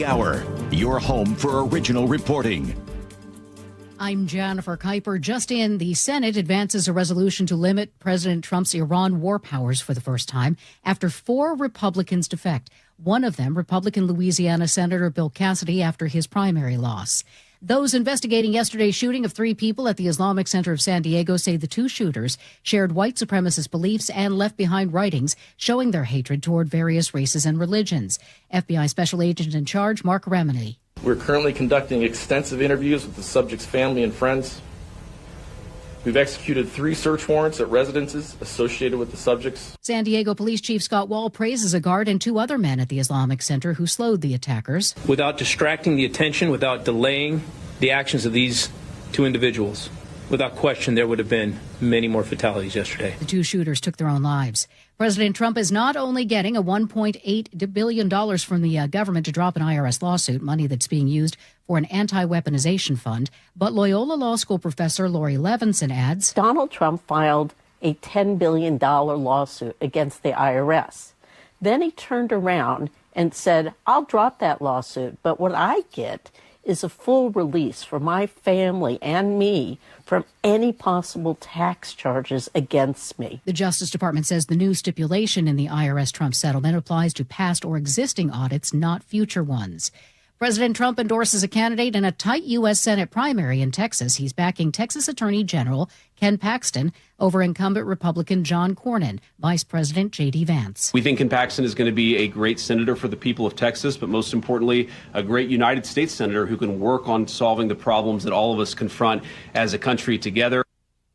Hour, your home for original reporting. I'm Jennifer Kuiper. Just in, the Senate advances a resolution to limit President Trump's Iran war powers for the first time after 4 Republicans defect. One of them, Republican Louisiana Senator Bill Cassidy, after his primary loss. Those investigating yesterday's shooting of 3 people at the Islamic Center of San Diego say the 2 shooters shared white supremacist beliefs and left behind writings showing their hatred toward various races and religions. FBI Special Agent in Charge, Mark Remini. We're currently conducting extensive interviews with the subject's family and friends. We've executed 3 search warrants at residences associated with the subjects. San Diego Police Chief Scott Wall praises a guard and 2 other men at the Islamic Center who slowed the attackers. Without distracting the attention, without delaying the actions of these 2 individuals, without question, there would have been many more fatalities yesterday. The 2 shooters took their own lives. President Trump is not only getting a $1.8 billion from the government to drop an IRS lawsuit, money that's being used for an anti-weaponization fund, but Loyola Law School professor Lori Levinson adds, Donald Trump filed a $10 billion lawsuit against the IRS. Then he turned around and said, I'll drop that lawsuit, but what I get is a full release for my family and me from any possible tax charges against me. The Justice Department says the new stipulation in the IRS Trump settlement applies to past or existing audits, not future ones. President Trump endorses a candidate in a tight U.S. Senate primary in Texas. He's backing Texas Attorney General Ken Paxton over incumbent Republican John Cornyn, Vice President J.D. Vance. We think Ken Paxton is going to be a great senator for the people of Texas, but most importantly, a great United States senator who can work on solving the problems that all of us confront as a country together.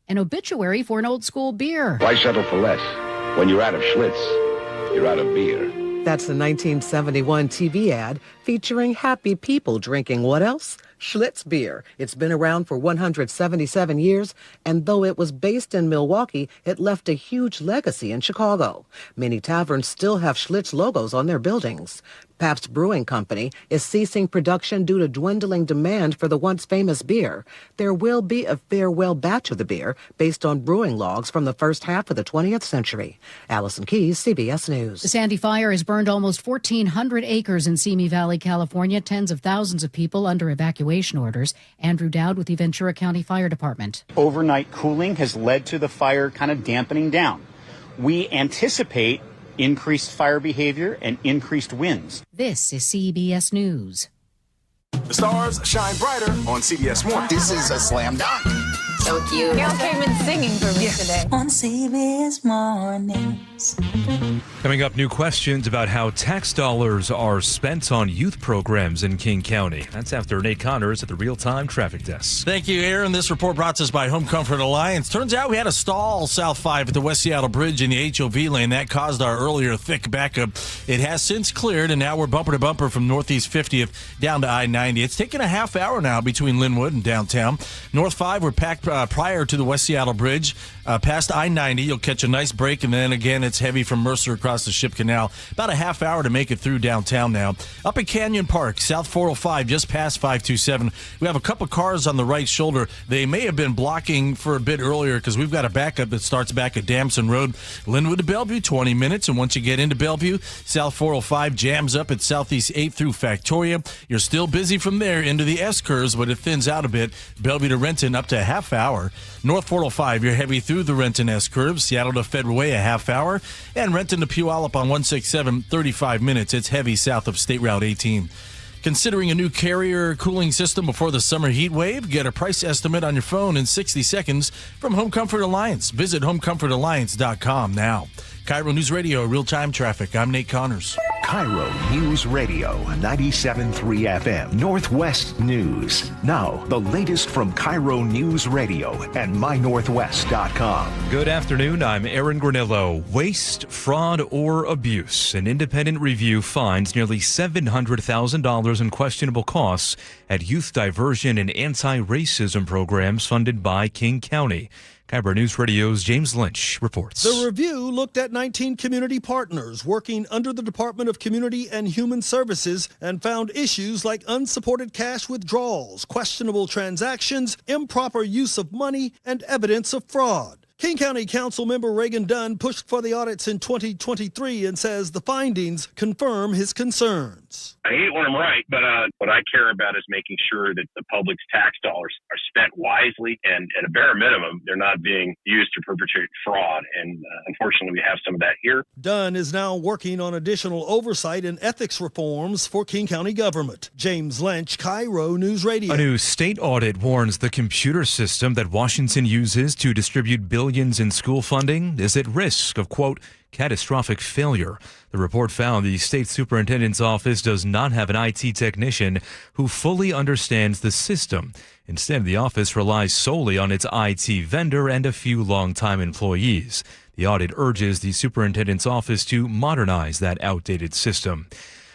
An obituary for an old school beer. Why settle for less? When you're out of Schlitz, you're out of beer. That's the 1971 TV ad featuring happy people drinking what else? Schlitz beer. It's been around for 177 years, and though it was based in Milwaukee, it left a huge legacy in Chicago. Many taverns still have Schlitz logos on their buildings. Pabst Brewing Company is ceasing production due to dwindling demand for the once famous beer. There will be a farewell batch of the beer based on brewing logs from the first half of the 20th century. Allison Keyes, CBS News. The Sandy Fire has burned almost 1,400 acres in Simi Valley, California. Tens of thousands of people under evacuation orders. Andrew Dowd with the Ventura County Fire Department. Overnight cooling has led to the fire kind of dampening down. We anticipate increased fire behavior and increased winds. This is CBS News. The stars shine brighter on CBS 1. This is a slam dunk. So cute. Gail came in singing for me today. On CBS Mornings. Coming up, new questions about how tax dollars are spent on youth programs in King County. That's after Nate Connors at the Real-Time Traffic Desk. Thank you, Aaron. This report brought to us by Home Comfort Alliance. Turns out we had a stall South 5 at the West Seattle Bridge in the HOV lane. That caused our earlier thick backup. It has since cleared, and now we're bumper to bumper from Northeast 50th down to I-90. It's taken a half hour now between Linwood and downtown. North 5, we're packed prior to the West Seattle Bridge. Past I-90, you'll catch a nice break, and then again, it's heavy from Mercer across the Ship Canal. About a half hour to make it through downtown now. Up at Canyon Park, South 405, just past 527. We have a couple cars on the right shoulder. They may have been blocking for a bit earlier because we've got a backup that starts back at Damson Road. Linwood to Bellevue, 20 minutes, and once you get into Bellevue, South 405 jams up at Southeast 8 through Factoria. You're still busy from there into the S-curves, but it thins out a bit. Bellevue to Renton up to a half hour. North 405, you're heavy through the Renton S-curve. Seattle to Federal Way, a half hour. And Renton to Puyallup on 167, 35 minutes. It's heavy south of State Route 18. Considering a new carrier cooling system before the summer heat wave? Get a price estimate on your phone in 60 seconds from Home Comfort Alliance. Visit homecomfortalliance.com now. KIRO News Radio, real-time traffic. I'm Nate Connors. KIRO News Radio, 97.3 FM, Northwest News. Now, the latest from KIRO News Radio and mynorthwest.com. Good afternoon, I'm Aaron Granillo. Waste, fraud, or abuse. An independent review finds nearly $700,000 in questionable costs at youth diversion and anti-racism programs funded by King County. KIRO News Radio's James Lynch reports. The review looked at 19 community partners working under the Department of Community and Human Services and found issues like unsupported cash withdrawals, questionable transactions, improper use of money, and evidence of fraud. King County Council member Reagan Dunn pushed for the audits in 2023 and says the findings confirm his concerns. I hate when I'm right, but what I care about is making sure that the public's tax dollars are spent wisely, and at a bare minimum, they're not being used to perpetrate fraud. And unfortunately, we have some of that here. Dunn is now working on additional oversight and ethics reforms for King County government. James Lynch, KIRO News Radio. A new state audit warns the computer system that Washington uses to distribute billions in school funding is at risk of, quote, catastrophic failure. The report found the state superintendent's office does not have an IT technician who fully understands the system. Instead, the office relies solely on its IT vendor and a few longtime employees. The audit urges the superintendent's office to modernize that outdated system.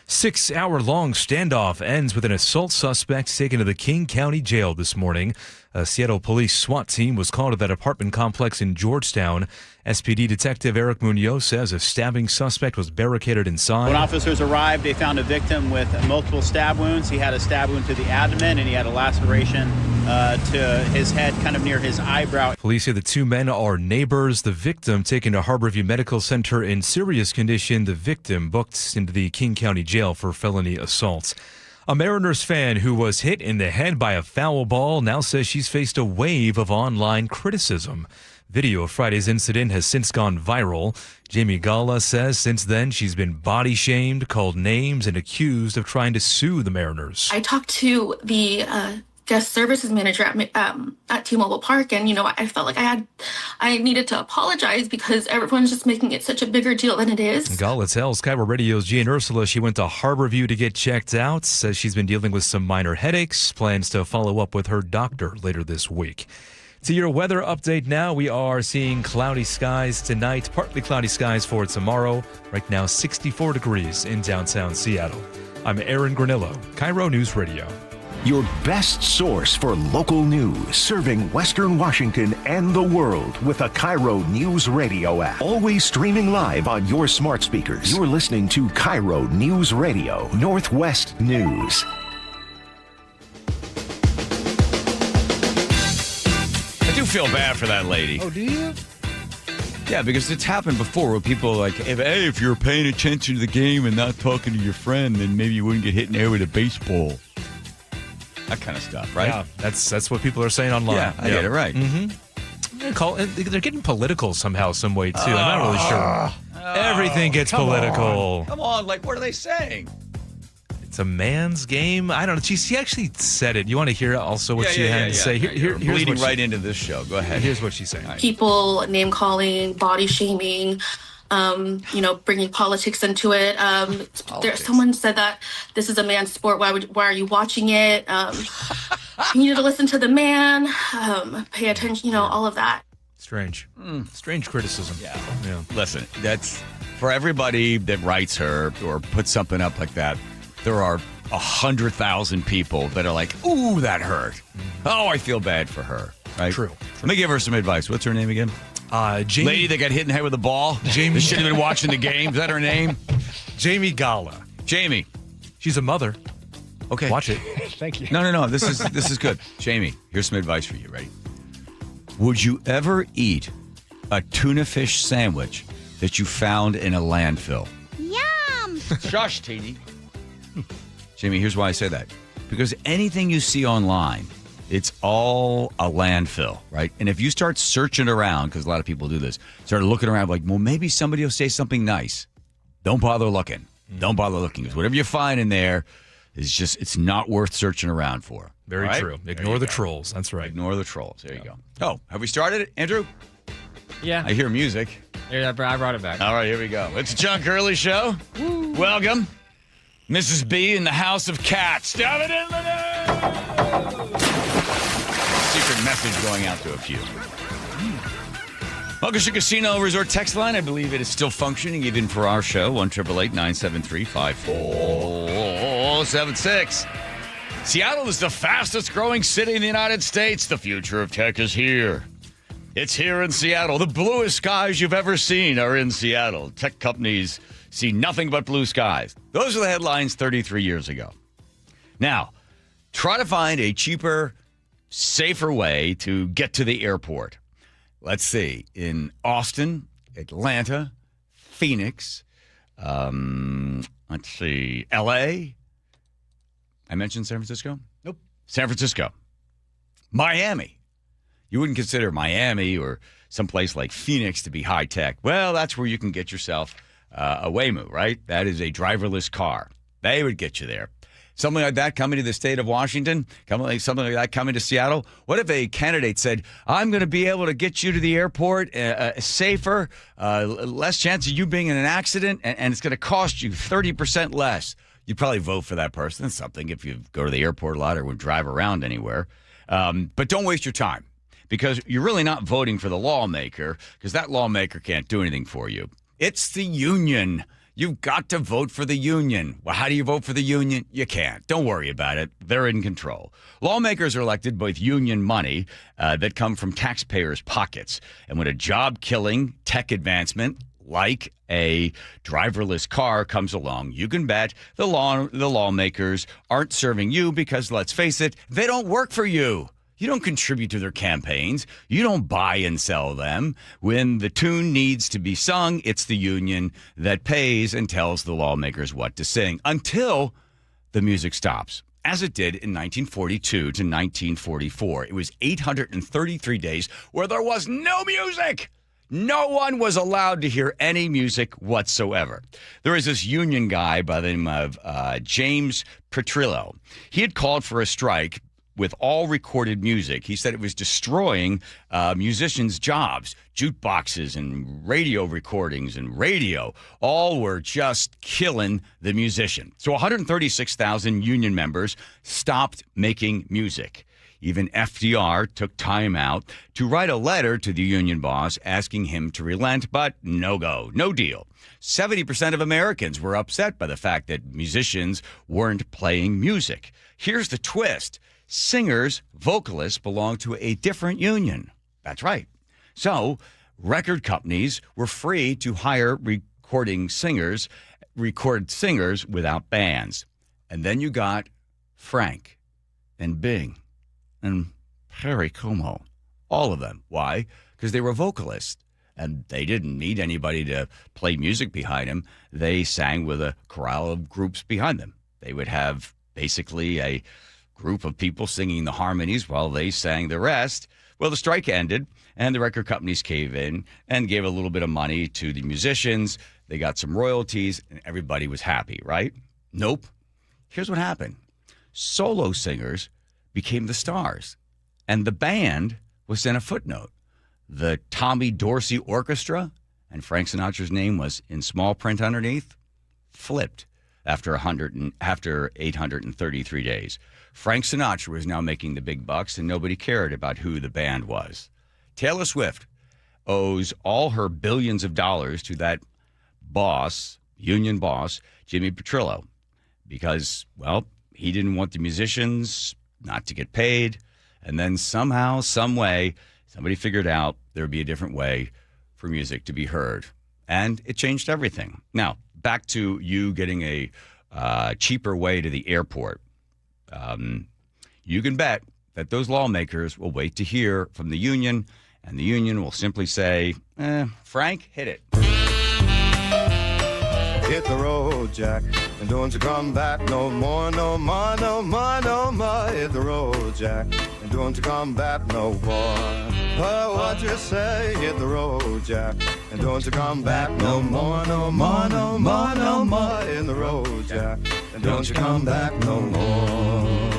6-hour-long standoff ends with an assault suspect taken to the King County Jail this morning. A Seattle police SWAT team was called to that apartment complex in Georgetown. SPD Detective Eric Munoz says a stabbing suspect was barricaded inside. When officers arrived, they found a victim with multiple stab wounds. He had a stab wound to the abdomen, and he had a laceration to his head, kind of near his eyebrow. Police say the two men are neighbors. The victim taken to Harborview Medical Center in serious condition. The victim booked into the King County Jail for felony assault. A Mariners fan who was hit in the head by a foul ball now says she's faced a wave of online criticism. Video of Friday's incident has since gone viral. Jamie Galla says since then she's been body shamed, called names, and accused of trying to sue the Mariners. I talked to the guest services manager at T-Mobile Park, and I felt like I needed to apologize because everyone's just making it such a bigger deal than it is. Galla tells KIRO Radio's Jean Ursula she went to Harborview to get checked out, says she's been dealing with some minor headaches, plans to follow up with her doctor later this week. To your weather update now, we are seeing cloudy skies tonight, partly cloudy skies for tomorrow. Right now, 64 degrees in downtown Seattle. I'm Aaron Granillo, KIRO News Radio. Your best source for local news, serving Western Washington and the world with a KIRO News Radio app. Always streaming live on your smart speakers. You're listening to KIRO News Radio, Northwest News. I do feel bad for that lady. Oh, do you? Yeah, because it's happened before where people are like, hey, if you're paying attention to the game and not talking to your friend, then maybe you wouldn't get hit in the head with a baseball. That kind of stuff, right? Yeah, that's what people are saying online. Yeah, I get it right. Mm-hmm. They're getting political somehow, some way, too. I'm not really sure. Everything gets political. Come on, like, what are they saying? It's a man's game. I don't know. She actually said it. You want to hear also what she had to say? Here's bleeding right into this show. Go ahead. Here's what she's saying. People name calling, body shaming, bringing politics into it. Someone said that this is a man's sport. Why are you watching it? You need to listen to the man. Pay attention. All of that. Strange. Strange criticism. Yeah. Listen, that's for everybody that writes her or puts something up like that. There are 100,000 people that are like, ooh, that hurt. Oh, I feel bad for her. Right? True. Let me give her some advice. What's her name again? Jamie. Lady that got hit in the head with a ball. Jamie. Should have been watching the game. Is that her name? Jamie Galla. Jamie. She's a mother. Okay. Watch it. Thank you. No. This is good. Jamie, here's some advice for you. Ready? Would you ever eat a tuna fish sandwich that you found in a landfill? Yum! Shush, Teeny. Jamie, here's why I say that. Because anything you see online, it's all a landfill, right? And if you start searching around, because a lot of people do this, start looking around like, well, maybe somebody will say something nice. Don't bother looking. Don't bother looking. Because whatever you find in there is just, it's not worth searching around for. Very right? true. Ignore the trolls. That's right. Ignore the trolls. There you go. Oh, have we started it, Andrew? Yeah. I hear music. Yeah, I brought it back. All right, here we go. It's the John Curley Show. Woo. Welcome. Mrs. B in the House of Cats. Secret message going out to a few. Muckleshoot Casino Resort text line. I believe it is still functioning even for our show. 1-888-973-5476. Seattle is the fastest growing city in the United States. The future of tech is here. It's here in Seattle. The bluest skies you've ever seen are in Seattle. Tech companies see nothing but blue skies. Those are the headlines 33 years ago. Now, try to find a cheaper, safer way to get to the airport. let's see, in Austin, Atlanta, Phoenix, let's see, L.A. I mentioned San Francisco? Nope. San Francisco. Miami. You wouldn't consider Miami or someplace like Phoenix to be high tech. Well, that's where you can get yourself a Waymo, right? That is a driverless car. They would get you there. Something like that coming to the state of Washington, something like that coming to Seattle. What if a candidate said, I'm going to be able to get you to the airport safer, less chance of you being in an accident, and it's going to cost you 30% less? You'd probably vote for that person. That's something if you go to the airport a lot or would drive around anywhere. But don't waste your time, because you're really not voting for the lawmaker, because that lawmaker can't do anything for you. It's the union. You've got to vote for the union. Well, how do you vote for the union? You can't. Don't worry about it. They're in control. Lawmakers are elected with union money that come from taxpayers' pockets. And when a job-killing tech advancement like a driverless car comes along, you can bet the lawmakers aren't serving you because, let's face it, they don't work for you. You don't contribute to their campaigns. You don't buy and sell them. When the tune needs to be sung, it's the union that pays and tells the lawmakers what to sing until the music stops, as it did in 1942 to 1944. It was 833 days where there was no music. No one was allowed to hear any music whatsoever. There was this union guy by the name of James Petrillo. He had called for a strike with all recorded music. He said it was destroying musicians' jobs. Jukeboxes and radio recordings and radio all were just killing the musician. So 136,000 union members stopped making music. Even FDR took time out to write a letter to the union boss asking him to relent, but no go, no deal. 70% of Americans were upset by the fact that musicians weren't playing music. Here's the twist. Singers, vocalists belong to a different union. That's right. So record companies were free to hire record singers without bands. And then you got Frank and Bing and Perry Como, all of them. Why? Because they were vocalists, and they didn't need anybody to play music behind them. They sang with a chorale of groups behind them. They would have basically a group of people singing the harmonies while they sang the rest. Well, the strike ended, and the record companies caved in and gave a little bit of money to the musicians. They got some royalties, and everybody was happy, right? Nope. Here's what happened. Solo singers became the stars, and the band was in a footnote. The Tommy Dorsey Orchestra, and Frank Sinatra's name was in small print underneath, flipped after 833 days. Frank Sinatra was now making the big bucks, and nobody cared about who the band was. Taylor Swift owes all her billions of dollars to that boss, union boss, Jimmy Petrillo, because, well, he didn't want the musicians not to get paid. And then somehow, some way, somebody figured out there would be a different way for music to be heard. And it changed everything. Now, back to you getting a cheaper way to the airport. You can bet that those lawmakers will wait to hear from the union, and the union will simply say, Frank, hit it. Hit the road, Jack, and don't you come back no more, no more, no more, no more. Hit the road, Jack, and don't you come back no more. Oh, what you say? Hit the road, Jack, and don't you come back no more, no more, no more, no more. Hit the road, Jack, and don't you come back no more.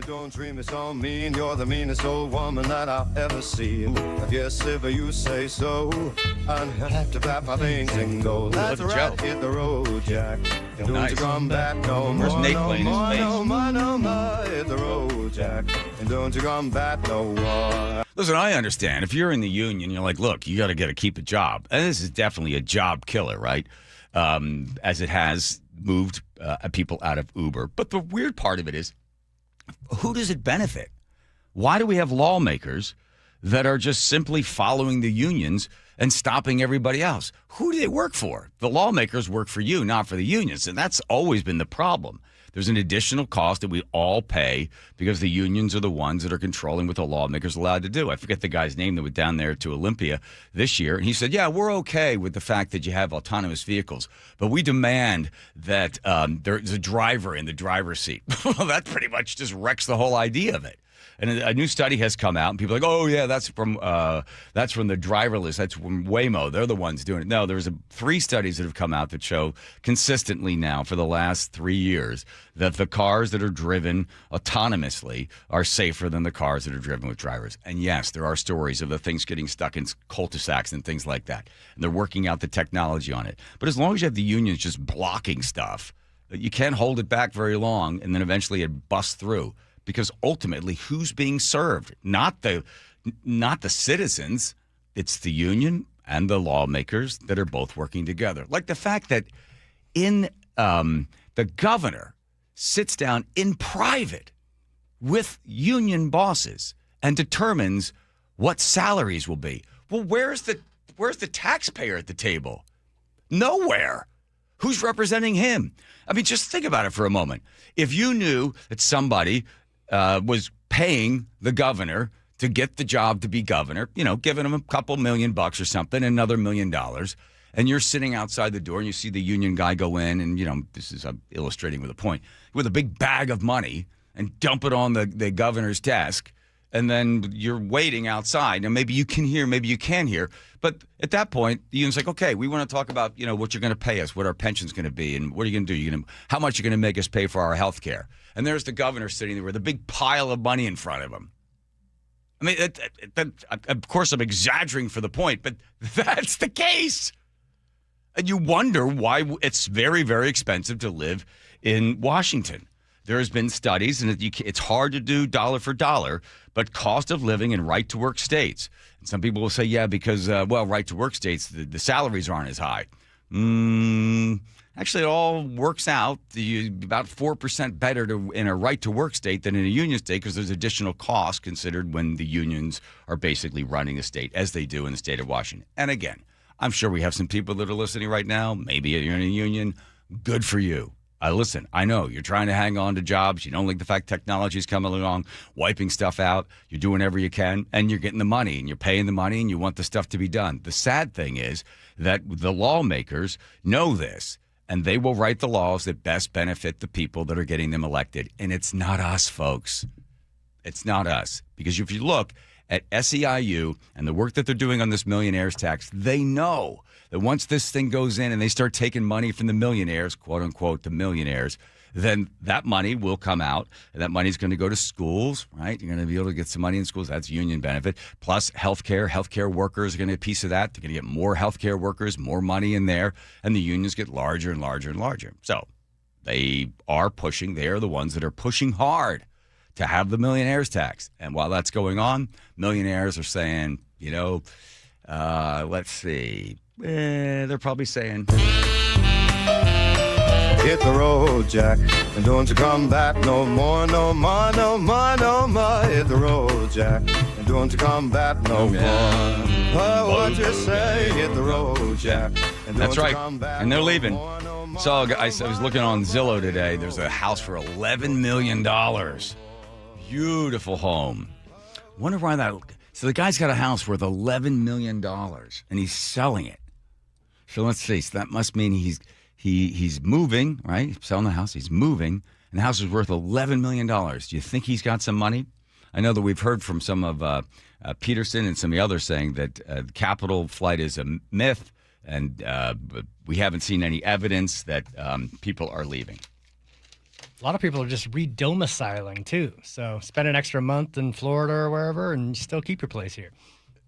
Don't treat me so mean. You're the meanest old woman that I've ever seen. I guess if you say so, I'd have to pack my things and go. That's right, hit the road, Jack. And don't you come back no more. Where's Nate playing his bass? No more, no more. Hit the road, Jack. And don't you come back no more. Listen, I understand. If you're in the union, you're like, look, you got to keep a job. And this is definitely a job killer, right? As it has moved people out of Uber. But the weird part of it is, who does it benefit? Why do we have lawmakers that are just simply following the unions and stopping everybody else. Who do they work for? The lawmakers work for you, not for the unions. And that's always been the problem. There's an additional cost that we all pay because the unions are the ones that are controlling what the lawmakers are allowed to do. I forget the guy's name that went down there to Olympia this year. And he said, yeah, we're okay with the fact that you have autonomous vehicles, but we demand that there's a driver in the driver's seat. Well, that pretty much just wrecks the whole idea of it. And a new study has come out, and people are like, oh, yeah, that's from the driverless. That's from Waymo. They're the ones doing it. No, there's 3 studies that have come out that show consistently now for the last 3 years that the cars that are driven autonomously are safer than the cars that are driven with drivers. And, yes, there are stories of the things getting stuck in cul-de-sacs and things like that. And they're working out the technology on it. But as long as you have the unions just blocking stuff, you can't hold it back very long, and then eventually it busts through. Because ultimately, who's being served? Not the citizens. It's the union and the lawmakers that are both working together. Like the fact that the governor sits down in private with union bosses and determines what salaries will be. Well, where's the taxpayer at the table? Nowhere. Who's representing him? I mean, just think about it for a moment. If you knew that somebody was paying the governor to get the job to be governor, giving him a couple $1 million or something, another $1 million, and you're sitting outside the door and you see the union guy go in and, this is I'm illustrating with a point, with a big bag of money and dump it on the governor's desk, and then you're waiting outside. Now, maybe you can hear, maybe you can't hear, but at that point, the union's like, okay, we want to talk about, what you're going to pay us, what our pension's going to be, and what are you going to do? How much you're going to make us pay for our health care? And there's the governor sitting there with a big pile of money in front of him. I mean, of course, I'm exaggerating for the point, but that's the case. And you wonder why it's very, very expensive to live in Washington. There has been studies, and it's hard to do dollar for dollar, but cost of living in right-to-work states. And some people will say, yeah, because, right-to-work states, the salaries aren't as high. Actually, it all works out about 4% better in a right-to-work state than in a union state because there's additional costs considered when the unions are basically running a state, as they do in the state of Washington. And again, I'm sure we have some people that are listening right now. Maybe you're in a union. Good for you. Listen, I know you're trying to hang on to jobs. You don't like the fact technology is coming along, wiping stuff out. You're doing whatever you can, and you're getting the money, and you're paying the money, and you want the stuff to be done. The sad thing is that the lawmakers know this, and they will write the laws that best benefit the people that are getting them elected. And it's not us, folks. It's not us. Because if you look at SEIU and the work that they're doing on this millionaires tax, they know that once this thing goes in and they start taking money from the millionaires, quote unquote, the millionaires, then that money will come out, and that money is going to go to schools, right? You're going to be able to get some money in schools. That's union benefit. Plus healthcare workers are going to get a piece of that. They're going to get more healthcare workers, more money in there, and the unions get larger and larger and larger. So they are the ones that are pushing hard to have the millionaires tax. And while that's going on, millionaires are saying, let's see, they're probably saying, hit the road, Jack, and don't you come back no more, no more, no more, no more. Hit the road, Jack, and don't you come back no more. Oh, what you say? Hit the road, Jack, and that's don't right. you come back And they're no leaving. more, no more. So I was looking on Zillow today. There's a house for $11 million. Beautiful home. Wonder why that. So the guy's got a house worth $11 million, and he's selling it. So let's see. So that must mean he's moving, right? He's selling the house. He's moving, and the house is worth $11 million. Do you think he's got some money? I know that we've heard from some of Peterson and some of the others saying that capital flight is a myth, and we haven't seen any evidence that people are leaving. A lot of people are just re-domiciling, too. So spend an extra month in Florida or wherever and still keep your place here.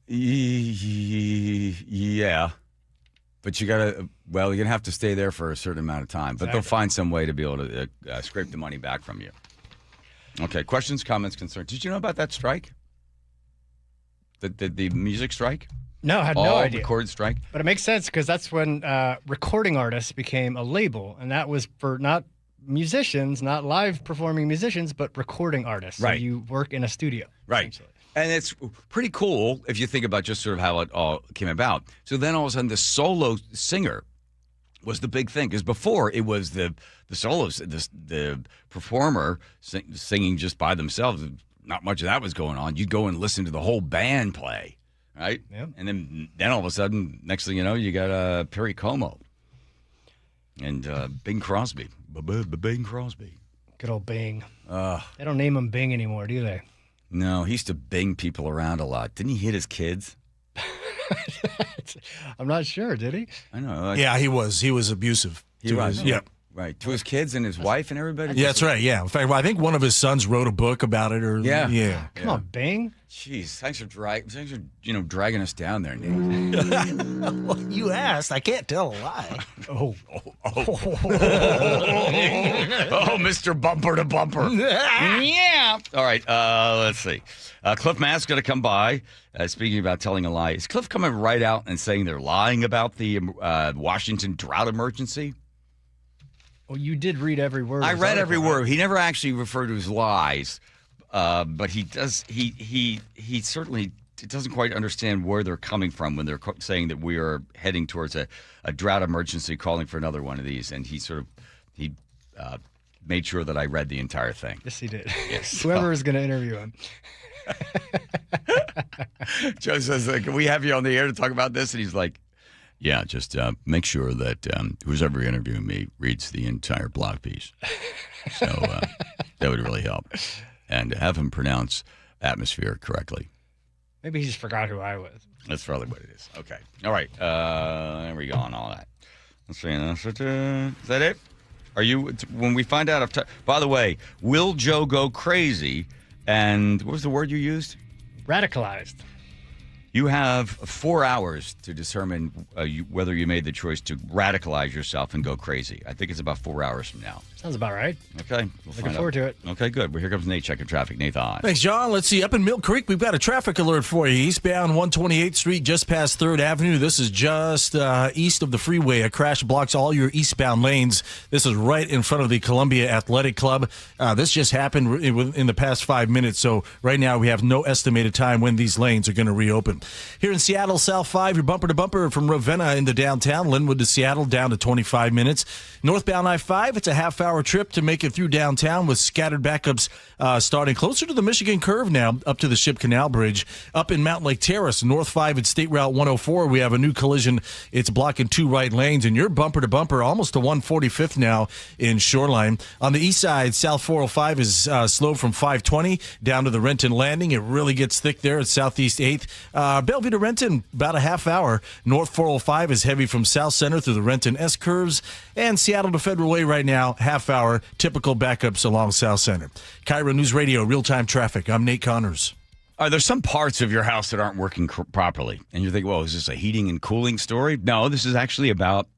Yeah. But you're going to have to stay there for a certain amount of time. But they'll find some way to be able to scrape the money back from you. Okay, questions, comments, concerns. Did you know about that strike? The music strike? No, I had no idea. Record strike? But it makes sense because that's when recording artists became a label. And that was for not musicians, not live performing musicians, but recording artists. Right. So you work in a studio. Right. And it's pretty cool if you think about just sort of how it all came about. So then all of a sudden the solo singer was the big thing. Because before it was the solos, the performer singing just by themselves. Not much of that was going on. You'd go and listen to the whole band play, right? Yep. And then all of a sudden, next thing you know, you got Perry Como and Bing Crosby. Bing Crosby. Good old Bing. They don't name him Bing anymore, do they? No, he used to bing people around a lot. Didn't he hit his kids? I'm not sure. Did he? I know. Yeah, he was abusive. He was. Yep. Right. To his kids and his wife and everybody? Yeah, that's right. Yeah. In fact, I think one of his sons wrote a book about it. Yeah. Come on, Bing. Jeez, thanks for dragging us down there, Nate. Well, you asked. I can't tell a lie. Oh, Mr. Bumper to Bumper. Yeah. All right. Let's see. Cliff Mask's going to come by. Speaking about telling a lie, is Cliff coming right out and saying they're lying about the Washington drought emergency? Well, you did read every word. I read every word. He never actually referred to his lies, but he does. He certainly doesn't quite understand where they're coming from when they're saying that we are heading towards a drought emergency, calling for another one of these. And he made sure that I read the entire thing. Yes, he did. Yes. Whoever is going to interview him. Joe says, "Can we have you on the air to talk about this?" And he's like, "Yeah, just make sure that who's ever interviewing me reads the entire blog piece. So that would really help. And have him pronounce atmosphere correctly." Maybe he just forgot who I was. That's probably what it is. Okay. All right. There we go on all that. Let's see. Is that it? Are you, when we find out, by the way, will Joe go crazy? And what was the word you used? Radicalized. You have 4 hours to determine whether you made the choice to radicalize yourself and go crazy. I think it's about 4 hours from now. Sounds about right. Okay. Looking forward to it. Okay, good. Well, here comes Nate checking traffic. Nathan. Thanks, John. Let's see. Up in Mill Creek, we've got a traffic alert for you. Eastbound 128th Street, just past 3rd Avenue. This is just east of the freeway. A crash blocks all your eastbound lanes. This is right in front of the Columbia Athletic Club. This just happened in the past 5 minutes, so right now we have no estimated time when these lanes are going to reopen. Here in Seattle, South 5, you're bumper to bumper from Ravenna into downtown. Linwood to Seattle, down to 25 minutes. Northbound I-5, it's a half-hour trip to make it through downtown with scattered backups starting closer to the Michigan Curve now, up to the Ship Canal Bridge. Up in Mountain Lake Terrace, North 5 at State Route 104, we have a new collision. It's blocking 2 right lanes, and you're bumper to bumper almost to 145th now in Shoreline. On the east side, South 405 is slow from 520 down to the Renton Landing. It really gets thick there at Southeast 8th. Bellevue to Renton, about a half hour. North 405 is heavy from South Center through the Renton S-curves. And Seattle to Federal Way right now, half hour, typical backups along South Center. KIRO News Radio, real-time traffic. I'm Nate Connors. There's some parts of your house that aren't working properly. And you're thinking, well, is this a heating and cooling story? No, this is actually about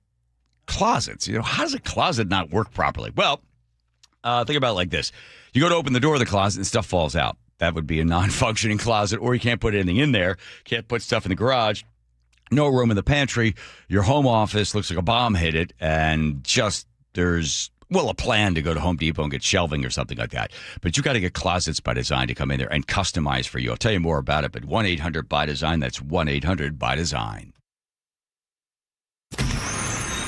closets. You know, how does a closet not work properly? Well, think about it like this. You go to open the door of the closet and stuff falls out. That would be a non-functioning closet, or you can't put anything in there. Can't put stuff in the garage. No room in the pantry. Your home office looks like a bomb hit it, and just there's, well, a plan to go to Home Depot and get shelving or something like that. But you got to get Closets by Design to come in there and customize for you. I'll tell you more about it, but 1-800-BY-DESIGN. That's 1-800-BY-DESIGN.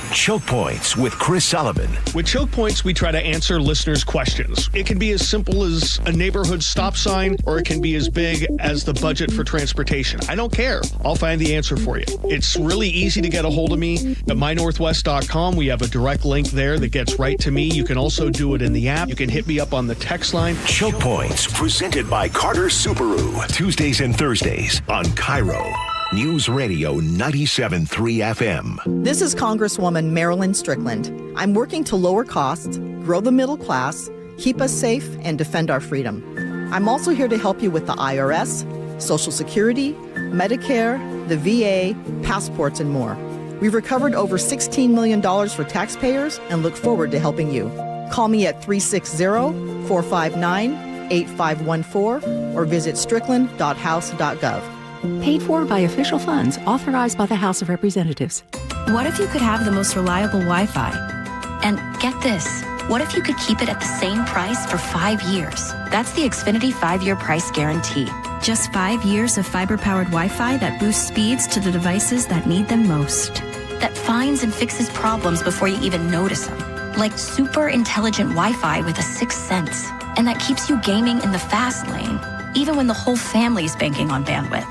Chokepoints with Chris Sullivan. With Chokepoints, we try to answer listeners' questions. It can be as simple as a neighborhood stop sign, or it can be as big as the budget for transportation. I don't care. I'll find the answer for you. It's really easy to get a hold of me at mynorthwest.com. We have a direct link there that gets right to me. You can also do it in the app. You can hit me up on the text line. Chokepoints, presented by Carter Subaru. Tuesdays and Thursdays on KIRO News Radio 97.3 FM. This is Congresswoman Marilyn Strickland. I'm working to lower costs, grow the middle class, keep us safe, and defend our freedom. I'm also here to help you with the IRS, Social Security, Medicare, the VA, passports, and more. We've recovered over $16 million for taxpayers and look forward to helping you. Call me at 360-459-8514 or visit strickland.house.gov. Paid for by official funds authorized by the House of Representatives. What if you could have the most reliable Wi-Fi? And get this, What if you could keep it at the same price for 5 years? That's the Xfinity 5-year price guarantee. Just 5 years of fiber-powered Wi-Fi that boosts speeds to the devices that need them most. That finds and fixes problems before you even notice them. Like super intelligent Wi-Fi with a sixth sense. And that keeps you gaming in the fast lane, even when the whole family's banking on bandwidth.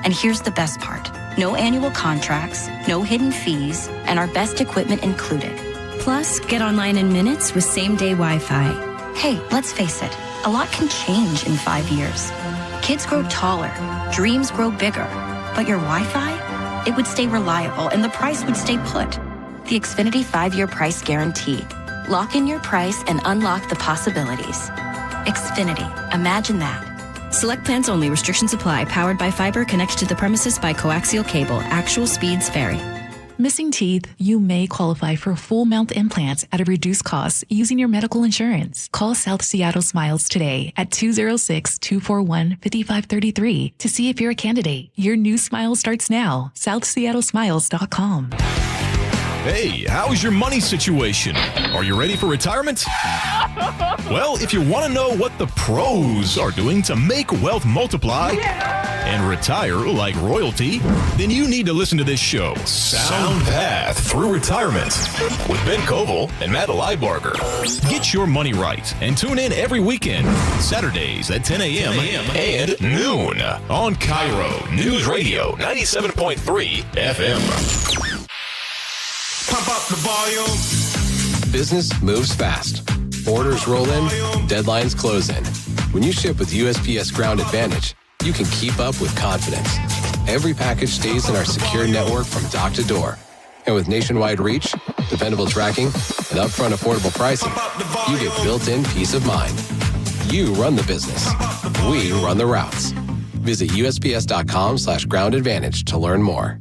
And here's the best part. No annual contracts, no hidden fees, and our best equipment included. Plus, get online in minutes with same-day Wi-Fi. Hey, let's face it, a lot can change in 5 years. Kids grow taller, dreams grow bigger, but your Wi-Fi, it would stay reliable and the price would stay put. The Xfinity 5-year price guarantee. Lock in your price and unlock the possibilities. Xfinity, imagine that. Select plans only. Restrictions apply. Powered by fiber. Connected to the premises by coaxial cable. Actual speeds vary. Missing teeth? You may qualify for full mount implants at a reduced cost using your medical insurance. Call South Seattle Smiles today at 206-241-5533 to see if you're a candidate. Your new smile starts now. SouthSeattleSmiles.com. Hey, how's your money situation? Are you ready for retirement? Well, if you want to know what the pros are doing to make wealth multiply and retire like royalty, then you need to listen to this show, Sound Path Through Retirement, with Ben Koval and Matt Leibarger. Get your money right and tune in every weekend, Saturdays at 10 a.m. and noon on KIRO Newsradio 97.3 FM. Pump up the volume. Business moves fast. Orders roll in, deadlines close in. When you ship with USPS Ground Advantage, you can keep up with confidence. Every package stays in our secure network from dock to door. And with nationwide reach, dependable tracking, and upfront affordable pricing, you get built-in peace of mind. You run the business. We run the routes. Visit USPS.com/Ground Advantage to learn more.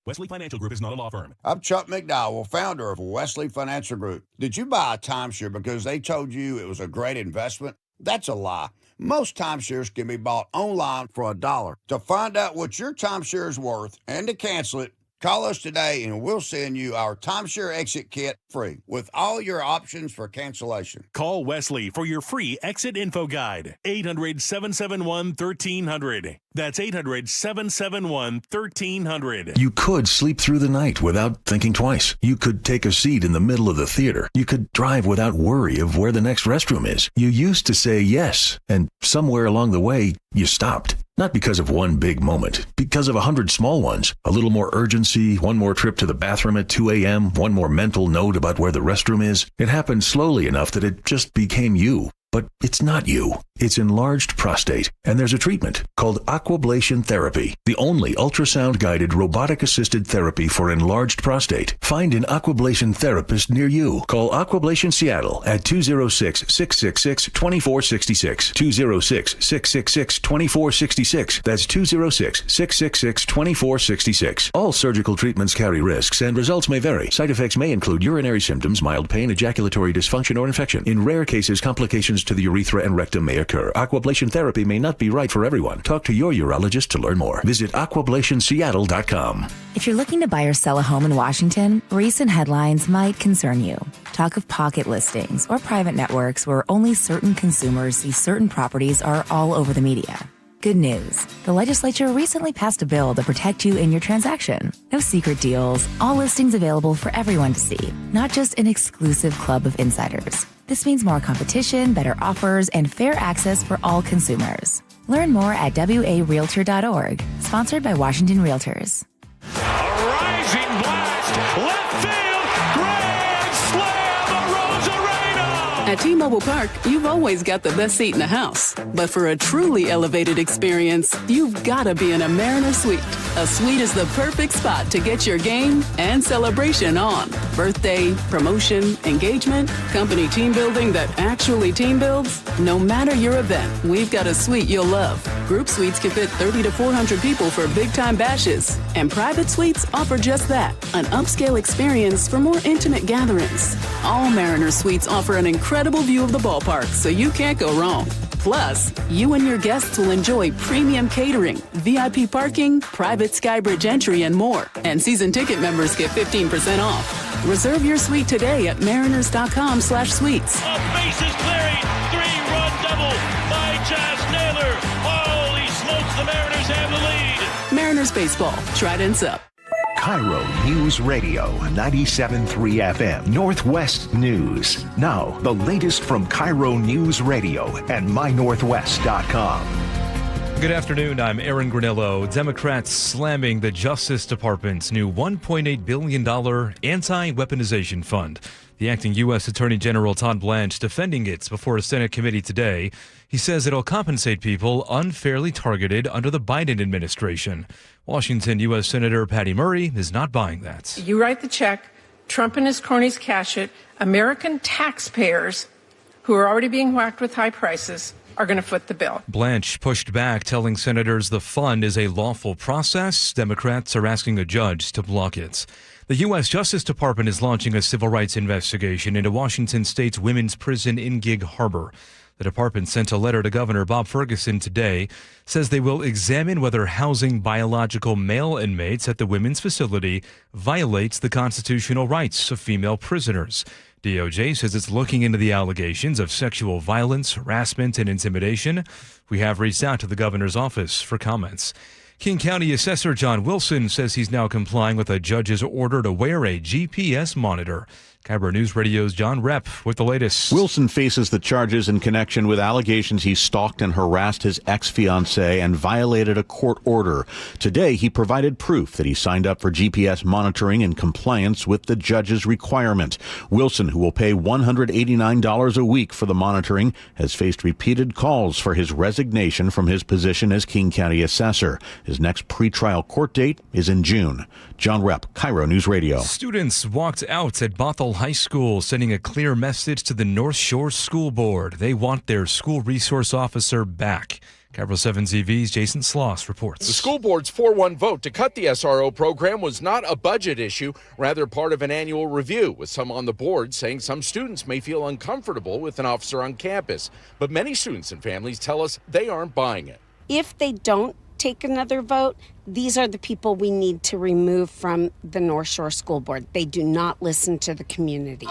Wesley Financial Group is not a law firm. I'm Chuck McDowell, founder of Wesley Financial Group. Did you buy a timeshare because they told you it was a great investment? That's a lie. Most timeshares can be bought online for $1. To find out what your timeshare is worth and to cancel it, call us today and we'll send you our timeshare exit kit free with all your options for cancellation. Call Wesley for your free exit info guide. 800-771-1300. That's 800-771-1300. You could sleep through the night without thinking twice. You could take a seat in the middle of the theater. You could drive without worry of where the next restroom is. You used to say yes, and somewhere along the way, you stopped. Not because of one big moment, because of 100 small ones. A little more urgency, one more trip to the bathroom at 2 a.m., one more mental note about where the restroom is. It happened slowly enough that it just became you. But it's not you. It's enlarged prostate, and there's a treatment called aquablation therapy, the only ultrasound-guided robotic-assisted therapy for enlarged prostate. Find an aquablation therapist near you. Call Aquablation Seattle at 206-666-2466, 206-666-2466. That's 206-666-2466. All surgical treatments carry risks, and results may vary. Side effects may include urinary symptoms, mild pain, ejaculatory dysfunction, or infection. In rare cases, complications to the urethra and rectum may occur. Aquablation therapy may not be right for everyone. Talk to your urologist to learn more. Visit aquablationseattle.com. If you're looking to buy or sell a home in Washington, recent headlines might concern you. Talk of pocket listings or private networks where only certain consumers see certain properties are all over the media. Good news. The legislature recently passed a bill to protect you in your transaction. No secret deals, all listings available for everyone to see, not just an exclusive club of insiders. This means more competition, better offers, and fair access for all consumers. Learn more at warealtor.org. Sponsored by Washington Realtors. A rising blast, left field, grand slam, Rosarena! At T-Mobile Park, you've always got the best seat in the house. But for a truly elevated experience, you've got to be in a Mariner Suite. A suite is the perfect spot to get your game and celebration on. Birthday, promotion, engagement, company team building that actually team builds. No matter your event, we've got a suite you'll love. Group suites can fit 30 to 400 people for big-time bashes. And private suites offer just that, an upscale experience for more intimate gatherings. All Mariner Suites offer an incredible view of the ballpark, so you can't go wrong. Plus, you and your guests will enjoy premium catering, VIP parking, private Skybridge entry, and more. And season ticket members get 15% off. Reserve your suite today at mariners.com/suites. Bases clearing, 3-run double by Josh Naylor. Holy smokes, the Mariners have the lead. Mariners baseball, Trident's up. KIRO News Radio 97.3 FM Northwest News. Now, the latest from KIRO News Radio and mynorthwest.com. Good afternoon. I'm Aaron Granillo. Democrats slamming the Justice Department's new $1.8 billion anti-weaponization fund. The acting U.S. Attorney General Todd Blanche defending it before a Senate committee today. He says it'll compensate people unfairly targeted under the Biden administration. Washington U.S. Senator Patty Murray is not buying that. You write the check, Trump and his cronies cash it, American taxpayers, who are already being whacked with high prices, are going to foot the bill. Blanche pushed back, telling senators the fund is a lawful process. Democrats are asking a judge to block it. The U.S. Justice Department is launching a civil rights investigation into Washington State's women's prison in Gig Harbor. The department sent a letter to Governor Bob Ferguson today, says they will examine whether housing biological male inmates at the women's facility violates the constitutional rights of female prisoners. DOJ says it's looking into the allegations of sexual violence, harassment, and intimidation. We have reached out to the governor's office for comments. King County Assessor John Wilson says he's now complying with a judge's order to wear a GPS monitor. KIRO News Radio's John Repp with the latest. Wilson faces the charges in connection with allegations he stalked and harassed his ex-fiancée and violated a court order. Today, he provided proof that he signed up for GPS monitoring in compliance with the judge's requirement. Wilson, who will pay $189 a week for the monitoring, has faced repeated calls for his resignation from his position as King County Assessor. His next pretrial court date is in June. John Repp, KIRO News Radio. Students walked out at Bothell High School, sending a clear message to the North Shore School Board. They want their school resource officer back. KIRO 7 TV's Jason Sloss reports. The school board's 4-1 vote to cut the SRO program was not a budget issue, rather part of an annual review, with some on the board saying some students may feel uncomfortable with an officer on campus. But many students and families tell us they aren't buying it. If they don't take another vote, these are the people we need to remove from the North Shore School Board. They do not listen to the community.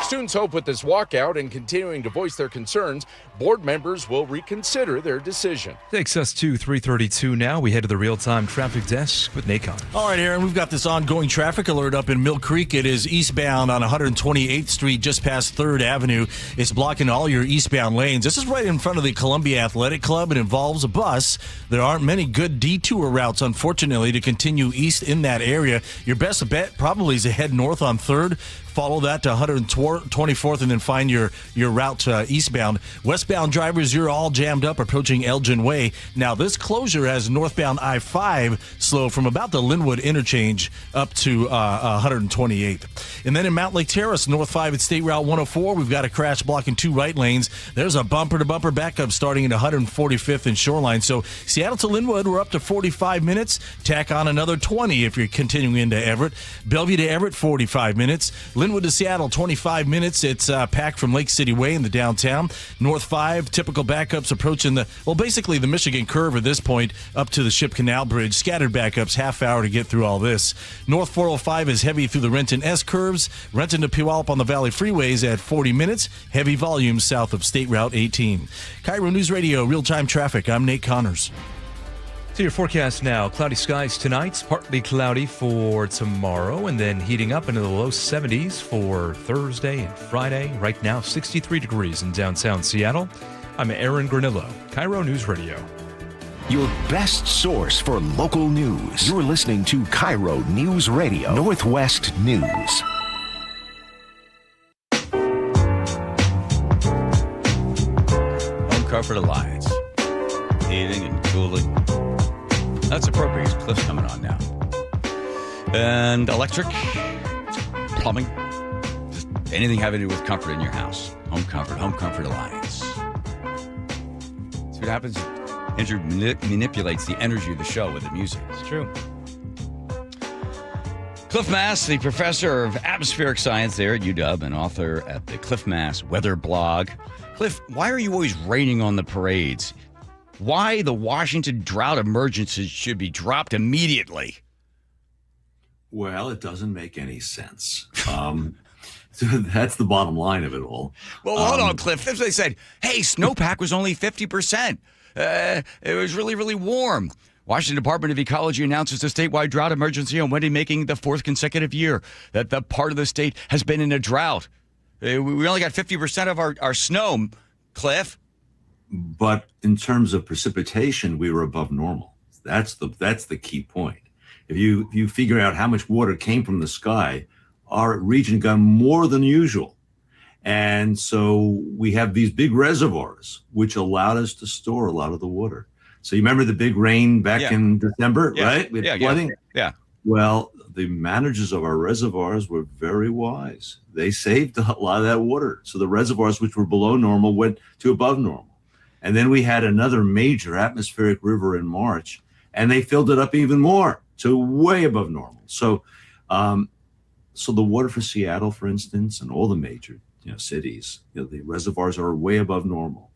Students hope with this walkout and continuing to voice their concerns, board members will reconsider their decision. Takes us to 3:32 now. We head to the real-time traffic desk with Nate Connors. All right, Aaron, we've got this ongoing traffic alert up in Mill Creek. It is eastbound on 128th Street, just past 3rd Avenue. It's blocking all your eastbound lanes. This is right in front of the Columbia Athletic Club. It involves a bus. There aren't many good detour routes, unfortunately, to continue east in that area. Your best bet probably is to head north on 3rd. Follow that to 124th and then find your route eastbound. Westbound drivers, you're all jammed up approaching Elgin Way. Now, this closure has northbound I-5 slow from about the Linwood interchange up to 128th. And then in Mount Lake Terrace, North 5 at State Route 104, we've got a crash blocking 2 right lanes. There's a bumper-to-bumper backup starting at 145th and Shoreline. So Seattle to Linwood, we're up to 45 minutes. Tack on another 20 if you're continuing into Everett. Bellevue to Everett, 45 minutes. Linwood to Seattle, 25 minutes. It's packed from Lake City Way in the downtown. North 5, typical backups approaching basically the Michigan curve at this point up to the Ship Canal Bridge. Scattered backups, half hour to get through all this. North 405 is heavy through the Renton S curves. Renton to Puyallup on the Valley freeways at 40 minutes. Heavy volumes south of State Route 18. KIRO News Radio, real-time traffic. I'm Nate Connors. So your forecast now, cloudy skies tonight, partly cloudy for tomorrow, and then heating up into the low 70s for Thursday and Friday. Right now, 63 degrees in downtown Seattle. I'm Aaron Granillo, KIRO News Radio. Your best source for local news. You're listening to KIRO News Radio, Northwest News. Home Comfort Alliance. Heating and cooling. That's appropriate. Cliff's coming on now. And electric, plumbing, just anything having to do with comfort in your house. Home Comfort Alliance. See what happens? Andrew manipulates the energy of the show with the music. It's true. Cliff Massie, the professor of atmospheric science there at UW and author at the Cliff Mass Weather blog. Cliff, why are you always raining on the parades? Why the Washington drought emergency should be dropped immediately? Well, it doesn't make any sense. So that's the bottom line of it all. Well, hold on, Cliff. If they said, hey, snowpack was only 50%. It was really, really warm. Washington Department of Ecology announces a statewide drought emergency on Monday, making the fourth consecutive year that the part of the state has been in a drought. We only got 50% of our snow, Cliff. But in terms of precipitation, we were above normal. That's the key point. If you figure out how much water came from the sky, our region got more than usual. And so we have these big reservoirs, which allowed us to store a lot of the water. So you remember the big rain back in December, right? We had flooding. Yeah. Well, the managers of our reservoirs were very wise. They saved a lot of that water. So the reservoirs, which were below normal, went to above normal. And then we had another major atmospheric river in March, and they filled it up even more to way above normal. So, so the water for Seattle, for instance, and all the major cities, the reservoirs are way above normal.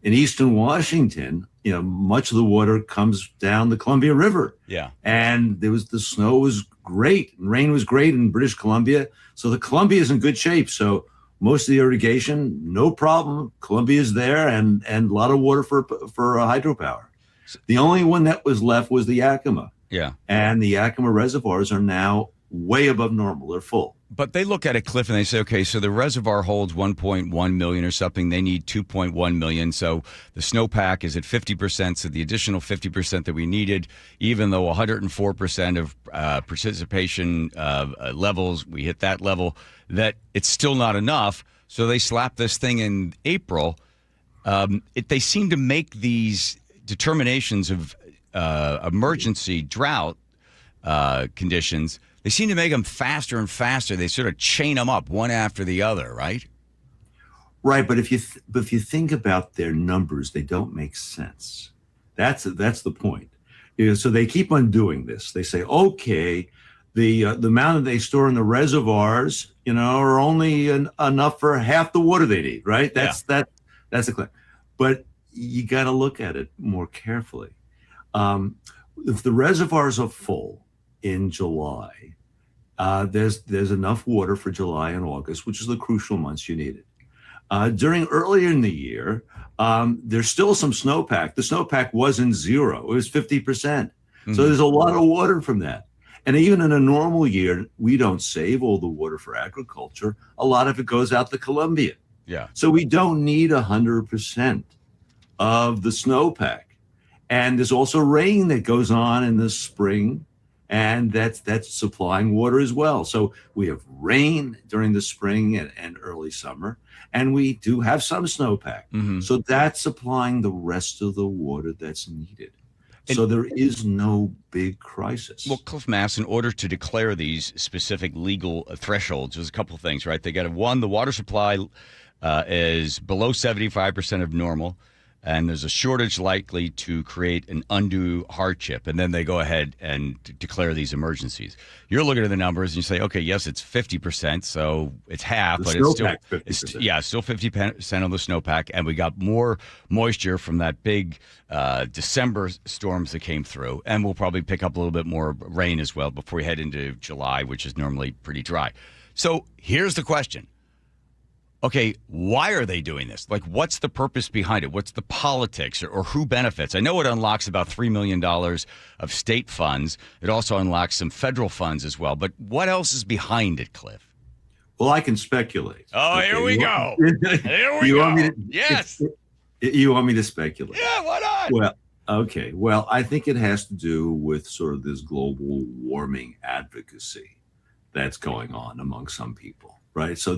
In Eastern Washington, much of the water comes down the Columbia River. Yeah. And the snow was great, and rain was great in British Columbia. So the Columbia is in good shape. So most of the irrigation, no problem. Columbia is there, and a lot of water for hydropower. The only one that was left was the Yakima. Yeah. And the Yakima reservoirs are now way above normal. They're full. But they look at it, Cliff, and they say, okay, so the reservoir holds 1.1 million or something. They need 2.1 million. So the snowpack is at 50%. So the additional 50% that we needed, even though 104% of participation levels, we hit that level, that it's still not enough. So they slapped this thing in April. They seem to make these determinations of emergency drought conditions. They seem to make them faster and faster. They sort of chain them up one after the other, right? Right, but if you think about their numbers, they don't make sense. That's the point. So they keep on doing this. They say, okay, the amount that they store in the reservoirs, are only enough for half the water they need, right? That's the claim. But you got to look at it more carefully. If the reservoirs are full in July, there's enough water for July and August, which is the crucial months you need it. Earlier in the year, there's still some snowpack. The snowpack wasn't zero. It was 50%. Mm-hmm. So there's a lot of water from that. And even in a normal year, we don't save all the water for agriculture. A lot of it goes out to Columbia. Yeah. So we don't need 100% of the snowpack. And there's also rain that goes on in the spring, and that's supplying water as well. So we have rain during the spring and early summer, and we do have some snowpack. Mm-hmm. So that's supplying the rest of the water that's needed. So there is no big crisis. Well, Cliff Mass, in order to declare these specific legal thresholds, there's a couple of things, right? They got one, the water supply is below 75% of normal, and there's a shortage likely to create an undue hardship. And then they go ahead and declare these emergencies. You're looking at the numbers and you say, okay, yes, it's 50%, so it's half, but it's still 50%. Still 50% on the snowpack, and we got more moisture from that big December storms that came through, and we'll probably pick up a little bit more rain as well before we head into July, which is normally pretty dry. So here's the question. Okay, why are they doing this? Like, what's the purpose behind it? What's the politics or who benefits? I know it unlocks about $3 million of state funds. It also unlocks some federal funds as well. But what else is behind it, Cliff? Well, I can speculate. Oh, okay, here we go. Here we go. Yes. You want me to speculate? Yeah, why not? Well, okay. Well, I think it has to do with sort of this global warming advocacy that's going on among some people. Right. So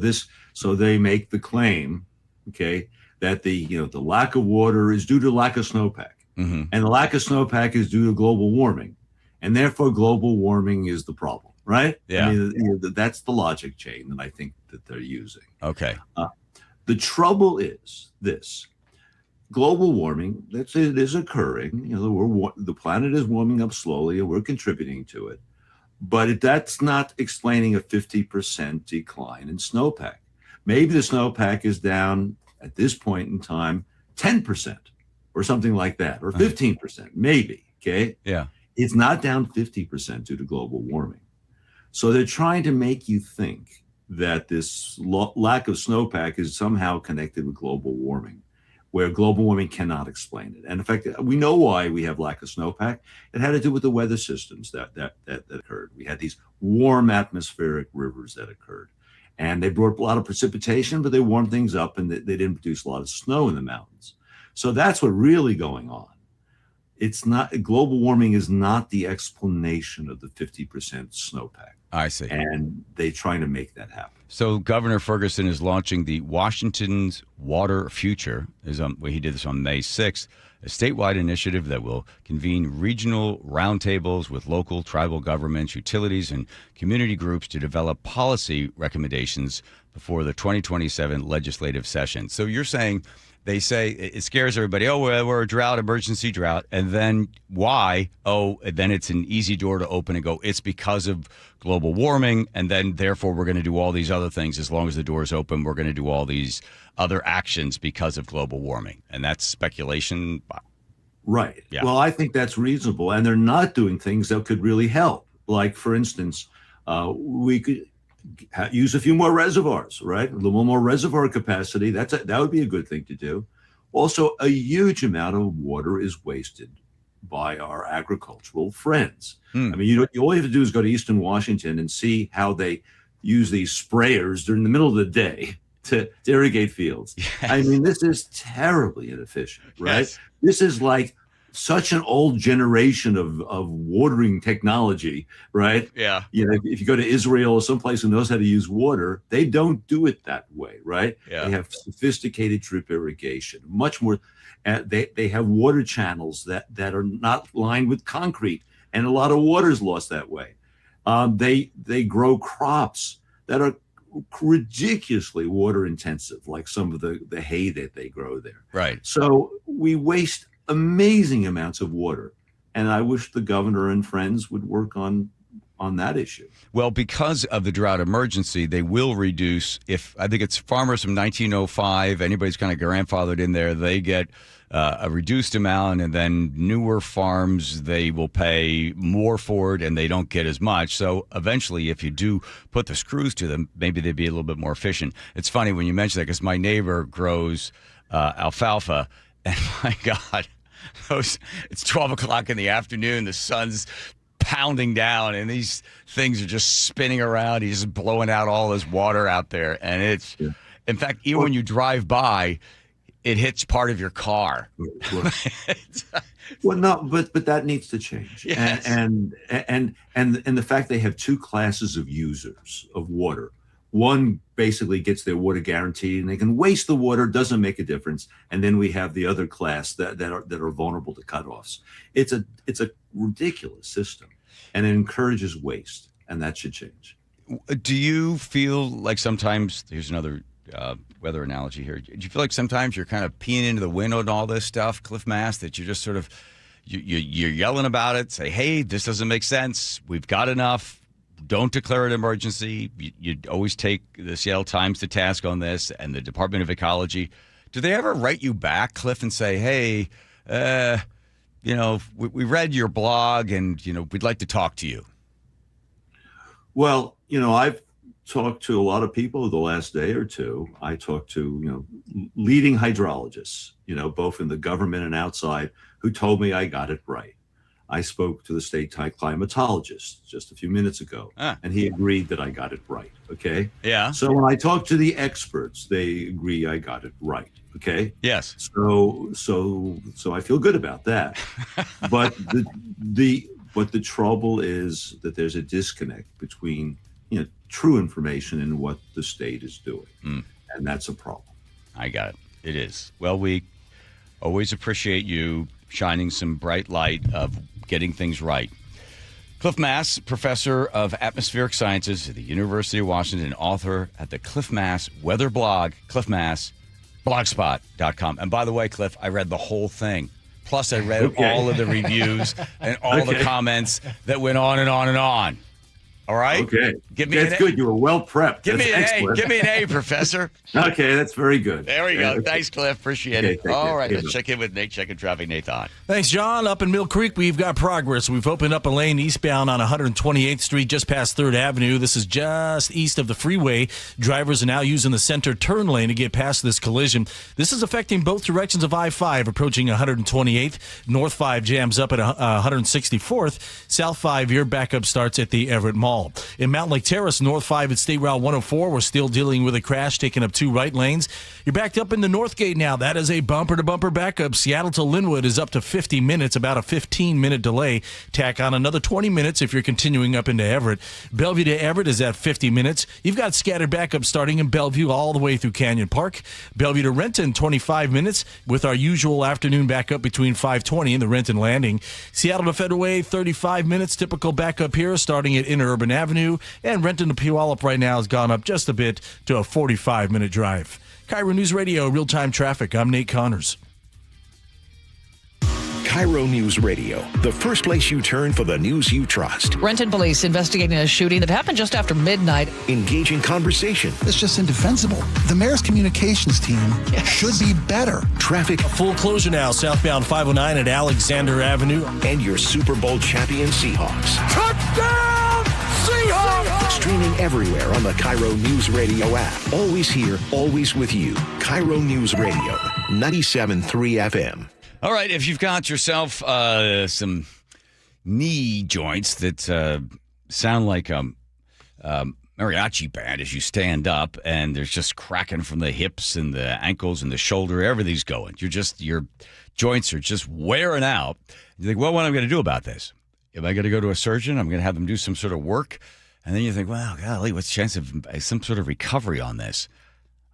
they make the claim, okay, that the lack of water is due to lack of snowpack. Mm-hmm. And the lack of snowpack is due to global warming. And therefore, global warming is the problem. Right. Yeah. I mean, that's the logic chain that I think that they're using. Okay. The trouble is this. Global warming, it is occurring. The planet is warming up slowly and we're contributing to it. But that's not explaining a 50% decline in snowpack. Maybe the snowpack is down at this point in time 10% or something like that, or 15%, maybe. Okay. Yeah. It's not down 50% due to global warming. So they're trying to make you think that this lack of snowpack is somehow connected with global warming, where global warming cannot explain it. And in fact, we know why we have lack of snowpack. It had to do with the weather systems that occurred. We had these warm atmospheric rivers that occurred. And they brought a lot of precipitation, but they warmed things up, and they didn't produce a lot of snow in the mountains. So that's what's really going on. It's not, global warming is not the explanation of the 50% snowpack. I see. And they're trying to make that happen. So Governor Ferguson is launching the Washington's Water Future. He did this on May 6th, a statewide initiative that will convene regional roundtables with local tribal governments, utilities, and community groups to develop policy recommendations before the 2027 legislative session. So you're saying, they say it scares everybody. Oh, we're a drought, emergency drought. And then why? Oh, and then it's an easy door to open and go, it's because of global warming. And then therefore we're going to do all these other things. As long as the door is open, we're going to do all these other actions because of global warming. And that's speculation. Right. Yeah. Well, I think that's reasonable. And they're not doing things that could really help. Like, for instance, we could use a few more reservoirs, right? A little more reservoir capacity. That would be a good thing to do. Also, a huge amount of water is wasted by our agricultural friends. I mean, all you have to do is go to Eastern Washington and see how they use these sprayers during the middle of the day to irrigate fields. Yes. I mean, this is terribly inefficient, right? Yes. This is like such an old generation of watering technology, right? Yeah. You know, if you go to Israel or someplace who knows how to use water, they don't do it that way, right? Yeah. They have sophisticated drip irrigation, much more. They have water channels that are not lined with concrete, and a lot of water is lost that way. They grow crops that are ridiculously water intensive, like some of the hay that they grow there. Right. So we waste amazing amounts of water, and I wish the governor and friends would work on that issue. Well, because of the drought emergency, they will reduce. If I think it's farmers from 1905, anybody's kind of grandfathered in there, they get a reduced amount, and then newer farms, they will pay more for it, and they don't get as much. So eventually, if you do put the screws to them, maybe they'd be a little bit more efficient. It's funny when you mention that, because my neighbor grows alfalfa, and my God, it's 12 o'clock in the afternoon, the sun's pounding down, and these things are just spinning around. He's just blowing out all his water out there. And it's, in fact, even when you drive by, it hits part of your car. Well, no, but that needs to change. Yes. And the fact they have two classes of users of water. One basically gets their water guaranteed, and they can waste the water, doesn't make a difference. And then we have the other class that are vulnerable to cutoffs. It's a ridiculous system, and it encourages waste, and that should change. Do you feel like sometimes, here's another weather analogy here. Do you feel like sometimes you're kind of peeing into the wind on all this stuff, Cliff Mass, that you're just sort of, you're yelling about it, say, hey, this doesn't make sense. We've got enough. Don't declare an emergency. You always take the Seattle Times to task on this, and the Department of Ecology. Do they ever write you back, Cliff, and say, hey, we read your blog, and, we'd like to talk to you? Well, I've talked to a lot of people the last day or two. I talked to, leading hydrologists, both in the government and outside, who told me I got it right. I spoke to the state climatologist just a few minutes ago, and he agreed that I got it right. Okay. Yeah. So when I talk to the experts, they agree I got it right. Okay. Yes. So I feel good about that. But the trouble is that there's a disconnect between true information and what the state is doing, and that's a problem. I got it. It is. Well, we always appreciate you shining some bright light of getting things right. Cliff Mass, professor of atmospheric sciences at the University of Washington, author at the Cliff Mass weather blog, Cliff Mass, blogspot.com. And by the way, Cliff, I read the whole thing. Plus, I read all of the reviews and all the comments that went on and on and on. All right. Okay. Give me that's good. You were well prepped. Give That's me an excellent. A. Give me an A, Professor. Okay, that's very good. There we go. Okay. Thanks, Cliff. Appreciate it. thank All you. right. Okay, Let's check in with Nate. Checking traffic. Nathan. Thanks, John. Up in Mill Creek, we've got progress. We've opened up a lane eastbound on 128th Street, just past 3rd Avenue. This is just east of the freeway. Drivers are now using the center turn lane to get past this collision. This is affecting both directions of I-5, approaching 128th. North 5 jams up at 164th. South 5 here, backup starts at the Everett Mall. In Mountain Lake Terrace, North 5 at State Route 104, we're still dealing with a crash, taking up 2 right lanes. You're backed up in the North Gate now. That is a bumper-to-bumper backup. Seattle to Linwood is up to 50 minutes, about a 15-minute delay. Tack on another 20 minutes if you're continuing up into Everett. Bellevue to Everett is at 50 minutes. You've got scattered backup starting in Bellevue all the way through Canyon Park. Bellevue to Renton, 25 minutes, with our usual afternoon backup between 520 and the Renton Landing. Seattle to Federal Way, 35 minutes. Typical backup here, starting at Interurban Avenue. And Renton to Puyallup right now has gone up just a bit to a 45-minute drive. KIRO News Radio, real-time traffic. I'm Nate Connors. KIRO News Radio, the first place you turn for the news you trust. Renton police investigating a shooting that happened just after midnight. Engaging conversation. It's just indefensible. The mayor's communications team should be better. Traffic. A full closure now, southbound 509 at Alexander Avenue. And your Super Bowl champion Seahawks. Touchdown, Seahawks! Streaming everywhere on the KIRO News Radio app. Always here, always with you. KIRO News Radio, 97.3 FM. All right, if you've got yourself some knee joints that sound like a mariachi band as you stand up, and there's just cracking from the hips and the ankles and the shoulder, everything's going. Your joints are just wearing out. You think, well, what am I going to do about this? Am I going to go to a surgeon? I'm going to have them do some sort of work? And then you think, well, golly, what's the chance of some sort of recovery on this?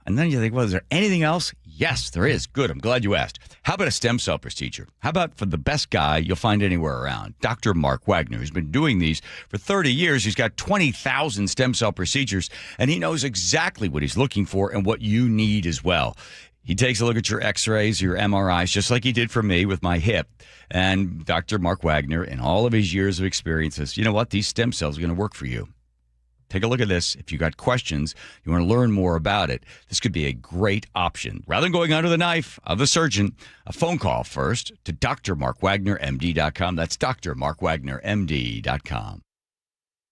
And then you think, well, is there anything else? Yes, there is. Good. I'm glad you asked. How about a stem cell procedure? How about for the best guy you'll find anywhere around, Dr. Mark Wagner, who's been doing these for 30 years. He's got 20,000 stem cell procedures, and he knows exactly what he's looking for and what you need as well. He takes a look at your x-rays, your MRIs, just like he did for me with my hip. And Dr. Mark Wagner, in all of his years of experience, says, you know what? These stem cells are going to work for you. Take a look at this. If you got questions, you want to learn more about it, this could be a great option. Rather than going under the knife of the surgeon, a phone call first to drmarkwagnermd.com. That's drmarkwagnermd.com.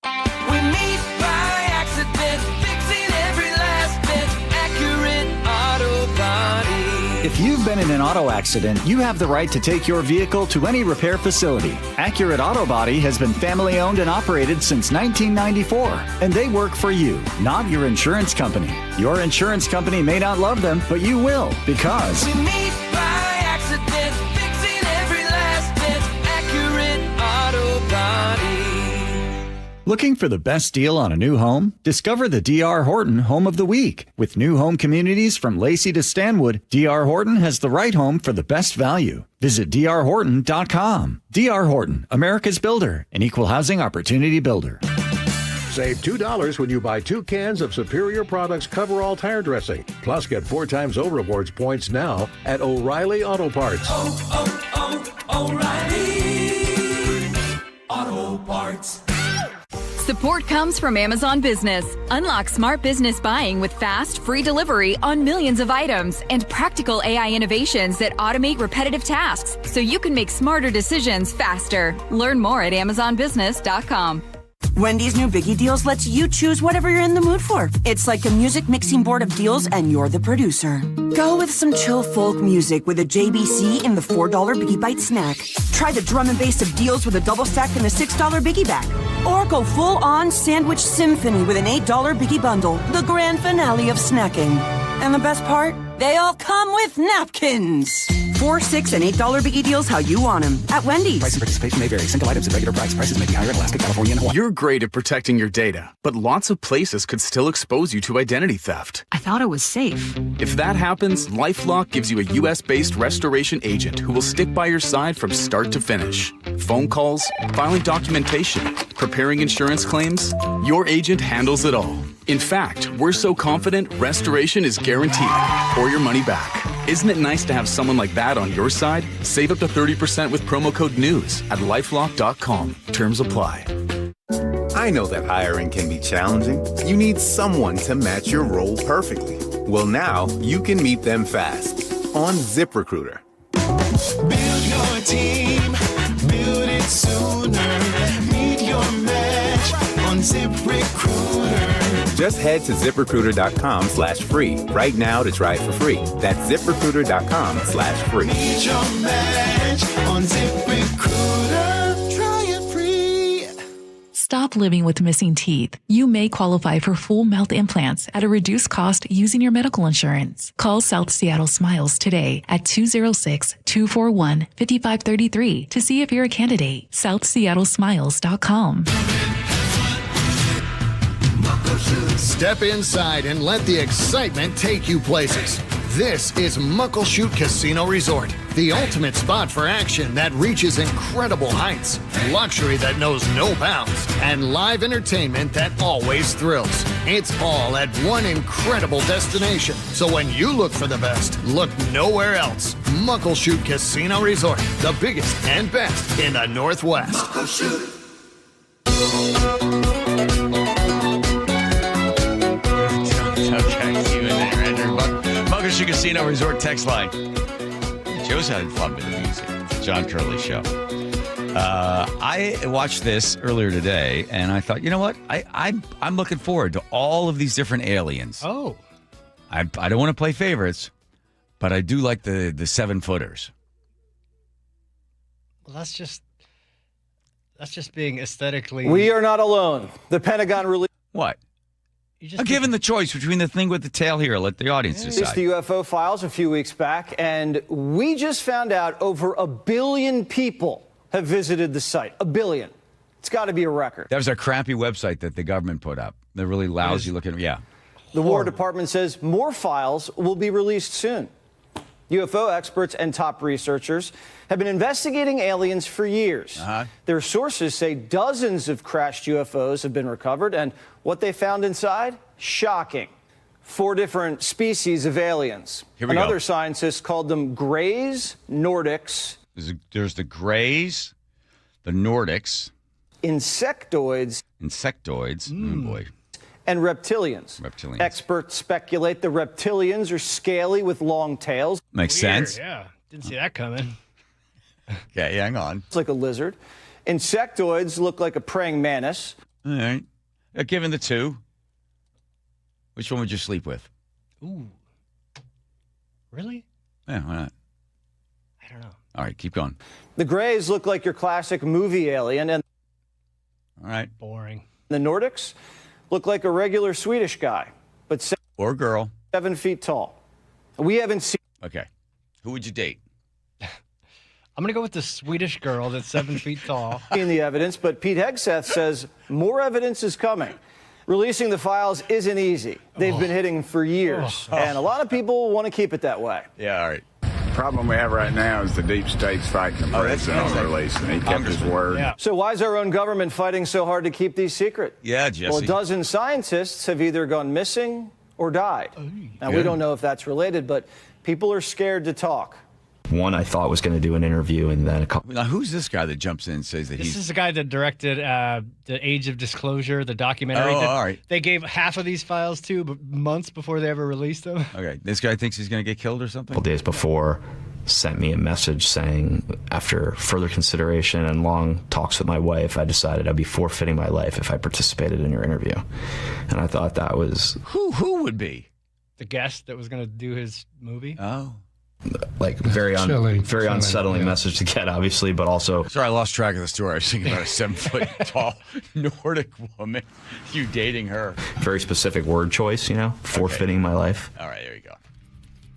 We meet by accident, fixing every last bit, Accurate Auto Body. If you've been in an auto accident, you have the right to take your vehicle to any repair facility. Accurate Auto Body has been family owned and operated since 1994, and they work for you, not your insurance company. Your insurance company may not love them, but you will, because We meet by accident, fixing every last bit, Accurate Auto Body. looking for the best deal on a new home? Discover the D.R. Horton Home of the Week. With new home communities from Lacey to Stanwood, D.R. Horton has the right home for the best value. Visit drhorton.com. D.R. Horton, America's builder, an equal housing opportunity builder. Save $2 when you buy 2 cans of Superior Products Coverall tire dressing. Plus, get 4 times O Rewards points now at O'Reilly Auto Parts. O'Reilly Auto Parts. Support comes from Amazon Business. Unlock smart business buying with fast, free delivery on millions of items and practical AI innovations that automate repetitive tasks so you can make smarter decisions faster. Learn more at amazonbusiness.com. Wendy's new Biggie Deals lets you choose whatever you're in the mood for. It's like a music mixing board of deals, and you're the producer. Go with some chill folk music with a JBC in the $4 Biggie Bite snack. Try the drum and bass of deals with a double stack in the $6 Biggie bag. Or go full-on sandwich symphony with an $8 Biggie bundle, the grand finale of snacking. And the best part? They all come with napkins. $4, $6, and $8 Biggie Deals how you want them at Wendy's. Price and participation may vary. Single items at regular price. Prices may be higher in Alaska, California, and Hawaii. You're great at protecting your data, but lots of places could still expose you to identity theft. I thought it was safe. If that happens, LifeLock gives you a U.S.-based restoration agent who will stick by your side from start to finish. Phone calls, filing documentation, preparing insurance claims, your agent handles it all. In fact, we're so confident restoration is guaranteed or your money back. Isn't it nice to have someone like that on your side? Save up to 30% with promo code NEWS at LifeLock.com. Terms apply. Hi I know that hiring can be challenging. You need someone to match your role perfectly. Well, now you can meet them fast on ZipRecruiter. Build your team, build it sooner. Meet your match on ZipRecruiter. Just head to ZipRecruiter.com/free right now to try it for free. That's ZipRecruiter.com/free. Meet your match on ZipRecruiter. Try it free. Stop living with missing teeth. You may qualify for full mouth implants at a reduced cost using your medical insurance. Call South Seattle Smiles today at 206-241-5533 to see if you're a candidate. SouthSeattleSmiles.com. Step inside and let the excitement take you places. This is Muckleshoot Casino Resort, the ultimate spot for action that reaches incredible heights, luxury that knows no bounds, and live entertainment that always thrills. It's all at one incredible destination. So when you look for the best, look nowhere else. Muckleshoot Casino Resort, the biggest and best in the Northwest. Muckleshoot. Muckleshoot Casino Resort text line. Joe's having fun with the music. It's the John Curley Show. I watched this earlier today, and I thought, you know what? I'm looking forward to all of these different aliens. Oh. I don't want to play favorites, but I do like the 7-footers. Well, that's just being aesthetically. We are not alone. The Pentagon released. What? I'm given the choice between the thing with the tail here. Let the audience decide. The UFO files a few weeks back, and we just found out over 1 billion people have visited the site. 1 billion. It's got to be a record. That was a crappy website that the government put up. They're really lousy looking. Yeah. The War Department says more files will be released soon. UFO experts and top researchers have been investigating aliens for years. Their sources say dozens of crashed UFOs have been recovered, and what they found inside? Shocking. 4 different species of aliens. Here we Another go. scientist called them Greys, Nordics. There's the Greys, the Nordics. Insectoids. Oh, boy. And reptilians. Experts speculate the reptilians are scaly with long tails. Makes sense. Yeah, didn't see that coming. Okay, hang on. It's like a lizard. Insectoids look like a praying mantis. All right. Given the 2, which one would you sleep with? Ooh. Really? Yeah, why not? I don't know. All right, keep going. The Greys look like your classic movie alien, and all right, boring. The Nordics look like a regular Swedish guy, but or girl, 7 feet tall. We haven't seen. Okay, who would you date? I'm going to go with the Swedish girl that's 7 feet tall. Seen the evidence, but Pete Hegseth says more evidence is coming. Releasing the files isn't easy. They've been hitting for years, and a lot of people want to keep it that way. Yeah, all right. The problem we have right now is the deep state's fighting the president on release, and he kept his word. Yeah. So why is our own government fighting so hard to keep these secret? Yeah, Jesse. Well, a dozen scientists have either gone missing or died. Now, we don't know if that's related, but people are scared to talk. One I thought was going to do an interview, and then a couple. Now, who's this guy that jumps in and says that This is the guy that directed The Age of Disclosure, the documentary. Oh, that all right. They gave half of these files to, but months before they ever released them. Okay, this guy thinks he's going to get killed or something? Couple days before, sent me a message saying, after further consideration and long talks with my wife, I decided I'd be forfeiting my life if I participated in your interview. And I thought that was... Who would be? The guest that was going to do his movie. Oh. Like very unsettling message to get, obviously, but also. Sorry, I lost track of the story. I was thinking about a 7-foot tall Nordic woman. You dating her? Very specific word choice, forfeiting my life. All right, there you go.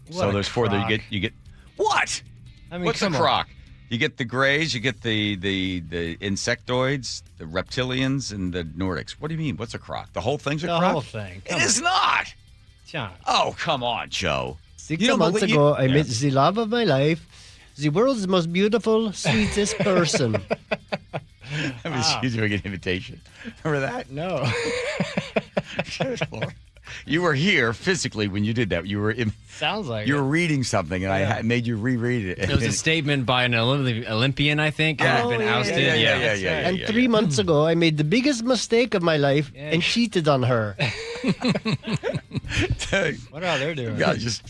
What so there's 4 that you get. What? I mean, what's a croc? You get the Greys, you get the insectoids, the reptilians, and the Nordics. What do you mean? What's a croc? The whole thing's a croc? The whole thing. It is not. John. Oh, come on, Joe. 6 months ago, I met the love of my life, the world's most beautiful, sweetest person. I was doing an invitation. Remember that? No. You were here physically when you did that. You were Sounds like you were reading something, and I made you reread it. It was a statement by an Olympian, I think, who had been ousted. Yeah. And 3 months ago, I made the biggest mistake of my life and cheated on her. What are they doing? Yeah, just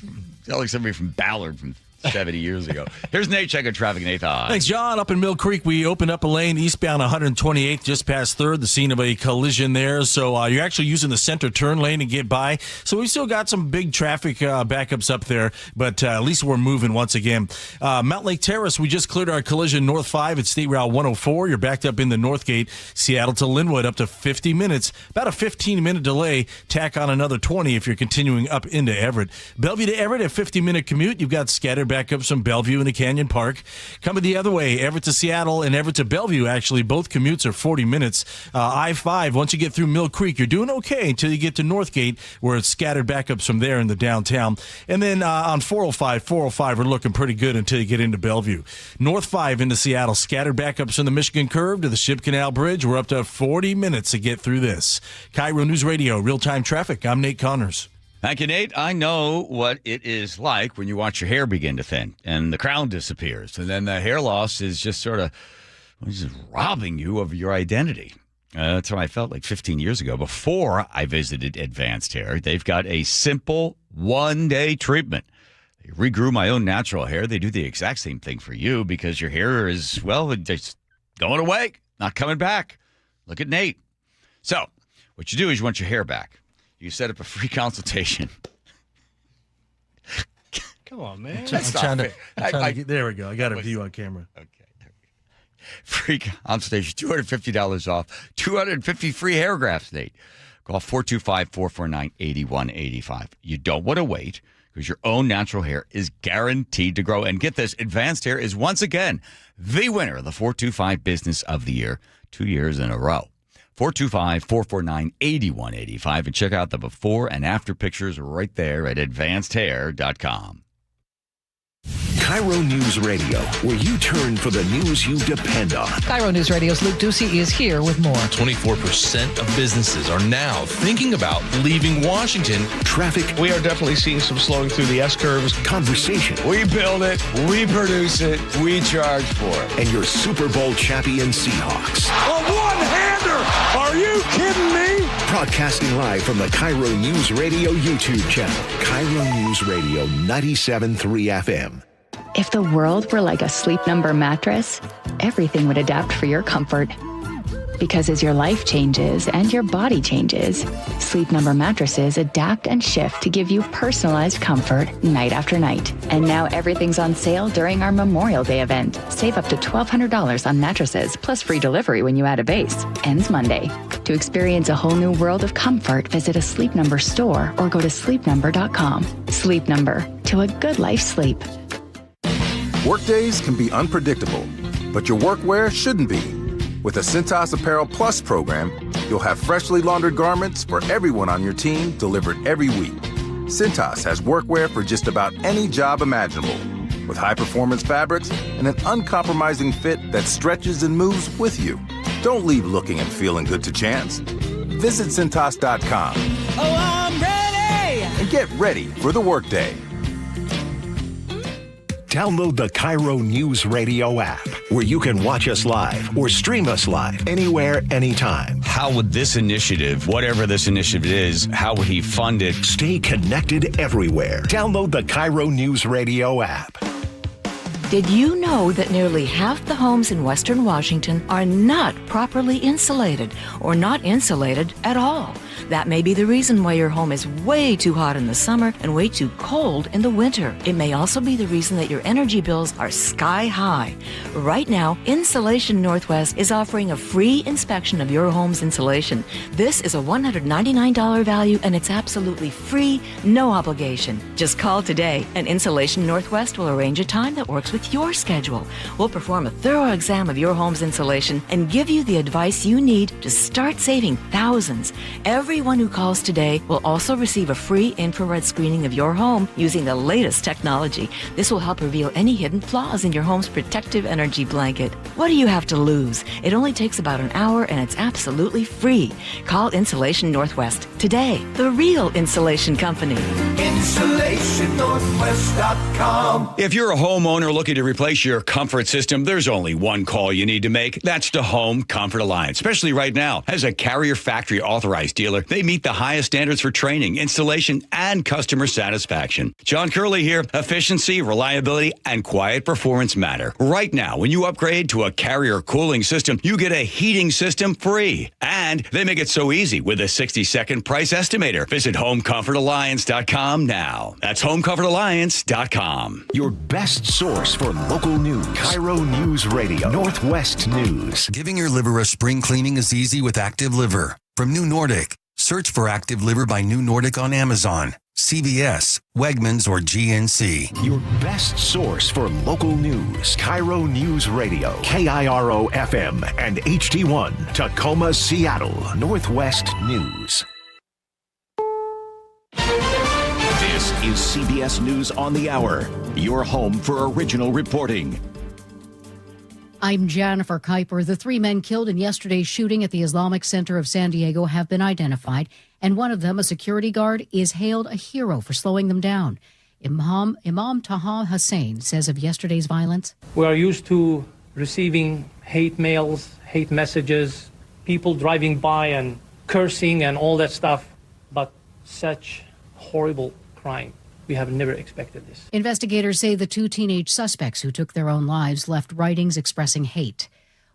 like somebody from Ballard from 70 years ago. Here's Nate checking traffic, Nate. Thanks, John. Up in Mill Creek, we opened up a lane eastbound 128th, just past 3rd, the scene of a collision there. So you're actually using the center turn lane to get by. So we still got some big traffic backups up there, but at least we're moving once again. Mount Lake Terrace, we just cleared our collision north 5 at State Route 104. You're backed up in the North Gate, Seattle to Linwood, up to 50 minutes. About a 15-minute delay. Tack on another 20 if you're continuing up into Everett. Bellevue to Everett, a 50-minute commute. You've got scattered backups from Bellevue into Canyon Park. Coming the other way, Everett to Seattle and Everett to Bellevue, actually, both commutes are 40 minutes. I-5, once you get through Mill Creek, you're doing okay until you get to Northgate, where it's scattered backups from there in the downtown. And then on 405 are looking pretty good until you get into Bellevue. North 5 into Seattle, scattered backups from the Michigan Curve to the Ship Canal Bridge. We're up to 40 minutes to get through this. KIRO News Radio, real-time traffic. I'm Nate Connors. Thank you, Nate. I know what it is like when you watch your hair begin to thin and the crown disappears. And then the hair loss is just sort of just robbing you of your identity. That's how I felt like 15 years ago before I visited Advanced Hair. They've got a simple one-day treatment. They regrew my own natural hair. They do the exact same thing for you because your hair is, well, just going away, not coming back. Look at Nate. So what you do is you want your hair back. You set up a free consultation. Come on, man. There we go. I got a view on camera. Okay. Free consultation, $250 off, 250 free hair grafts, Nate. Call 425-449-8185. You don't want to wait because your own natural hair is guaranteed to grow. And get this, Advanced Hair is once again the winner of the 425 Business of the Year, 2 years in a row. 425-449-8185 and check out the before and after pictures right there at advancedhair.com. KIRO News Radio, where you turn for the news you depend on. KIRO News Radio's Luke Ducey is here with more. 24% of businesses are now thinking about leaving Washington. Traffic. We are definitely seeing some slowing through the S-curves. Conversation. We build it, we produce it, we charge for it. And your Super Bowl champion Seahawks. A one-hander! Are you kidding me? Broadcasting live from the KIRO News Radio YouTube channel. KIRO News Radio 97.3 FM. If the world were like a Sleep Number mattress, everything would adapt for your comfort. Because as your life changes and your body changes, Sleep Number mattresses adapt and shift to give you personalized comfort night after night. And now everything's on sale during our Memorial Day event. Save up to $1,200 on mattresses, plus free delivery when you add a base. Ends Monday. To experience a whole new world of comfort, visit a Sleep Number store or go to sleepnumber.com. Sleep Number. To a good life sleep. Workdays can be unpredictable, but your workwear shouldn't be. With the Cintas Apparel Plus program, you'll have freshly laundered garments for everyone on your team delivered every week. Cintas has workwear for just about any job imaginable, with high-performance fabrics and an uncompromising fit that stretches and moves with you. Don't leave looking and feeling good to chance. Visit Cintas.com. Oh, I'm ready! And get ready for the workday. Download the KIRO News Radio app, where you can watch us live or stream us live anywhere, anytime. How would this initiative, whatever this initiative is, how would he fund it? Stay connected everywhere. Download the KIRO News Radio app. Did you know that nearly half the homes in Western Washington are not properly insulated or not insulated at all? That may be the reason why your home is way too hot in the summer and way too cold in the winter. It may also be the reason that your energy bills are sky high. Right now, Insulation Northwest is offering a free inspection of your home's insulation. This is a $199 value and it's absolutely free, no obligation. Just call today and Insulation Northwest will arrange a time that works with your schedule. We'll perform a thorough exam of your home's insulation and give you the advice you need to start saving thousands. Every Everyone who calls today will also receive a free infrared screening of your home using the latest technology. This will help reveal any hidden flaws in your home's protective energy blanket. What do you have to lose? It only takes about an hour and it's absolutely free. Call Insulation Northwest today, the real insulation company. InsulationNorthwest.com. If you're a homeowner looking to replace your comfort system, there's only one call you need to make. That's the Home Comfort Alliance, especially right now. As a Carrier Factory authorized dealer, they meet the highest standards for training, installation, and customer satisfaction. John Curley here. Efficiency, reliability, and quiet performance matter. Right now, when you upgrade to a Carrier cooling system, you get a heating system free. And they make it so easy with a 60-second price estimator. Visit HomeComfortAlliance.com now. That's HomeComfortAlliance.com. Your best source for local news. KIRO Newsradio Northwest News. Giving your liver a spring cleaning is easy with Active Liver. From New Nordic. Search for Active Liver by New Nordic on Amazon, CVS, Wegmans, or GNC. Your best source for local news. KIRO Newsradio, KIRO FM and HD1, Tacoma, Seattle, Northwest News. This is CBS News on the Hour, your home for original reporting. I'm Jennifer Kuiper. The 3 men killed in yesterday's shooting at the Islamic Center of San Diego have been identified, and one of them, a security guard, is hailed a hero for slowing them down. Imam Taha Hussein says of yesterday's violence, "We are used to receiving hate mails, hate messages, people driving by and cursing and all that stuff, but such horrible crime. We have never expected this." Investigators say the 2 teenage suspects who took their own lives left writings expressing hate.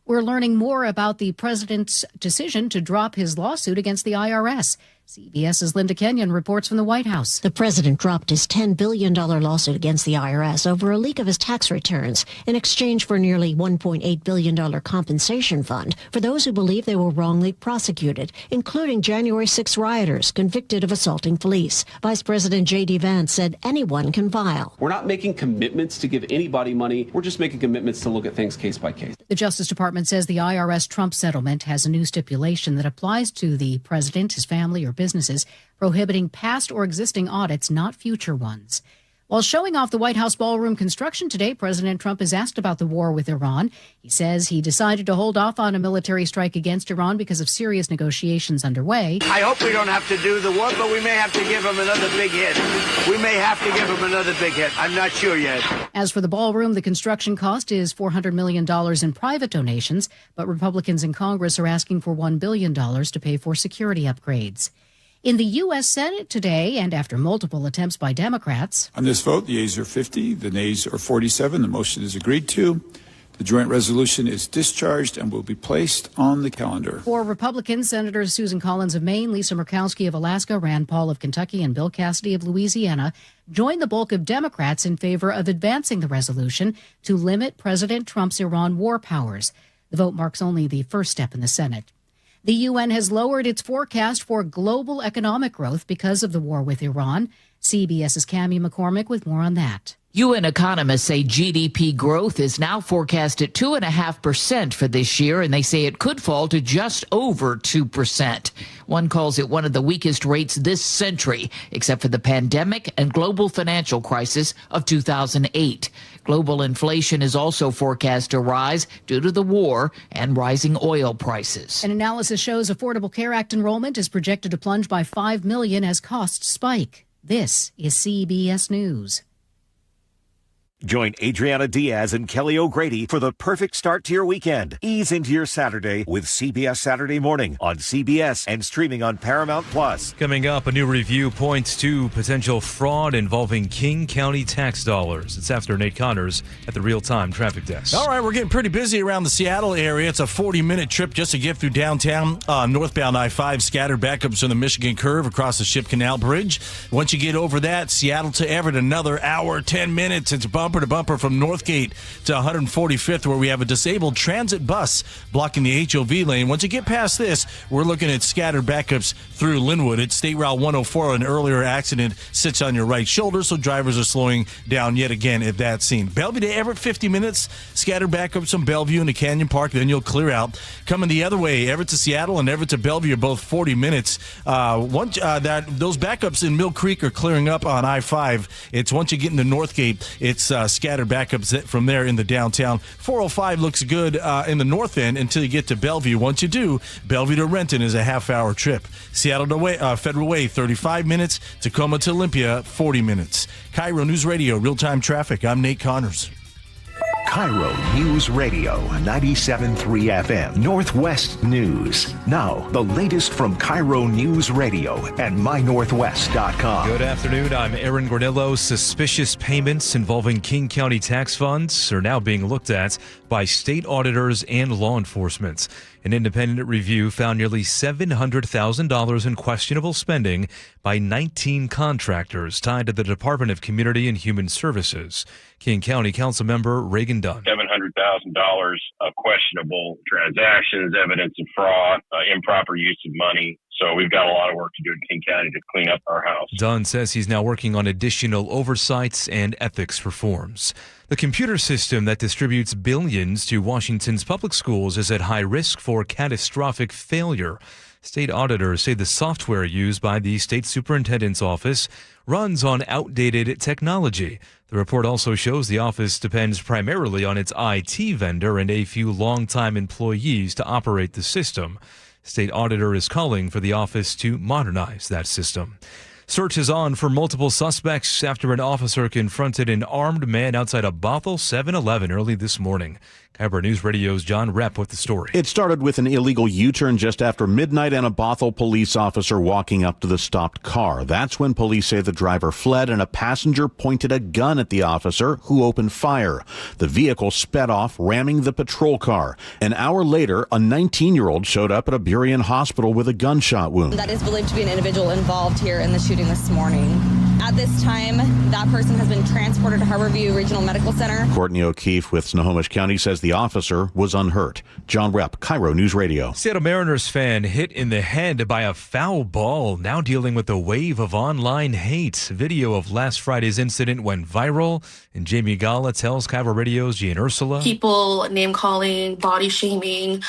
We're learning more about the president's decision to drop his lawsuit against the IRS. CBS's Linda Kenyon reports from the White House. The president dropped his $10 billion lawsuit against the IRS over a leak of his tax returns in exchange for nearly $1.8 billion compensation fund for those who believe they were wrongly prosecuted, including January 6 rioters convicted of assaulting police. Vice President J.D. Vance said anyone can file. We're not making commitments to give anybody money. We're just making commitments to look at things case by case. The Justice Department says the IRS Trump settlement has a new stipulation that applies to the president, his family, or businesses, prohibiting past or existing audits, not future ones. While showing off the White House ballroom construction today, President Trump is asked about the war with Iran. He says he decided to hold off on a military strike against Iran because of serious negotiations underway. I hope we don't have to do the war, but we may have to give him another big hit. We may have to give him another big hit. I'm not sure yet. As for the ballroom, the construction cost is $400 million in private donations, but Republicans in Congress are asking for $1 billion to pay for security upgrades. In the U.S. Senate today, and after multiple attempts by Democrats. On this vote, the yeas are 50, the nays are 47. The motion is agreed to. The joint resolution is discharged and will be placed on the calendar. For Republicans, Senators Susan Collins of Maine, Lisa Murkowski of Alaska, Rand Paul of Kentucky, and Bill Cassidy of Louisiana joined the bulk of Democrats in favor of advancing the resolution to limit President Trump's Iran war powers. The vote marks only the first step in the Senate. The UN has lowered its forecast for global economic growth because of the war with Iran. CBS's Cammie McCormick with more on that. UN economists say GDP growth is now forecast at 2.5% for this year, and they say it could fall to just over 2%. One calls it one of the weakest rates this century, except for the pandemic and global financial crisis of 2008. Global inflation is also forecast to rise due to the war and rising oil prices. An analysis shows Affordable Care Act enrollment is projected to plunge by $5 million as costs spike. This is CBS News. Join Adriana Diaz and Kelly O'Grady for the perfect start to your weekend. Ease into your Saturday with CBS Saturday Morning on CBS and streaming on Paramount Plus. Coming up, a new review points to potential fraud involving King County tax dollars. It's after Nate Connors at the real-time traffic desk. All right, we're getting pretty busy around the Seattle area. It's a 40-minute trip just to get through downtown. Northbound I-5, scattered backups on the Michigan Curve across the Ship Canal Bridge. Once you get over that, Seattle to Everett, another hour, 10 minutes. It's bumper bumper to bumper from Northgate to 145th, where we have a disabled transit bus blocking the HOV lane. Once you get past this, we're looking at scattered backups through Linwood. It's State Route 104. An earlier accident sits on your right shoulder, so drivers are slowing down yet again at that scene. Bellevue to Everett, 50 minutes. Scattered backups from Bellevue into Canyon Park. Then you'll clear out. Coming the other way, Everett to Seattle and Everett to Bellevue are both 40 minutes. Those backups in Mill Creek are clearing up on I-5. It's once you get into Northgate, it's scattered backups from there in the downtown. 405 looks good in the north end until you get to Bellevue. Once you do, Bellevue to Renton is a half-hour trip. Seattle to Federal Way, 35 minutes. Tacoma to Olympia, 40 minutes. KIRO News Radio, real-time traffic. I'm Nate Connors. KIRO News Radio, 97.3 FM, Northwest News. Now, the latest from KIRO News Radio and mynorthwest.com. Good afternoon. I'm Aaron Granillo. Suspicious payments involving King County tax funds are now being looked at by state auditors and law enforcement. An independent review found nearly $700,000 in questionable spending by 19 contractors tied to the Department of Community and Human Services. King County Council member Reagan Dunn. $700,000 of questionable transactions, evidence of fraud, improper use of money. So we've got a lot of work to do in King County to clean up our house. Dunn says he's now working on additional oversights and ethics reforms. The computer system that distributes billions to Washington's public schools is at high risk for catastrophic failure. State auditors say the software used by the state superintendent's office runs on outdated technology. The report also shows the office depends primarily on its IT vendor and a few longtime employees to operate the system. State auditor is calling for the office to modernize that system. Search is on for multiple suspects after an officer confronted an armed man outside a Bothell 7-Eleven early this morning. KIRO News Radio's John Repp with the story. It started with an illegal U-turn just after midnight and a Bothell police officer walking up to the stopped car. That's when police say the driver fled and a passenger pointed a gun at the officer, who opened fire. The vehicle sped off, ramming the patrol car. An hour later, a 19-year-old showed up at a Burien hospital with a gunshot wound. That is believed to be an individual involved here in the shooting this morning. At this time, that person has been transported to Harborview Regional Medical Center. Courtney O'Keefe with Snohomish County says the officer was unhurt. John Repp, KIRO News Radio. Seattle Mariners fan hit in the head by a foul ball, now dealing with a wave of online hate. Video of last Friday's incident went viral, and Jamie Gala tells KIRO Radio's Jean Ursula. People name-calling, body shaming,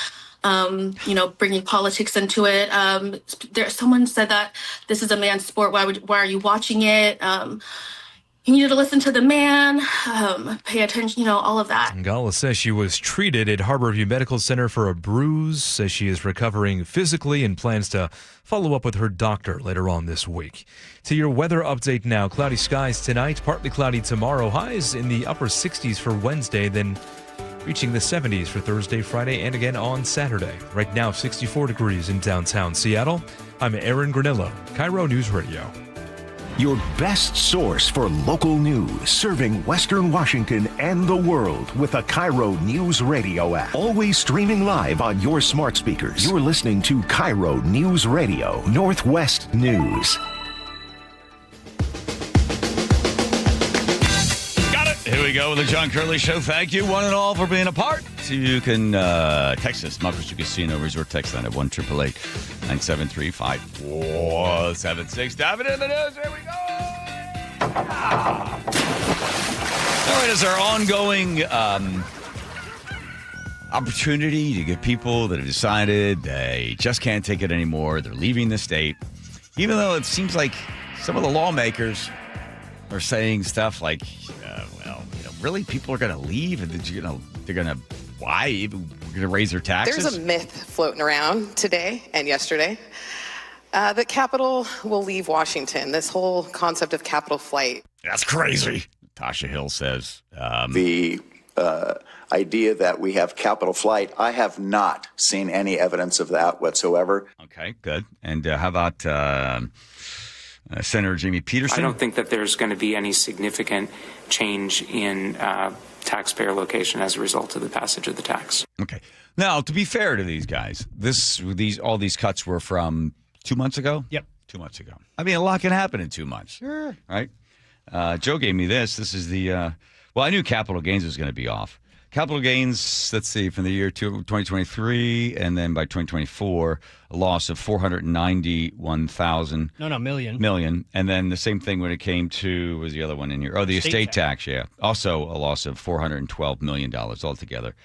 bringing politics into it. Someone said that this is a man's sport. Why are you watching it? You need to listen to the man, pay attention, all of that. Gala says she was treated at Harborview Medical Center for a bruise, says she is recovering physically and plans to follow up with her doctor later on this week. To your weather update now. Cloudy skies tonight, partly cloudy tomorrow. Highs in the upper 60s for Wednesday, then reaching the 70s for Thursday, Friday, and again on Saturday. Right now, 64 degrees in downtown Seattle. I'm Aaron Granillo, KIRO News Radio. Your best source for local news, serving Western Washington and the world with a KIRO News Radio app. Always streaming live on your smart speakers. You're listening to KIRO News Radio, Northwest News. Here we go with the John Curley Show. Thank you, one and all, for being a part. So you can text us, Muckers Casino Resort text line at 1-888-973-5476. Dive it in the news. Here we go. All right, it's our ongoing opportunity to get people that have decided they just can't take it anymore. They're leaving the state, even though it seems like some of the lawmakers are saying stuff like, really, people are going to leave, and they're going to why? We're going to raise their taxes? There's a myth floating around today and yesterday that capital will leave Washington. This whole concept of capital flight. That's crazy, Tasha Hill says. The idea that we have capital flight, I have not seen any evidence of that whatsoever. Okay, good. And how about Senator Jamie Peterson? I don't think that there's going to be any significant change in taxpayer location as a result of the passage of the tax. Okay. Now, to be fair to these guys, all these cuts were from 2 months ago? Yep. 2 months ago. I mean, a lot can happen in 2 months. Sure. Right? Joe gave me this. This is the Well, I knew capital gains was going to be off. Capital gains, let's see, from the year 2023, and then by 2024, a loss of 491,000. No, million. Million. And then the same thing when it came to, was the other one in here? Oh, the estate tax, yeah. Also a loss of $412 million altogether.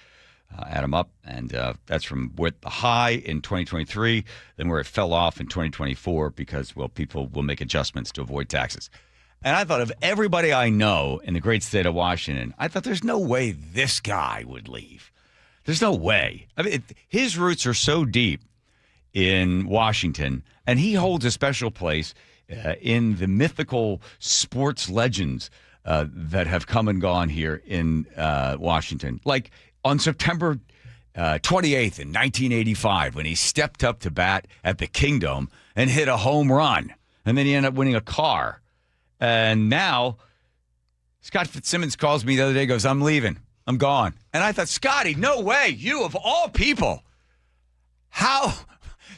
Add them up, and that's from where the high in 2023, then where it fell off in 2024 because, well, people will make adjustments to avoid taxes. And I thought of everybody I know in the great state of Washington. I thought there's no way this guy would leave. There's no way. I mean, his roots are so deep in Washington, and he holds a special place in the mythical sports legends that have come and gone here in Washington. Like on September 28th in 1985, when he stepped up to bat at the Kingdom and hit a home run, and then he ended up winning a car. And now, Scott Fitzsimmons calls me the other day, goes, I'm leaving. I'm gone. And I thought, Scotty, no way. You of all people. How?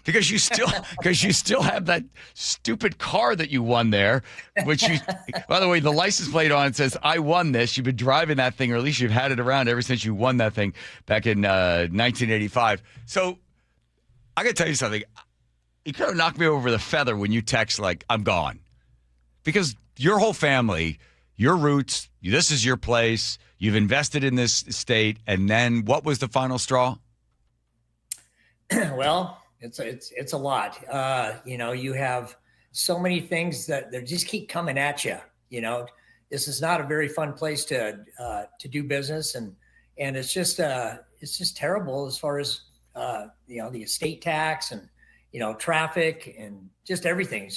Because you still have that stupid car that you won there, which you, by the way, the license plate on it says, I won this. You've been driving that thing, or at least you've had it around ever since you won that thing back in 1985. So I got to tell you something. You could have knocked me over the feather when you text like, I'm gone. Because your whole family, your roots, this is your place. You've invested in this state. And then what was the final straw? Well, it's a lot. You have so many things that they just keep coming at you. This is not a very fun place to do business. And it's just terrible as far as, the estate tax and, traffic and just everything.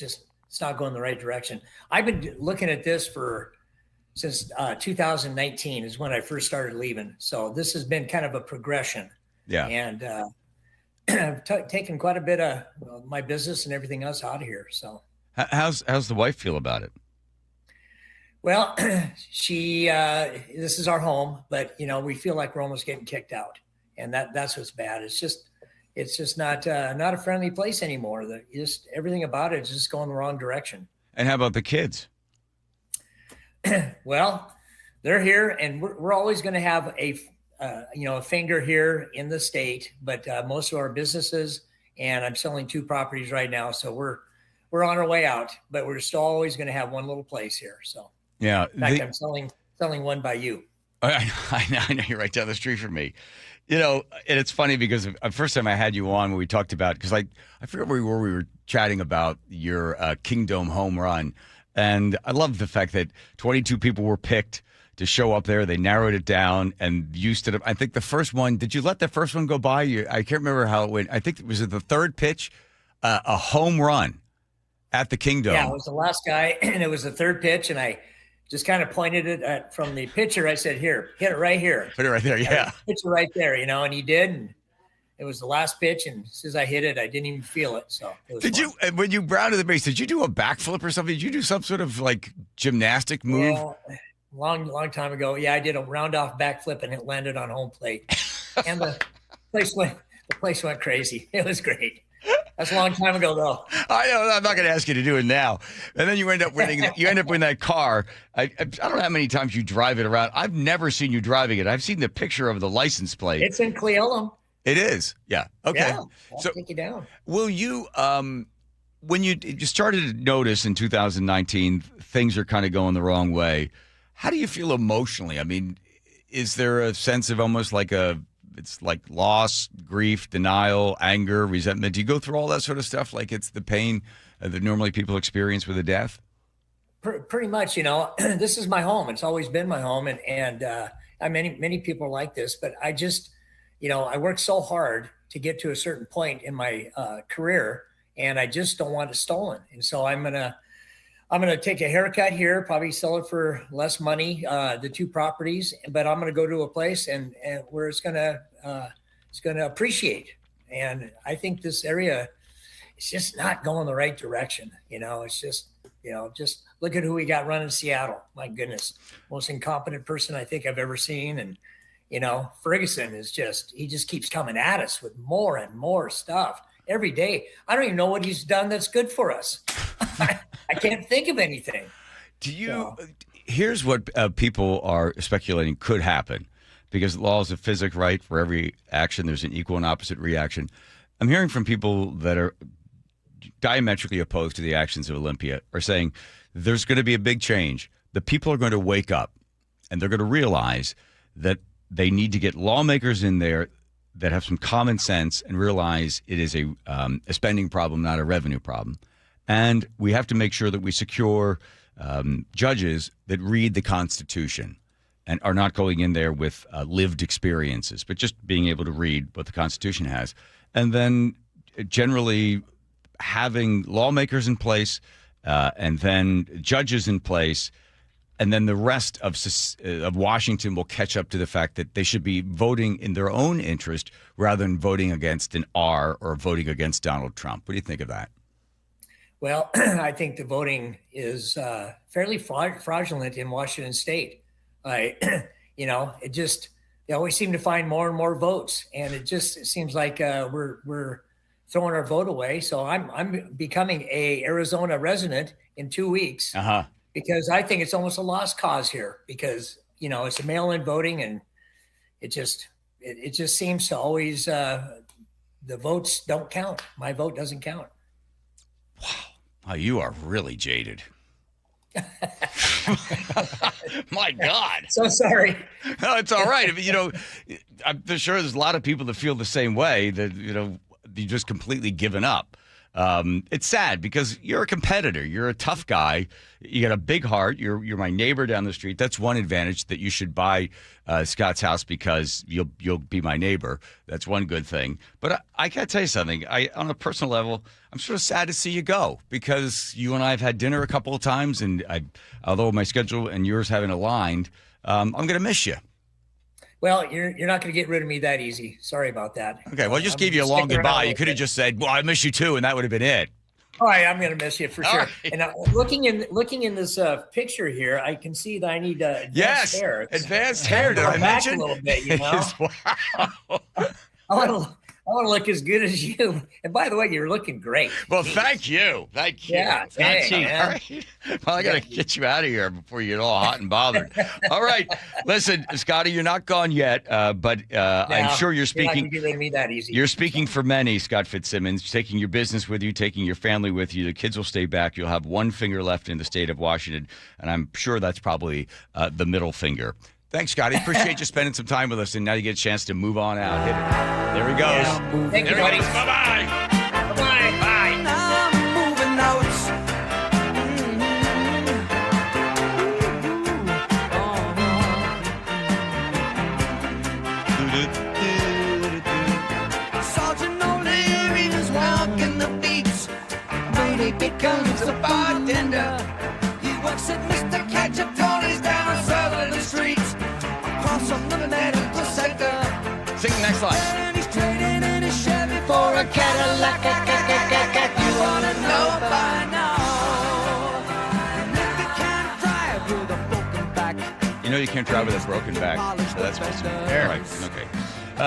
It's not going the right direction. I've been looking at this since 2019 is when I first started leaving. So this has been kind of a progression. Yeah. And I've taken quite a bit of my business and everything else out of here. So how's the wife feel about it? Well, this is our home, but we feel like we're almost getting kicked out, and that's what's bad. It's just not a friendly place anymore. Everything about it is just going the wrong direction. And how about the kids? Well, they're here, and we're always going to have a finger here in the state. But most of our businesses, and I'm selling 2 properties right now, so we're on our way out. But we're still always going to have one little place here. So yeah, in fact, I'm selling one by you. I know you're right down the street from me. And it's funny because the first time I had you on when we talked about, because I forget where we were chatting about your Kingdom home run. And I love the fact that 22 people were picked to show up there. They narrowed it down and you stood up. I think the first one, did you let the first one go by? I can't remember how it went. I think it was the third pitch, a home run at the Kingdom. Yeah, it was the last guy, and it was the third pitch, and I just kind of pointed it from the pitcher. I said, here, hit it right here. Put it right there, yeah. Pitch it right there, and he did. And it was the last pitch, and as soon as I hit it, I didn't even feel it. So it was fun. When you grounded the base, did you do a backflip or something? Did you do some sort of like gymnastic move? Well, long time ago. Yeah, I did a round off backflip, and it landed on home plate. And the place went crazy. It was great. That's a long time ago, though. I know. I'm not going to ask you to do it now. And then you end up winning. You end up in that car. I don't know how many times you drive it around. I've never seen you driving it. I've seen the picture of the license plate. It's in Cleolum. It is. Yeah. Okay. Yeah, I'll take you down. Will you, when you started to notice in 2019 things are kind of going the wrong way, how do you feel emotionally? I mean, is there a sense of almost like it's like loss, grief, denial, anger, resentment? Do you go through all that sort of stuff? Like it's the pain that normally people experience with a death? Pretty much, this is my home. It's always been my home. And many people are like this, but I just, I worked so hard to get to a certain point in my career, and I just don't want it stolen. And so I'm going to take a haircut here, probably sell it for less money, the 2 properties, but I'm going to go to a place and where it's going to appreciate. And I think this area is just not going the right direction. It's just, just look at who we got running Seattle. My goodness, most incompetent person I think I've ever seen. And, Ferguson he just keeps coming at us with more and more stuff every day. I don't even know what he's done that's good for us. I can't think of anything. Do you? Here's what people are speculating could happen, because laws of physics, right? For every action, there's an equal and opposite reaction. I'm hearing from people that are diametrically opposed to the actions of Olympia are saying there's going to be a big change. The people are going to wake up and they're going to realize that they need to get lawmakers in there that have some common sense and realize it is a spending problem, not a revenue problem. And we have to make sure that we secure judges that read the Constitution and are not going in there with lived experiences, but just being able to read what the Constitution has. And then generally having lawmakers in place and then judges in place, and then the rest of Washington will catch up to the fact that they should be voting in their own interest rather than voting against an R or voting against Donald Trump. What do you think of that? Well, I think the voting is fairly fraudulent in Washington State. They always seem to find more and more votes, and it seems like we're throwing our vote away. So I'm becoming a Arizona resident in 2 weeks. Because I think it's almost a lost cause here, because it's a mail-in voting, and it just seems to always the votes don't count. My vote doesn't count. Wow, you are really jaded. My God. So sorry. No, it's all right. I mean, I'm sure there's a lot of people that feel the same way, that you just completely given up. It's sad because you're a competitor. You're a tough guy. You got a big heart. You're my neighbor down the street. That's one advantage, that you should buy Scott's house because you'll be my neighbor. That's one good thing. But I gotta tell you something. On a personal level, I'm sort of sad to see you go, because you and I have had dinner a couple of times, and although my schedule and yours haven't aligned, I'm gonna miss you. Well, you're not going to get rid of me that easy. Sorry about that. Okay, well, just gave you a long goodbye. You could have just said, "Well, I miss you too," and that would have been it. All right, I'm going to miss you for sure. Right. And looking in this picture here, I can see that I need advanced hair. Advanced hair. Did I mention? A little bit, Wow. I want to look as good as you. And by the way, you're looking great. Well, thank you. Thank you. Yeah, Thank you. All right. Well, I got to get you out of here before you get all hot and bothered. All right. Listen, Scotty, you're not gone yet, but I'm sure you're speaking. You're not going to get rid of me that easy. You're speaking for many, Scott Fitzsimmons, taking your business with you, taking your family with you. The kids will stay back. You'll have one finger left in the state of Washington, and I'm sure that's probably the middle finger. Thanks, Scotty. Appreciate you spending some time with us, and now you get a chance to move on out. Hit it. There he goes. Yeah. Thank you, buddy. Bye-bye. Bye-bye. Bye. Now I'm moving out. Sergeant O'Leary's walking the beats, but he becomes a bartender. He works at Mr. Cacciatore's down Sutherland Street, across from the medical center. Sing the next line. And he's trading in his Chevy for a Cadillac. You ought to know by now. And if you can't drive with a broken back, You know you can't drive with a broken back. So that's supposed to be fair. Right. Okay.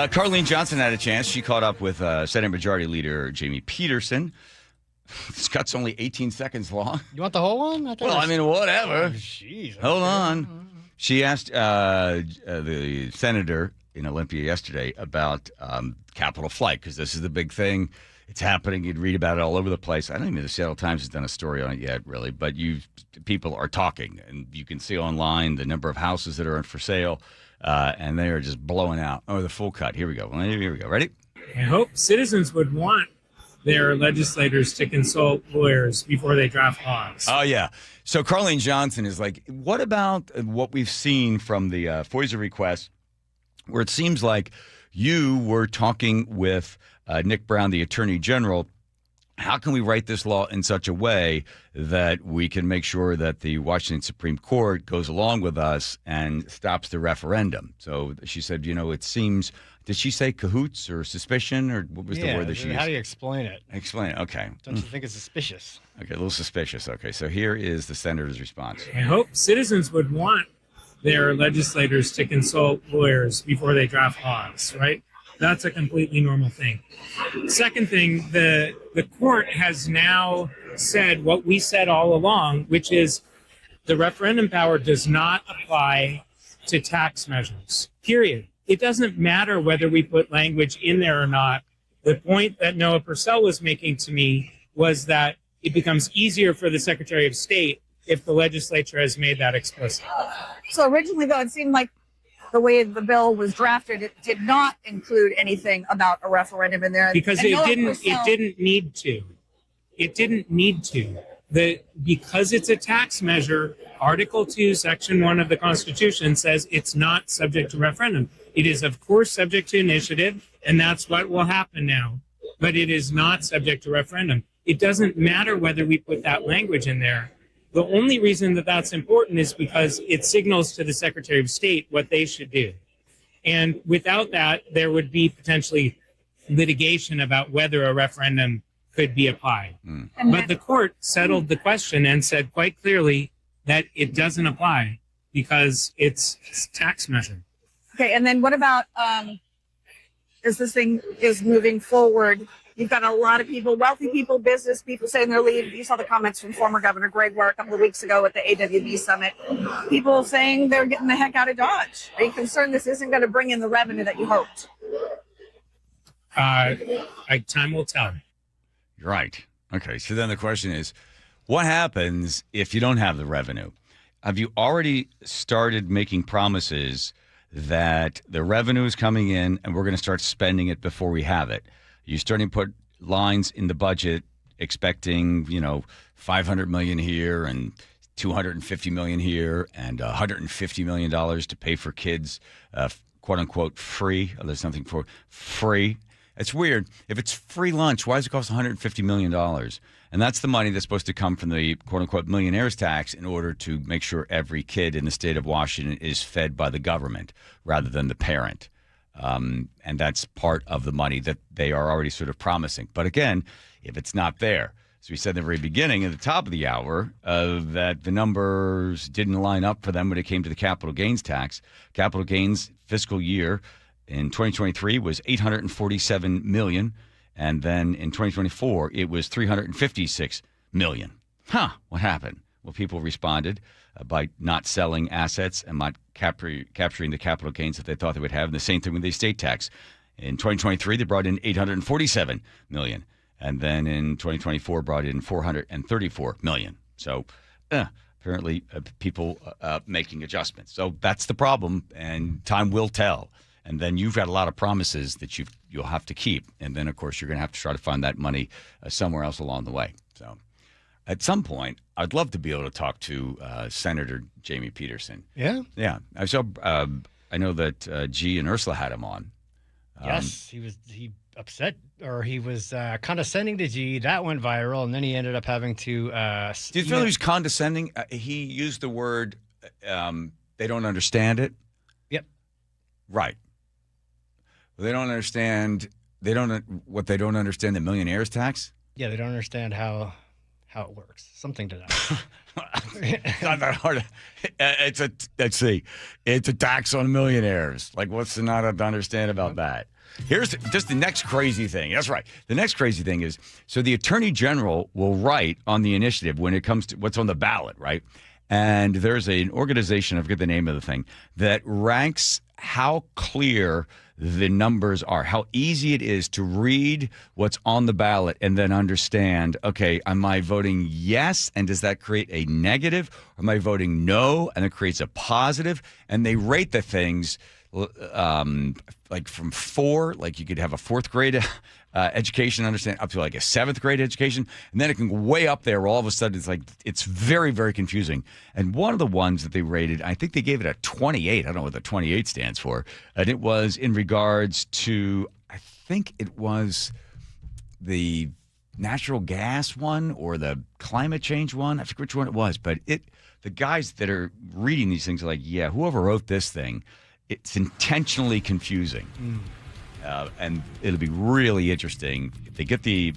Carlene Johnson had a chance. She caught up with Senate Majority Leader Jamie Peterson. Scott's only 18 seconds long. You want the whole one? I mean, whatever. Oh, jeez. Hold on. She asked the senator in Olympia yesterday about Capitol flight, because this is the big thing. It's happening. You'd read about it all over the place. I don't even know the Seattle Times has done a story on it yet, really. But people are talking, and you can see online the number of houses that are for sale, and they are just blowing out. Oh, the full cut. Here we go. Here we go. Ready? I hope citizens would want their legislators to consult lawyers before they draft laws. Oh, yeah. So Carlene Johnson is like, what about what we've seen from the FOIA request, where it seems like you were talking with Nick Brown, the Attorney General. How can we write this law in such a way that we can make sure that the Washington Supreme Court goes along with us and stops the referendum? So she said, it seems, did she say cahoots or suspicion, or what was the word that she used? How do you explain it? Explain it. Okay. Don't you think it's suspicious? Okay, a little suspicious. Okay, so here is the senator's response. I hope citizens would want their legislators to consult lawyers before they draft laws, right? That's a completely normal thing. Second thing, the court has now said what we said all along, which is The referendum power does not apply to tax measures, period. It doesn't matter whether we put language in there or not. The point that Noah Purcell was making to me was that it becomes easier for the Secretary of State if the legislature has made that explicit. So originally, though, it seemed like the way the bill was drafted, it did not include anything about a referendum in there. Because And it Noah didn't need to. It didn't need to. Because it's a tax measure, Article 2, Section 1 of the Constitution says it's not subject to referendum. It is, of course, subject to initiative, and that's what will happen now. But it is not subject to referendum. It doesn't matter whether we put that language in there. The only reason that that's important is because it signals to the Secretary of State what they should do. And without that, there would be potentially litigation about whether a referendum could be applied. But the court settled the question and said quite clearly that it doesn't apply because it's a tax measure. Okay, and then what about as this thing is moving forward? You've got a lot of people, wealthy people, business people saying they're leaving. You saw the comments from former Governor Gregoire a couple of weeks ago at the AWB summit. People saying they're getting the heck out of Dodge. Are you concerned this isn't going to bring in the revenue that you hoped? Time will tell. Right. Okay. So then the question is, what happens if you don't have the revenue? Have you already started making promises that the revenue is coming in and we're going to start spending it before we have it? You're starting to put lines in the budget expecting, $500 million here and $250 million here and $150 million to pay for kids, quote unquote, free. There's something for free. It's weird. If it's free lunch, why does it cost $150 million? And that's the money that's supposed to come from the quote-unquote millionaire's tax in order to make sure every kid in the state of Washington is fed by the government rather than the parent. And that's part of the money that they are already sort of promising. But again, if it's not there, as we said in the very beginning, at the top of the hour, that the numbers didn't line up for them when it came to the capital gains tax. Capital gains fiscal year in 2023 was $847 million. And then in 2024, it was $356 million. What happened? Well, people responded by not selling assets and not capturing the capital gains that they thought they would have. And the same thing with the estate tax. In 2023, they brought in $847 million. And then in 2024, brought in $434 million. So apparently people making adjustments. So that's the problem, and time will tell. And then you've got a lot of promises that you'll have to keep. And then, of course, you're going to have to try to find that money somewhere else along the way. So at some point, I'd love to be able to talk to Senator Jamie Peterson. Yeah? Yeah. I know that G and Ursula had him on. Yes, he upset, or he was condescending to G. That went viral, and then he ended up having to... Do you feel he was condescending? He used the word, they don't understand it. Yep. Right. Well, they don't understand, they don't understand the millionaire's tax? Yeah, they don't understand how it works. Something to that. It's not that hard. Let's see. It's a tax on millionaires. Like, what's to not understand about that? Here's just the next crazy thing. That's right. The next crazy thing is, so the Attorney General will write on the initiative when it comes to what's on the ballot, right? And there's an organization, I forget the name of the thing, that ranks how clear the numbers are, how easy it is to read what's on the ballot and then understand, okay, am I voting yes? And does that create a negative? Or am I voting no? And it creates a positive? And they rate the things like from 4, like you could have a 4th grade education, understand, up to like a 7th grade education. And then it can go way up there where all of a sudden it's very, very confusing. And one of the ones that they rated, I think they gave it a 28. I don't know what the 28 stands for. And it was in regards to, I think it was the natural gas one or the climate change one. I forget which one it was. But the guys that are reading these things are like, yeah, whoever wrote this thing, it's intentionally confusing. And it'll be really interesting if they get the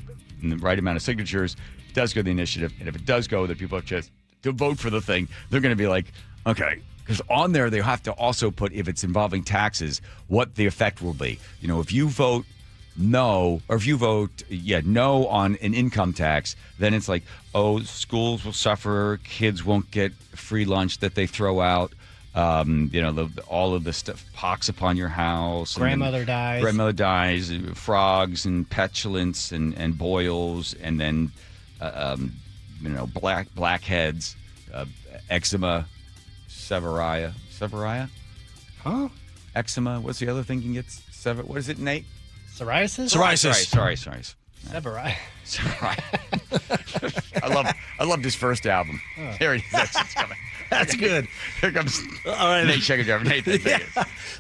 right amount of signatures. It does go to the initiative, and if it does go, that people have just to vote for the thing. They're going to be like, okay, because on there they have to also put, if it's involving taxes, what the effect will be. You know, if you vote no, or if you vote no on an income tax, then it's like, oh, schools will suffer, kids won't get free lunch that they throw out. All of the stuff, pox upon your house. Grandmother dies, frogs and petulance and boils, and then, blackheads, eczema, severia? Huh? Eczema. What's the other thing you can get? What is it, Nate? Psoriasis? Sorry. Severia. I love this first album. Oh. There it is. That's coming. That's good. Here comes all right, Nate Checker. Nate,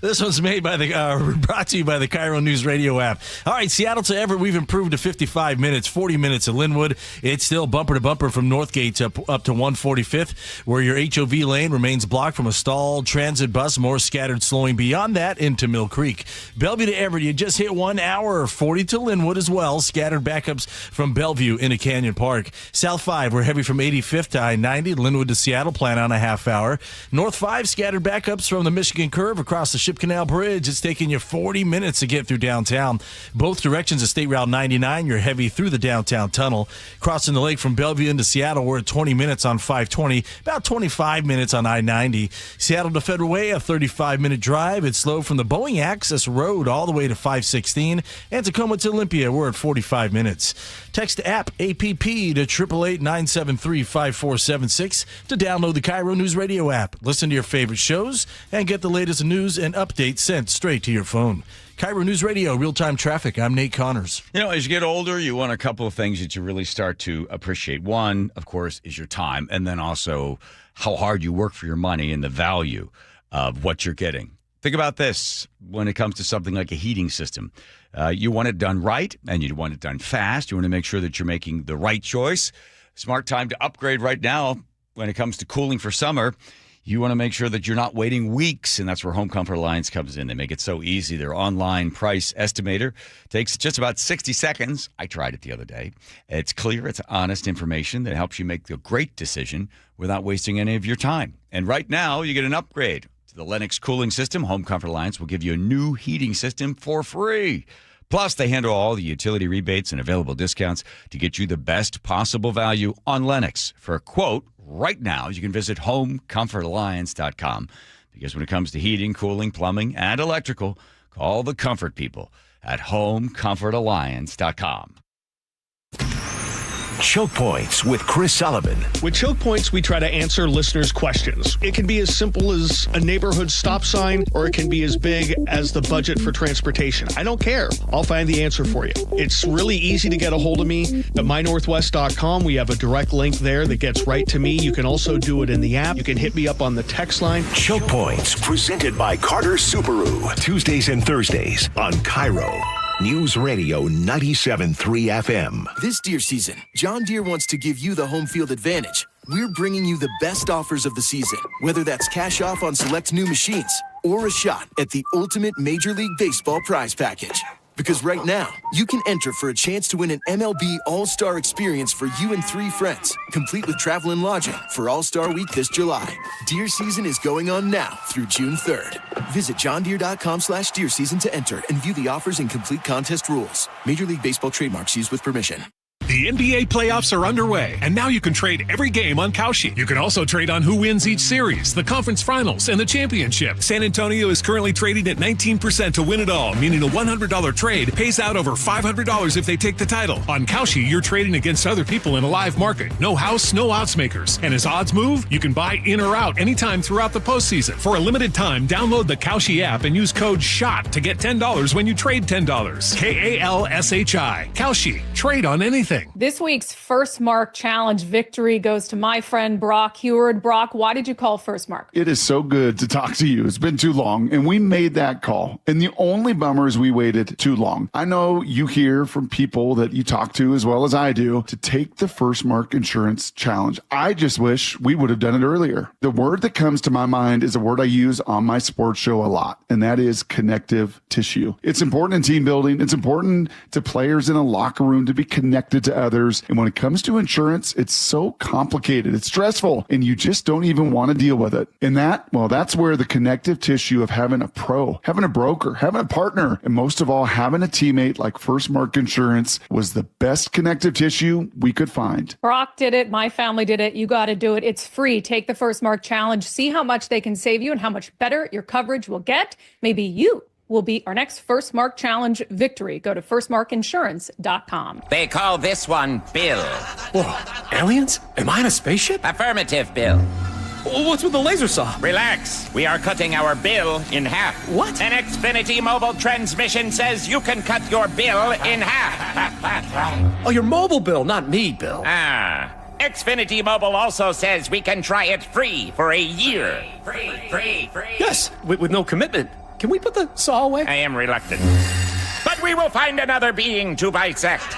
This one's brought to you by the KIRO Newsradio App. All right, Seattle to Everett, we've improved to 55 minutes, 40 minutes at Linwood. It's still bumper to bumper from Northgate up to 145th, where your HOV lane remains blocked from a stalled transit bus, more scattered slowing beyond that into Mill Creek. Bellevue to Everett, you just hit 1 hour, 40 to Linwood as well. Scattered backups from Bellevue into Canyon Park. South 5, we're heavy from 85th to I-90, Linwood to Seattle, plan on a half hour. North 5, scattered backups from the Michigan Curve across the Ship Canal Bridge. It's taking you 40 minutes to get through downtown. Both directions of State Route 99, you're heavy through the downtown tunnel. Crossing the lake from Bellevue into Seattle, we're at 20 minutes on 520, about 25 minutes on I-90. Seattle to Federal Way, a 35-minute drive. It's slow from the Boeing Access Road all the way to 516. And Tacoma to Olympia, we're at 45 minutes. Text app APP to 888-973-5476 to download the KIRO Newsradio app. Listen to your favorite shows and get the latest news and updates sent straight to your phone. KIRO News Radio, real-time traffic. I'm Nate Connors. As you get older, you want a couple of things that you really start to appreciate. One, of course, is your time, and then also how hard you work for your money and the value of what you're getting. Think about this when it comes to something like a heating system. You want it done right, and you want it done fast. You want to make sure that you're making the right choice. Smart time to upgrade right now when it comes to cooling for summer. You want to make sure that you're not waiting weeks, and that's where Home Comfort Alliance comes in. They make it so easy. Their online price estimator takes just about 60 seconds. I tried it the other day. It's clear, it's honest information that helps you make a great decision without wasting any of your time. And right now, you get an upgrade to the Lennox cooling system. Home Comfort Alliance will give you a new heating system for free. Plus, they handle all the utility rebates and available discounts to get you the best possible value on Lennox. For a quote, right now, you can visit homecomfortalliance.com, because when it comes to heating, cooling, plumbing, and electrical, call the comfort people at homecomfortalliance.com. Chokepoints with Chris Sullivan. With Chokepoints, we try to answer listeners' questions. It can be as simple as a neighborhood stop sign, or it can be as big as the budget for transportation. I don't care. I'll find the answer for you. It's really easy to get a hold of me at mynorthwest.com. We have a direct link there that gets right to me. You can also do it in the app. You can hit me up on the text line. Chokepoints, presented by Carter Subaru. Tuesdays and Thursdays on KIRO News Radio 97.3 FM. This deer season, John Deere wants to give you the home field advantage. We're bringing you the best offers of the season, whether that's cash off on select new machines or a shot at the ultimate Major League Baseball prize package. Because right now, you can enter for a chance to win an MLB All-Star experience for you and 3 friends, complete with travel and lodging for All-Star Week this July. Deer season is going on now through June 3rd. Visit johndeere.com/deer season to enter and view the offers and complete contest rules. Major League Baseball trademarks used with permission. The NBA playoffs are underway, and now you can trade every game on Kalshi. You can also trade on who wins each series, the conference finals, and the championship. San Antonio is currently trading at 19% to win it all, meaning a $100 trade pays out over $500 if they take the title. On Kalshi, you're trading against other people in a live market. No house, no odds makers. And as odds move, you can buy in or out anytime throughout the postseason. For a limited time, download the Kalshi app and use code SHOT to get $10 when you trade $10. KALSHI. Kalshi. Trade on anything. This week's First Mark Challenge victory goes to my friend Brock Heward. Brock, why did you call First Mark? It is so good to talk to you. It's been too long, and we made that call. And the only bummer is we waited too long. I know you hear from people that you talk to as well as I do to take the First Mark Insurance Challenge. I just wish we would have done it earlier. The word that comes to my mind is a word I use on my sports show a lot, and that is connective tissue. It's important in team building. It's important to players in a locker room to be connected to to others. And when it comes to insurance, it's so complicated, it's stressful, and you just don't even want to deal with it. And that's where the connective tissue of having a pro, having a broker, having a partner, and most of all, having a teammate like First Mark Insurance was the best connective tissue we could find. Brock did it. My family did it. You got to do it. It's free. Take the First Mark Challenge. See how much they can save you and how much better your coverage will get. Maybe you will be our next First Mark Challenge victory. Go to firstmarkinsurance.com. They call this one Bill. Whoa, aliens? Am I in a spaceship? Affirmative, Bill. What's with the laser saw? Relax. We are cutting our bill in half. What? An Xfinity mobile transmission says you can cut your bill in half. Oh, your mobile bill, not me, Bill. Xfinity Mobile also says we can try it free for a year. Free. Yes, with no commitment. Can we put the saw away? I am reluctant. But we will find another being to bisect.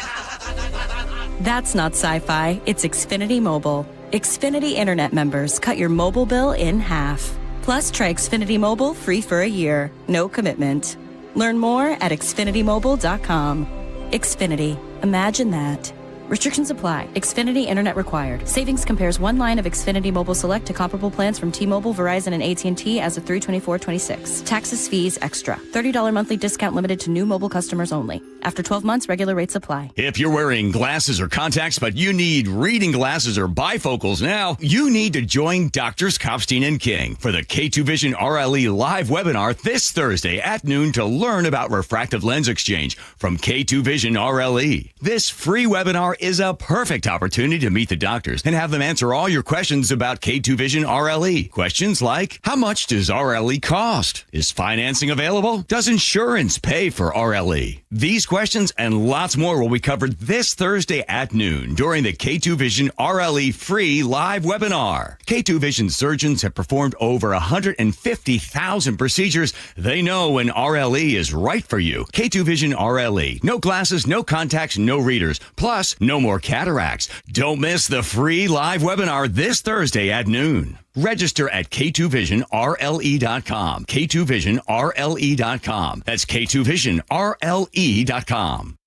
That's not sci-fi. It's Xfinity Mobile. Xfinity Internet members cut your mobile bill in half. Plus, try Xfinity Mobile free for a year. No commitment. Learn more at xfinitymobile.com. Xfinity. Imagine that. Restrictions apply. Xfinity Internet required. Savings compares one line of Xfinity Mobile Select to comparable plans from T-Mobile, Verizon, and AT&T as of 3/24/26. Taxes, fees, extra. $30 monthly discount limited to new mobile customers only. After 12 months, regular rates apply. If you're wearing glasses or contacts, but you need reading glasses or bifocals now, you need to join Doctors Kopstein and King for the K2 Vision RLE live webinar this Thursday at noon to learn about refractive lens exchange from K2 Vision RLE. This free webinar is a perfect opportunity to meet the doctors and have them answer all your questions about K2 Vision RLE. Questions like, how much does RLE cost? Is financing available? Does insurance pay for RLE? These questions and lots more will be covered this Thursday at noon during the K2 Vision RLE free live webinar. K2 Vision surgeons have performed over 150,000 procedures. They know when RLE is right for you. K2 Vision RLE. No glasses, no contacts, no readers. Plus, no more cataracts. Don't miss the free live webinar this Thursday at noon. Register at K2VisionRLE.com. K2VisionRLE.com. That's K2VisionRLE.com.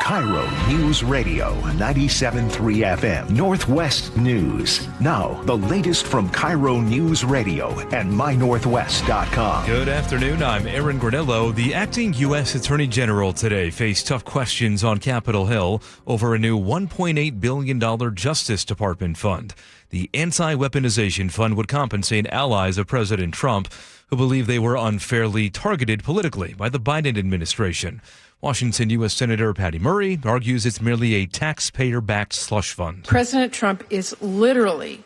KIRO News Radio 97.3 FM Northwest News. Now, the latest from KIRO News Radio and mynorthwest.com. Good afternoon. I'm Aaron Granillo. The acting U.S. Attorney General today faced tough questions on Capitol Hill over a new $1.8 billion Justice Department fund. The anti-weaponization fund would compensate allies of President Trump who believe they were unfairly targeted politically by the Biden administration. Washington U.S. Senator Patty Murray argues it's merely a taxpayer-backed slush fund. President Trump is literally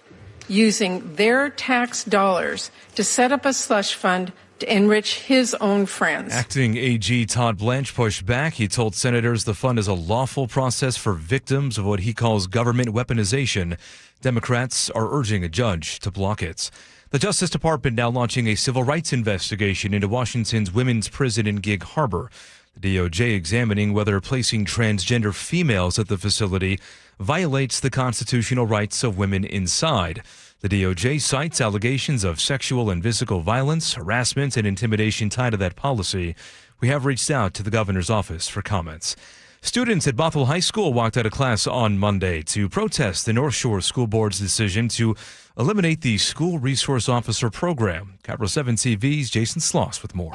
using their tax dollars to set up a slush fund to enrich his own friends. Acting AG Todd Blanche pushed back. He told senators the fund is a lawful process for victims of what he calls government weaponization. Democrats are urging a judge to block it. The Justice Department now launching a civil rights investigation into Washington's women's prison in Gig Harbor. The DOJ examining whether placing transgender females at the facility violates the constitutional rights of women inside. The DOJ cites allegations of sexual and physical violence, harassment, and intimidation tied to that policy. We have reached out to the governor's office for comments. Students at Bothell High School walked out of class on Monday to protest the North Shore School Board's decision to eliminate the School Resource Officer program. KIRO 7 TV's Jason Sloss with more.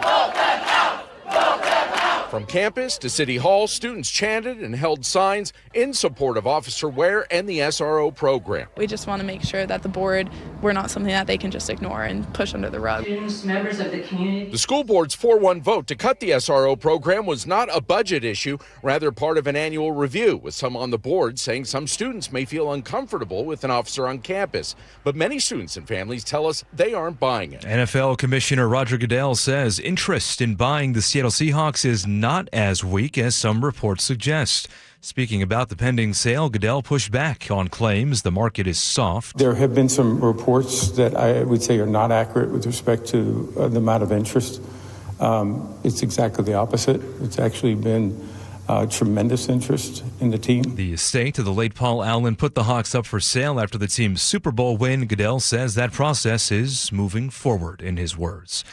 From campus to City Hall, students chanted and held signs in support of Officer Ware and the SRO program. We just want to make sure that the board, we're not something that they can just ignore and push under the rug. Students, members of the community. The school board's 4-1 vote to cut the SRO program was not a budget issue, rather part of an annual review, with some on the board saying some students may feel uncomfortable with an officer on campus. But many students and families tell us they aren't buying it. NFL Commissioner Roger Goodell says interest in buying the Seattle Seahawks is not as weak as some reports suggest. Speaking about the pending sale, Goodell pushed back on claims the market is soft. There have been some reports that I would say are not accurate with respect to the amount of interest. It's exactly the opposite. It's actually been tremendous interest in the team. The estate of the late Paul Allen put the Hawks up for sale after the team's Super Bowl win. Goodell says that process is moving forward, in his words.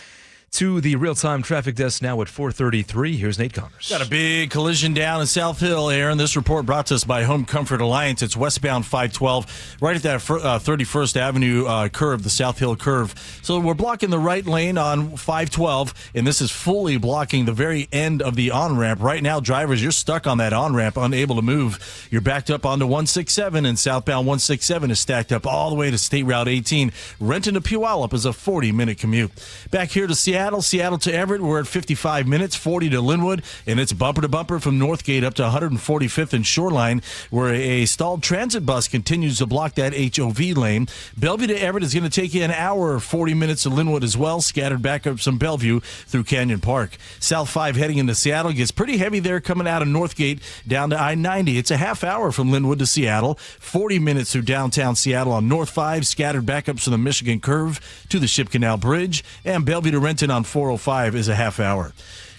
To the real-time traffic desk now at 4:33. Here's Nate Connors. Got a big collision down in South Hill, Aaron. This report brought to us by Home Comfort Alliance. It's westbound 512, right at that 31st Avenue curve, the South Hill curve. So we're blocking the right lane on 512, and this is fully blocking the very end of the on-ramp. Right now, drivers, you're stuck on that on-ramp, unable to move. You're backed up onto 167, and southbound 167 is stacked up all the way to State Route 18. Renton to Puyallup is a 40-minute commute. Back here to Seattle to Everett, we're at 55 minutes, 40 to Linwood, and it's bumper to bumper from Northgate up to 145th and Shoreline, where a stalled transit bus continues to block that HOV lane. Bellevue to Everett is going to take you an hour, 40 minutes to Linwood as well, scattered back up some Bellevue through Canyon Park. South 5 heading into Seattle gets pretty heavy there coming out of Northgate down to I-90. It's a half hour from Linwood to Seattle, 40 minutes through downtown Seattle on North 5, scattered back up to the Michigan Curve to the Ship Canal Bridge, and Bellevue to Renton on 405 is a half hour.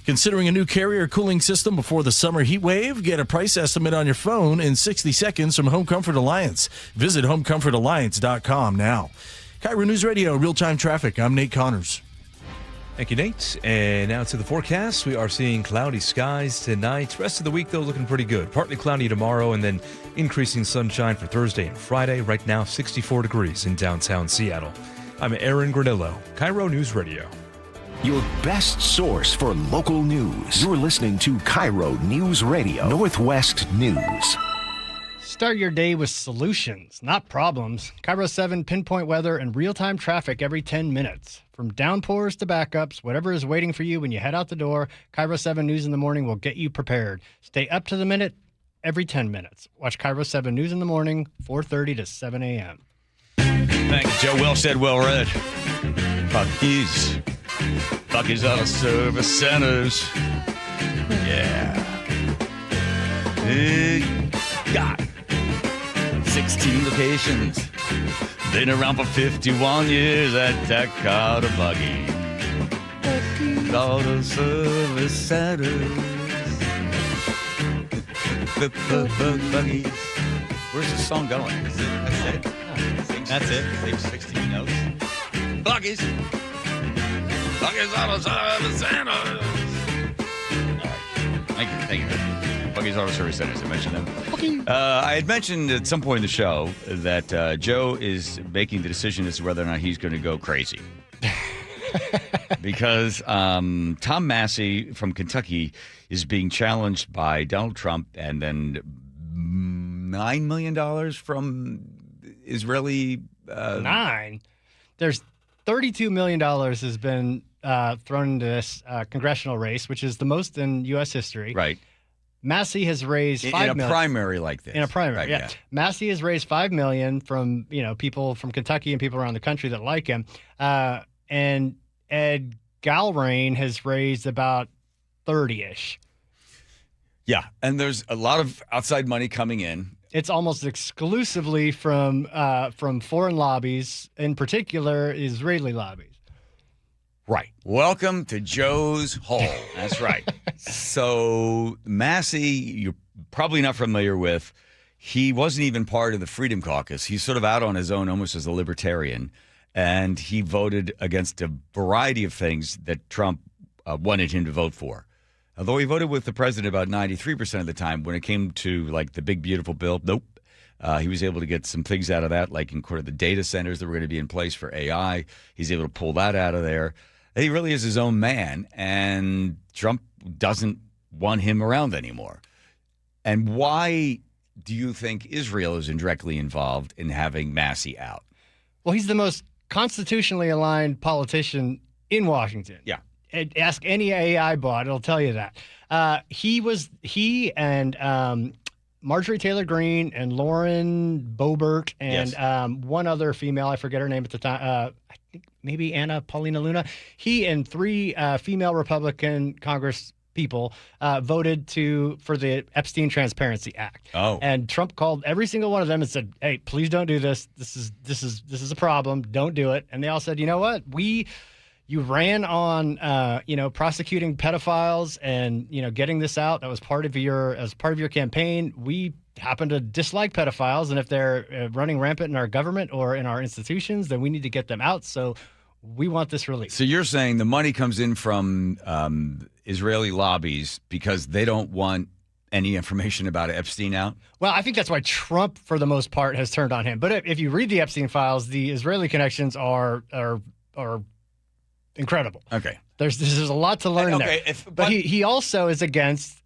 Considering a new carrier cooling system before the summer heat wave? Get a price estimate on your phone in 60 seconds from Home Comfort Alliance. Visit homecomfortalliance.com now. KIRO News Radio, real-time traffic. I'm Nate Connors. Thank you, Nate. And now to the forecast. We are seeing cloudy skies tonight. Rest of the week, though, looking pretty good. Partly cloudy tomorrow, and then increasing sunshine for Thursday and Friday. Right now, 64 degrees in downtown Seattle. I'm Aaron Granillo, KIRO News Radio. Your best source for local news. You're listening to KIRO News Radio, Northwest News. Start your day with solutions, not problems. KIRO 7 pinpoint weather and real-time traffic every 10 minutes. From downpours to backups, whatever is waiting for you when you head out the door, KIRO 7 News in the Morning will get you prepared. Stay up to the minute every 10 minutes. Watch KIRO 7 News in the Morning, 4:30 to 7 a.m. Thank you, Joe. Well said, well read. Bucky's out of service centers. Yeah. Got 16 locations. Been around for 51 years at Takata Buggy. Bucky's Auto Service Centers. Buggies. Where's the song going? That's it? That's it? Leave 16 notes. Buggies. Buggies Auto Service Centers. All right. Thank you. Buggies Auto Service Centers. I mentioned them. I had mentioned at some point in the show that Joe is making the decision as to whether or not he's going to go crazy. Because Tom Massie from Kentucky is being challenged by Donald Trump, and then $9 million from Israeli. 9? There's $32 million has been thrown into this congressional race, which is the most in U.S. history. Right. Massie has raised $5 million. In a primary like this. In a primary, right, yeah. Massie has raised $5 million from people from Kentucky and people around the country that like him. And Ed Galbraith has raised about 30-ish. Yeah, and there's a lot of outside money coming in. It's almost exclusively from foreign lobbies, in particular Israeli lobbies. Right. Welcome to Joe's Hole. That's right. So Massie, you're probably not familiar with. He wasn't even part of the Freedom Caucus. He's sort of out on his own, almost as a libertarian. And he voted against a variety of things that Trump wanted him to vote for. Although he voted with the president about 93% of the time, when it came to like the big, beautiful bill, nope. He was able to get some things out of that, like in the data centers that were going to be in place for AI. He's able to pull that out of there. He really is his own man, and Trump doesn't want him around anymore. And why do you think Israel is indirectly involved in having Massie out? Well, he's the most constitutionally aligned politician in Washington. Yeah. Ask any AI bot, it'll tell you that. He and Marjorie Taylor Greene and Lauren Boebert and Yes. One other female, I forget her name at the time, I think maybe Anna Paulina Luna. He and 3 female Republican Congress people voted for the Epstein Transparency Act. Oh. And Trump called every single one of them and said, "Hey, please don't do this. This is a problem. Don't do it." And they all said, "You know what? You ran on, prosecuting pedophiles and, getting this out. That was part of your campaign. We happen to dislike pedophiles. And if they're running rampant in our government or in our institutions, then we need to get them out. So We want this released. So you're saying the money comes in from Israeli lobbies because they don't want any information about Epstein out? Well, I think that's why Trump, for the most part, has turned on him. But if you read the Epstein files, the Israeli connections are incredible. Okay. There's a lot to learn there. But he also is against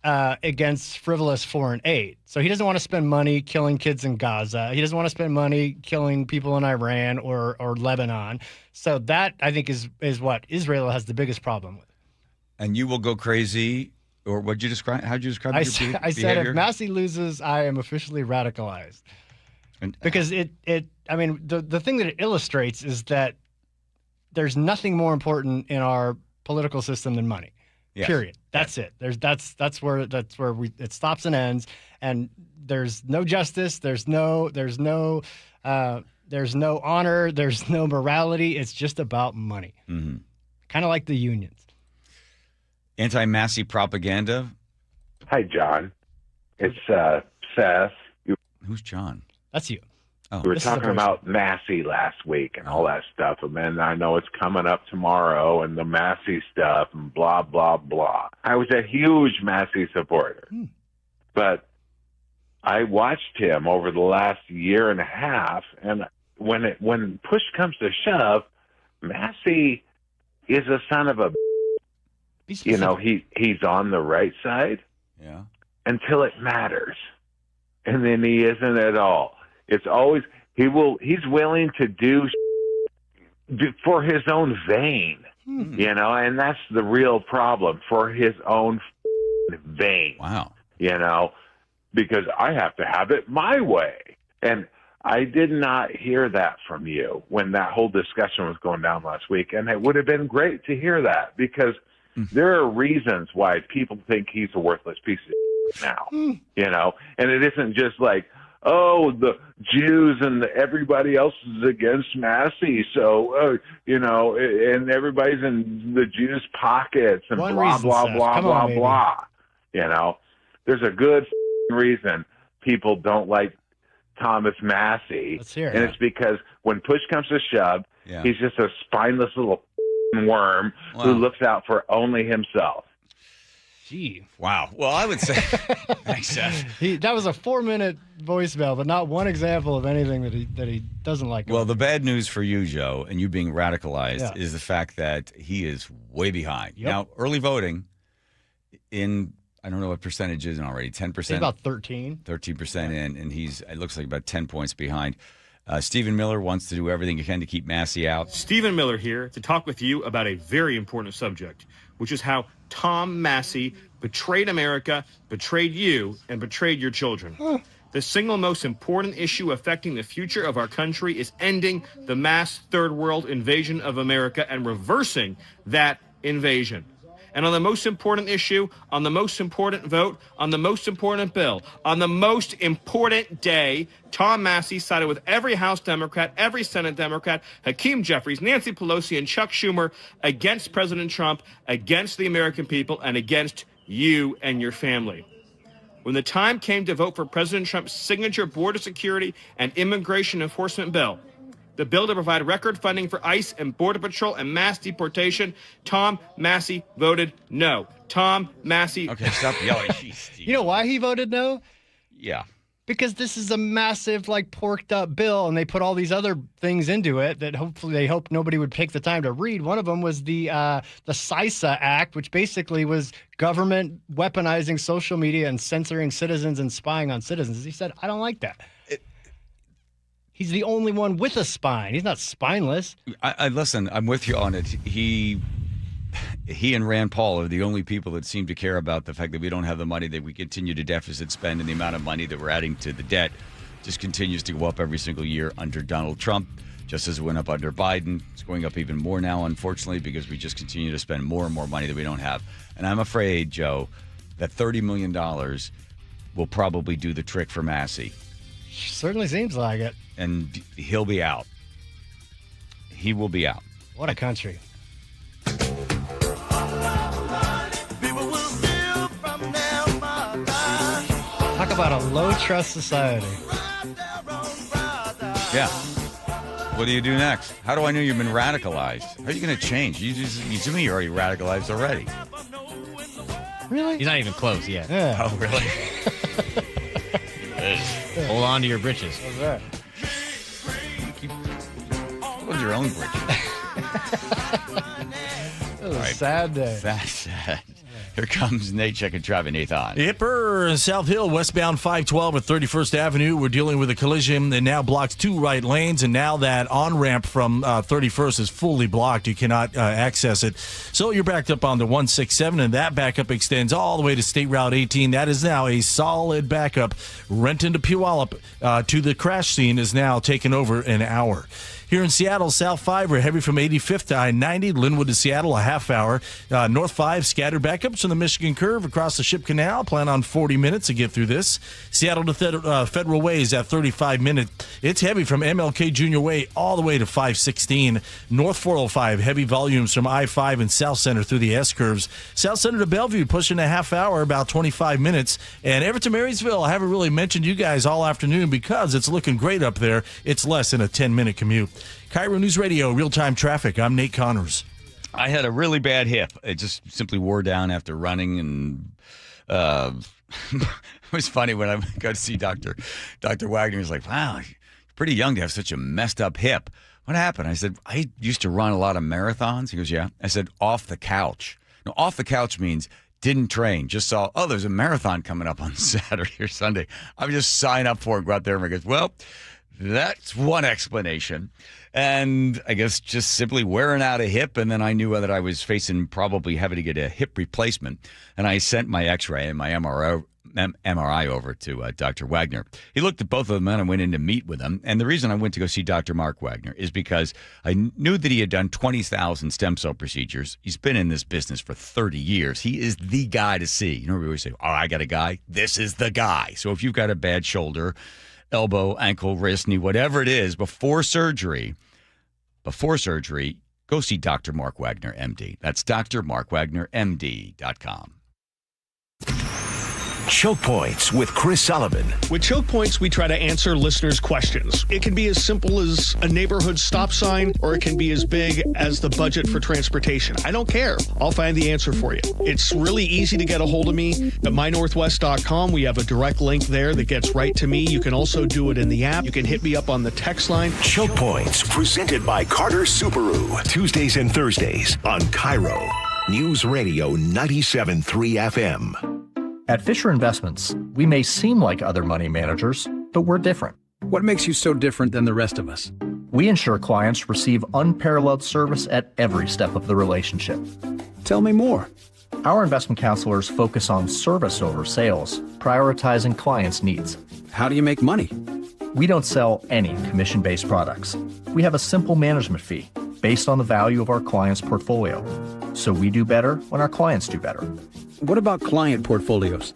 frivolous foreign aid. So he doesn't want to spend money killing kids in Gaza. He doesn't want to spend money killing people in Iran or Lebanon. So that, I think, is what Israel has the biggest problem with. And you will go crazy, or what'd you describe? How'd you describe I your said behavior? if Massie loses, I am officially radicalized. Because the thing that it illustrates is that there's nothing more important in our political system than money. Yes. Period. That's it. That's where it stops and ends. And there's no justice. There's no honor. There's no morality. It's just about money. Mm-hmm. Kind of like the unions. Anti-Massie propaganda. Hi, John. It's Seth. Who's John? That's you. Oh, we were talking about Massie last week and all that stuff, and then I know it's coming up tomorrow and the Massie stuff and blah, blah, blah. I was a huge Massie supporter, but I watched him over the last year and a half, and when push comes to shove, Massie is a son of a... You know, he's on the right side until it matters, and then he isn't at all. It's always he's willing to do for his own vein, you know, and that's the real problem, for his own vein. Wow. You know, because I have to have it my way. And I did not hear that from you when that whole discussion was going down last week. And it would have been great to hear that, because there are reasons why people think he's a worthless piece of shit now, you know, and it isn't just like, oh, the Jews and everybody else is against Massie, so, you know, and everybody's in the Jews' pockets and blah, blah, blah, blah, blah. You know, there's a good reason people don't like Thomas Massie. Let's hear it. And it's because when push comes to shove, he's just a spineless little worm who looks out for only himself. Gee. Wow. Well, I would say thanks, Seth. That was a 4-minute voicemail, but not one example of anything that he doesn't like. Well, the bad news for you, Joe, and you being radicalized, is the fact that he is way behind. Yep. Now, early voting in, I don't know what percentage is already, 10%? He's about 13. 13% in, and it looks like about 10 points behind. Stephen Miller wants to do everything he can to keep Massie out. Stephen Miller here to talk with you about a very important subject, which is how Tom Massie betrayed America, betrayed you, and betrayed your children. The single most important issue affecting the future of our country is ending the mass third world invasion of America and reversing that invasion. And on the most important issue, on the most important vote, on the most important bill, on the most important day, Tom Massie sided with every House Democrat, every Senate Democrat, Hakeem Jeffries, Nancy Pelosi, and Chuck Schumer against President Trump, against the American people, and against you and your family. When the time came to vote for President Trump's signature border security and immigration enforcement bill, the bill to provide record funding for ICE and Border Patrol and mass deportation, Tom Massie voted no. Tom Massie. Okay, stop yelling. Jeez, You know why he voted no? Yeah. Because this is a massive, porked up bill, and they put all these other things into it that hopefully they hope nobody would take the time to read. One of them was the CISA Act, which basically was government weaponizing social media and censoring citizens and spying on citizens. He said, I don't like that. He's the only one with a spine. He's not spineless. I listen, I'm with you on it. He and Rand Paul are the only people that seem to care about the fact that we don't have the money, that we continue to deficit spend, and the amount of money that we're adding to the debt just continues to go up every single year under Donald Trump, just as it went up under Biden. It's going up even more now, unfortunately, because we just continue to spend more and more money that we don't have. And I'm afraid, Joe, that $30 million will probably do the trick for Massie. Certainly seems like it. And he'll be out. He will be out. What a country. Talk about a low-trust society. Yeah. What do you do next? How do I know you've been radicalized? How are you going to change? You to me, you're already radicalized already. Really? He's not even close yet. Yeah. Oh, really? Hold on to your britches. How's that? What's your own bridge? It was a sad day. That's sad. Here comes Nate checking traffic. Nathan. Yipper, South Hill, westbound 512 at 31st Avenue. We're dealing with a collision that now blocks 2 right lanes, and now that on-ramp from 31st is fully blocked. You cannot access it. So you're backed up onto 167, and that backup extends all the way to State Route 18. That is now a solid backup. Renton to Puyallup to the crash scene is now taken over an hour. Here in Seattle, South 5, we're heavy from 85th to I-90. Linwood to Seattle, a half hour. North 5, scattered backups from the Michigan Curve across the Ship Canal. Plan on 40 minutes to get through this. Seattle to Federal Way is at 35 minutes. It's heavy from MLK Junior Way all the way to 516. North 405, heavy volumes from I-5 and South Center through the S-curves. South Center to Bellevue, pushing a half hour, about 25 minutes. And Everett to Marysville, I haven't really mentioned you guys all afternoon because it's looking great up there. It's less than a 10-minute commute. KIRO News Radio, real-time traffic. I'm Nate Connors. I had a really bad hip. It just simply wore down after running, and it was funny when I got to see Dr. Wagner. He was like, wow, you're pretty young to have such a messed up hip. What happened? I said, I used to run a lot of marathons. He goes, yeah. I said, off the couch. Now, off the couch means didn't train, just saw, oh, there's a marathon coming up on Saturday or Sunday. I would just sign up for it and go out there, and I goes, well, that's one explanation. And I guess just simply wearing out a hip, and then I knew that I was probably having to get a hip replacement. And I sent my x-ray and my MRI over to Dr. Wagner. He looked at both of them, and I went in to meet with him. And the reason I went to go see Dr. Mark Wagner is because I knew that he had done 20,000 stem cell procedures. He's been in this business for 30 years. He is the guy to see. You know, we always say, oh, I got a guy. This is the guy. So if you've got a bad shoulder, elbow, ankle, wrist, knee, whatever it is, before surgery, go see Dr. Mark Wagner, MD. That's drmarkwagnermd.com. Chokepoints with Chris Sullivan. With Chokepoints, we try to answer listeners' questions. It can be as simple as a neighborhood stop sign, or it can be as big as the budget for transportation. I don't care. I'll find the answer for you. It's really easy to get a hold of me at mynorthwest.com. We have a direct link there that gets right to me. You can also do it in the app. You can hit me up on the text line. Chokepoints, presented by Carter Subaru. Tuesdays and Thursdays on KIRO News Radio 97.3 FM. At Fisher Investments, we may seem like other money managers, but we're different. What makes you so different than the rest of us? We ensure clients receive unparalleled service at every step of the relationship. Tell me more. Our investment counselors focus on service over sales, prioritizing clients' needs. How do you make money? We don't sell any commission-based products. We have a simple management fee based on the value of our clients' portfolio. So we do better when our clients do better. What about client portfolios?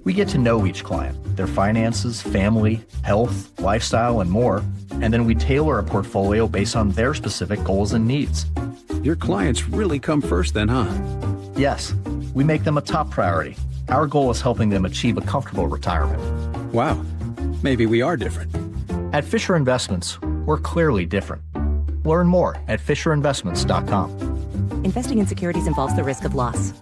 We get to know each client, their finances, family, health, lifestyle, and more, and then we tailor a portfolio based on their specific goals and needs. Your clients really come first then, huh? Yes, we make them a top priority. Our goal is helping them achieve a comfortable retirement. Wow, maybe we are different. At Fisher Investments, we're clearly different. Learn more at FisherInvestments.com. Investing in securities involves the risk of loss.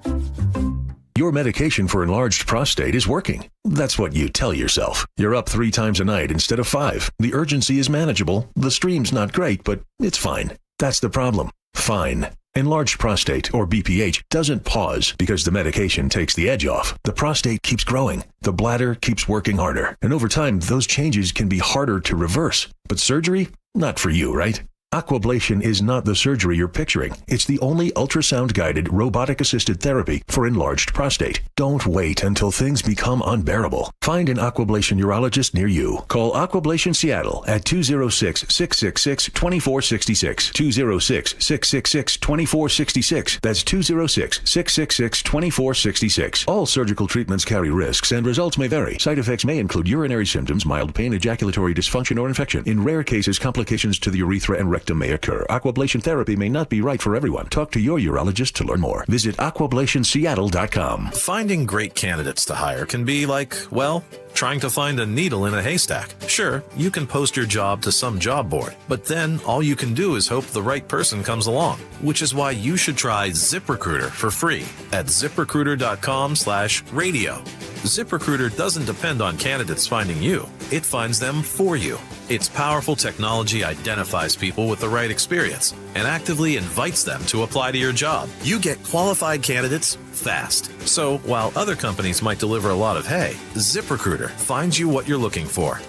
Your medication for enlarged prostate is working. That's what you tell yourself. You're up 3 times a night instead of 5. The urgency is manageable. The stream's not great, but it's fine. That's the problem. Fine. Enlarged prostate, or BPH, doesn't pause because the medication takes the edge off. The prostate keeps growing. The bladder keeps working harder. And over time, those changes can be harder to reverse. But surgery? Not for you, right? Aquablation is not the surgery you're picturing. It's the only ultrasound-guided, robotic-assisted therapy for enlarged prostate. Don't wait until things become unbearable. Find an Aquablation urologist near you. Call Aquablation Seattle at 206-666-2466. 206-666-2466. That's 206-666-2466. All surgical treatments carry risks, and results may vary. Side effects may include urinary symptoms, mild pain, ejaculatory dysfunction, or infection. In rare cases, complications to the urethra and rectum rectum may occur. Aquablation therapy may not be right for everyone. Talk to your urologist to learn more. Visit aquablationseattle.com. Finding great candidates to hire can be like, well, trying to find a needle in a haystack. Sure, you can post your job to some job board, but then all you can do is hope the right person comes along, which is why you should try ZipRecruiter for free at ZipRecruiter.com/radio. ZipRecruiter doesn't depend on candidates finding you. It finds them for you. Its powerful technology identifies people with the right experience and actively invites them to apply to your job. You get qualified candidates fast. So while other companies might deliver a lot of hay, ZipRecruiter finds you what you're looking for.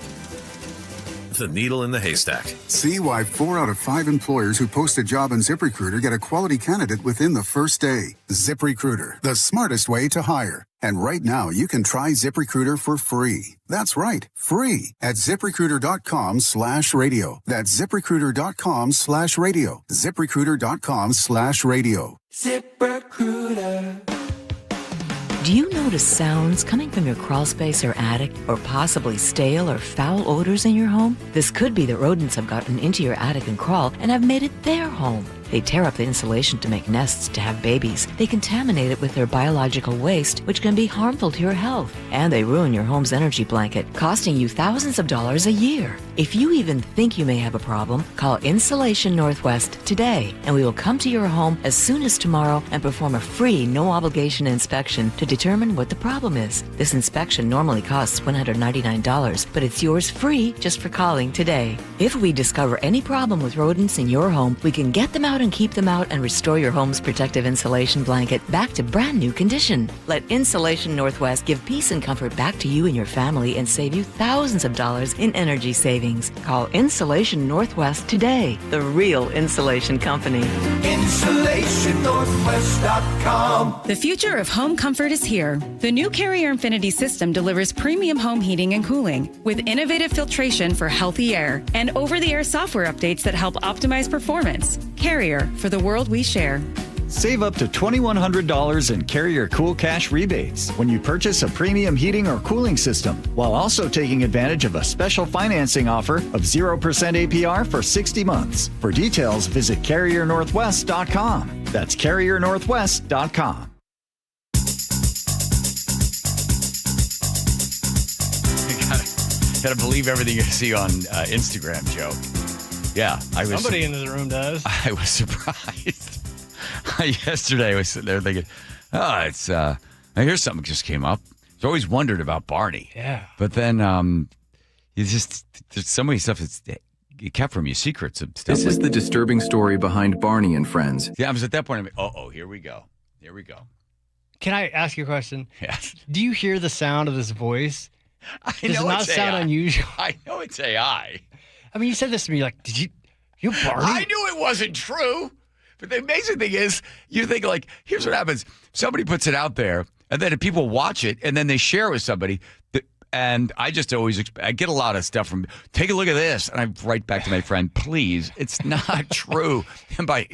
The needle in the haystack. See why 4 out of 5 employers who post a job on ZipRecruiter get a quality candidate within the first day. ZipRecruiter, the smartest way to hire. And right now, you can try ZipRecruiter for free. That's right, free at ZipRecruiter.com/radio. That's ZipRecruiter.com/radio. ZipRecruiter.com/radio. ZipRecruiter. Do you notice sounds coming from your crawl space or attic, or possibly stale or foul odors in your home? This could be that rodents have gotten into your attic and crawl and have made it their home. They tear up the insulation to make nests to have babies. They contaminate it with their biological waste, which can be harmful to your health. And they ruin your home's energy blanket, costing you thousands of dollars a year. If you even think you may have a problem, call Insulation Northwest today, and we will come to your home as soon as tomorrow and perform a free, no-obligation inspection to determine what the problem is. This inspection normally costs $199, but it's yours free just for calling today. If we discover any problem with rodents in your home, we can get them out and keep them out and restore your home's protective insulation blanket back to brand new condition. Let Insulation Northwest give peace and comfort back to you and your family and save you thousands of dollars in energy savings. Call Insulation Northwest today, the real insulation company. InsulationNorthwest.com. The future of home comfort is here. The new Carrier Infinity system delivers premium home heating and cooling with innovative filtration for healthy air and over-the-air software updates that help optimize performance. Carrier, for the world we share. Save up to $2,100 in Carrier Cool Cash rebates when you purchase a premium heating or cooling system, while also taking advantage of a special financing offer of 0% APR for 60 months. For details, visit CarrierNorthwest.com. That's CarrierNorthwest.com. Gotta believe everything you see on Instagram, Joe. Yeah, Somebody in this room does. I was surprised. Yesterday, I was sitting there thinking, here's something just came up. I've always wondered about Barney. Yeah. But then there's so many stuff that's kept from you, secrets of stuff. This is the disturbing story behind Barney and Friends. Yeah, I was at that point, here we go. Can I ask you a question? Yes. Do you hear the sound of this voice? Does it not sound unusual? I know it's AI. I mean, you said this to me like, did you Barney? I knew it wasn't true. But the amazing thing is, you think like, here's what happens. Somebody puts it out there, and then people watch it, and then they share it with somebody. And I just always, I get a lot of stuff from, take a look at this. And I write back to my friend, please, it's not true. And by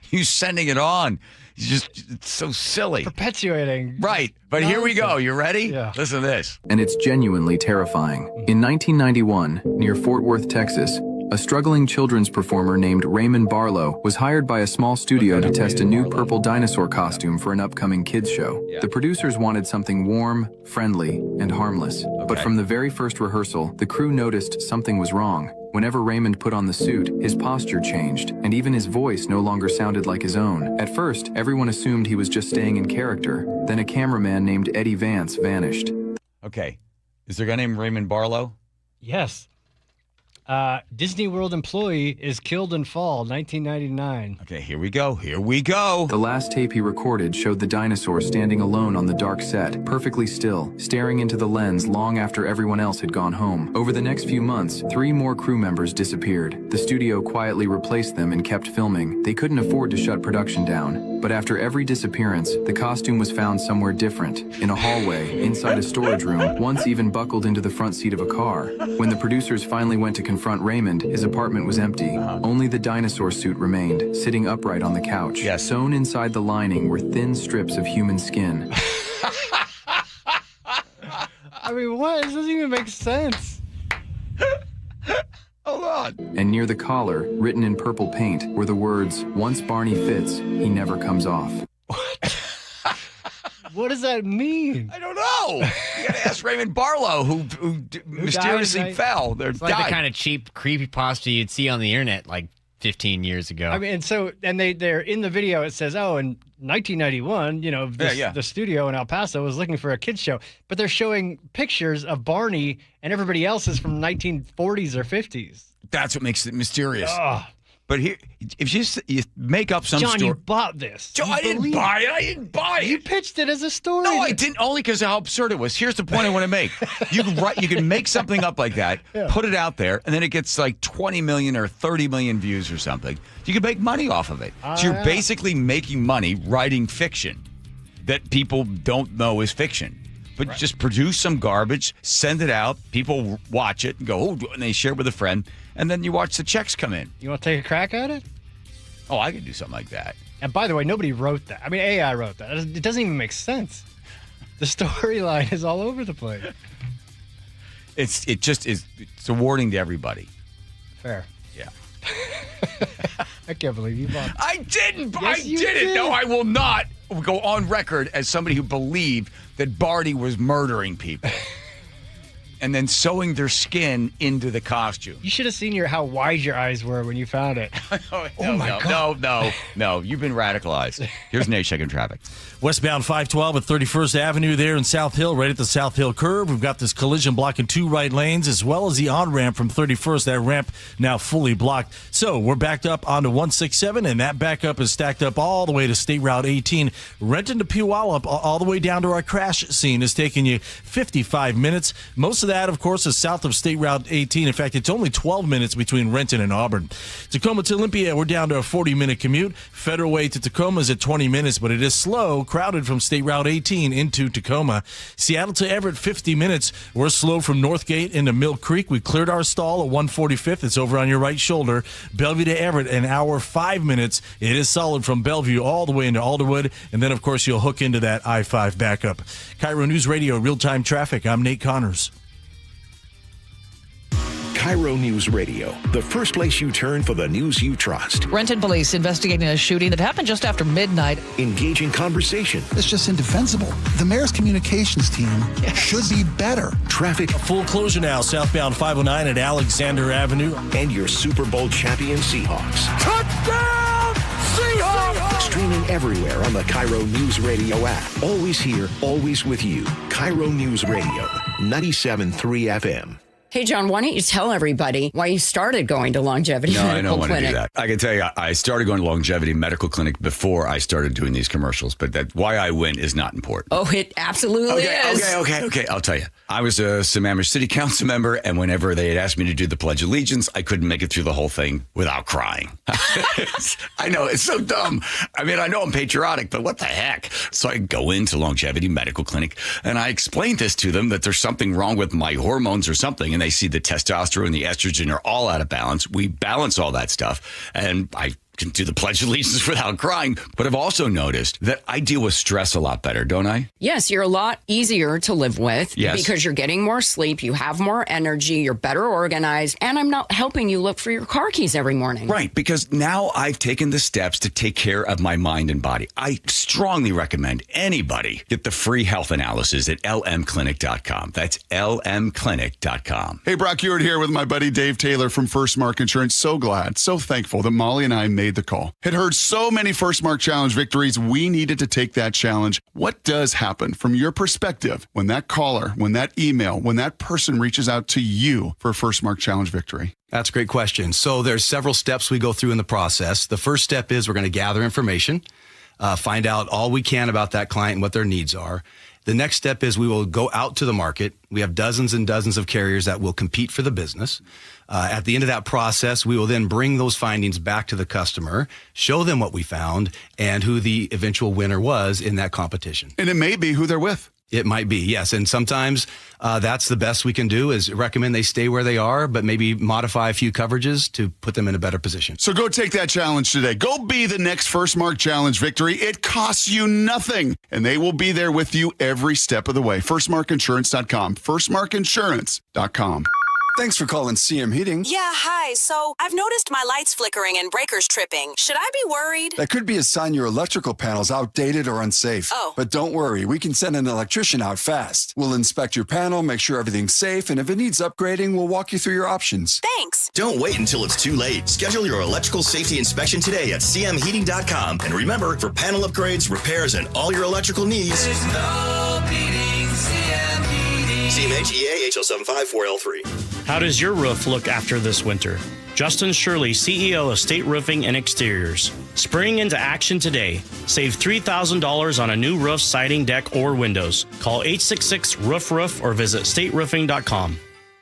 you sending it on, it's so silly. Perpetuating. Right. But here we go. You ready? Yeah. Listen to this. And it's genuinely terrifying. In 1991, near Fort Worth, Texas, a struggling children's performer named Raymond Barlow was hired by a small studio to test a new purple dinosaur costume for an upcoming kids show. The producers wanted something warm, friendly, and harmless. But from the very first rehearsal, the crew noticed something was wrong. Whenever Raymond put on the suit, his posture changed, and even his voice no longer sounded like his own. At first, everyone assumed he was just staying in character. Then a cameraman named Eddie Vance vanished. Okay. Is there a guy named Raymond Barlow? Yes. Disney World employee is killed in fall, 1999. Okay, here we go. The last tape he recorded showed the dinosaur standing alone on the dark set, perfectly still, staring into the lens long after everyone else had gone home. Over the next few months, 3 more crew members disappeared. The studio quietly replaced them and kept filming. They couldn't afford to shut production down. But after every disappearance, the costume was found somewhere different, in a hallway, inside a storage room, once even buckled into the front seat of a car. When the producers finally went to confront Raymond, his apartment was empty. Only the dinosaur suit remained, sitting upright on the couch. Sewn inside the lining were thin strips of human skin. I mean, what? This doesn't even make sense. Hold on. And near the collar, written in purple paint, were the words, "Once Barney fits, he never comes off." What does that mean? I don't know. You got to ask Raymond Barlow, who mysteriously fell. It's like the kind of cheap creepypasta you'd see on the internet like 15 years ago. I mean, and they're in the video. It says, "Oh, in 1991, the studio in El Paso was looking for a kids show," but they're showing pictures of Barney and everybody else is from 1940s or 50s. That's what makes it mysterious. Ugh. But here, if you make up some John, story. you bought this. John, I didn't buy it. You pitched it as a story. No, I didn't. Only because of how absurd it was. Here's the point I want to make. You can make something up like that, put it out there, and then it gets like 20 million or 30 million views or something. You can make money off of it. So you're basically making money writing fiction that people don't know is fiction. But just produce some garbage, send it out, people watch it and go, oh, and they share it with a friend, and then you watch the checks come in. You want to take a crack at it? Oh, I could do something like that. And by the way, nobody wrote that. I mean, AI wrote that. It doesn't even make sense. The storyline is all over the place. It's a warning to everybody. Fair. Yeah. I can't believe you bought it. I didn't. Yes, I you didn't. did. No, I will not go on record as somebody who believed that Barney was murdering people and then sewing their skin into the costume. You should have seen how wide your eyes were when you found it. No. You've been radicalized. Here's Nate checking traffic. Westbound 512 at 31st Avenue there in South Hill, right at the South Hill curve. We've got this collision blocking 2 right lanes, as well as the on-ramp from 31st. That ramp now fully blocked. So we're backed up onto 167, and that backup is stacked up all the way to State Route 18. Renton to Puyallup, all the way down to our crash scene, is taking you 55 minutes. Most of that, of course, is south of State Route 18. In fact, it's only 12 minutes between Renton and Auburn. Tacoma to Olympia, we're down to a 40-minute commute. Federal Way to Tacoma is at 20 minutes, but it is slow, crowded from State Route 18 into Tacoma. Seattle to Everett, 50 minutes. We're slow from Northgate into Mill Creek. We cleared our stall at 145th. It's over on your right shoulder. Bellevue to Everett, an hour, 5 minutes. It is solid from Bellevue all the way into Alderwood. And then, of course, you'll hook into that I-5 backup. KIRO News Radio, real-time traffic. I'm Nate Connors. KIRO News Radio, the first place you turn for the news you trust. Renton police investigating a shooting that happened just after midnight. Engaging conversation. It's just indefensible. The mayor's communications team should be better. Traffic. A full closure now, southbound 509 at Alexander Avenue. And your Super Bowl champion Seahawks. Touchdown, Seahawks! Streaming everywhere on the KIRO News Radio app. Always here, always with you. KIRO News Radio, 97.3 FM. Hey, John, why don't you tell everybody why you started going to Longevity Medical Clinic? No, I don't want to do that. I can tell you, I started going to Longevity Medical Clinic before I started doing these commercials, but why I went is not important. Oh, it absolutely is. Okay. I'll tell you. I was a Sammamish City Council member, and whenever they had asked me to do the Pledge of Allegiance, I couldn't make it through the whole thing without crying. I know, it's so dumb. I mean, I know I'm patriotic, but what the heck? So I go into Longevity Medical Clinic, and I explained this to them, that there's something wrong with my hormones or something, and they see the testosterone and the estrogen are all out of balance. We balance all that stuff, and I can do the Pledge of Allegiance without crying. But I've also noticed that I deal with stress a lot better, don't I? Yes, you're a lot easier to live with because you're getting more sleep, you have more energy, you're better organized, and I'm not helping you look for your car keys every morning. Right, because now I've taken the steps to take care of my mind and body. I strongly recommend anybody get the free health analysis at lmclinic.com. That's lmclinic.com. Hey, Brock Ewart here with my buddy Dave Taylor from First Mark Insurance. So glad, so thankful that Molly and I made the call. Had heard so many First Mark Challenge victories, we needed to take that challenge. What does happen from your perspective when that caller, when that email, when that person reaches out to you for a First Mark Challenge victory? That's a great question. So there's several steps we go through in the process. The first step is we're going to gather information, find out all we can about that client and what their needs are. The next step is we will go out to the market. We have dozens and dozens of carriers that will compete for the business. At the end of that process, we will then bring those findings back to the customer, show them what we found, and who the eventual winner was in that competition. And it may be who they're with. It might be, yes. And sometimes that's the best we can do is recommend they stay where they are, but maybe modify a few coverages to put them in a better position. So go take that challenge today. Go be the next First Mark Challenge victory. It costs you nothing, and they will be there with you every step of the way. FirstMarkInsurance.com. FirstMarkInsurance.com. Thanks for calling CM Heating. Yeah, hi. So I've noticed my lights flickering and breakers tripping. Should I be worried? That could be a sign your electrical panel's outdated or unsafe. Oh. But don't worry, we can send an electrician out fast. We'll inspect your panel, make sure everything's safe, and if it needs upgrading, we'll walk you through your options. Thanks. Don't wait until it's too late. Schedule your electrical safety inspection today at cmheating.com. And remember, for panel upgrades, repairs, and all your electrical needs, There's no beating CM Heating. CMHEA HL754L3. How does your roof look after this winter? Justin Shirley, CEO of State Roofing and Exteriors. Spring into action today. Save $3,000 on a new roof, siding, deck, or windows. Call 866-ROOF-ROOF or visit stateroofing.com.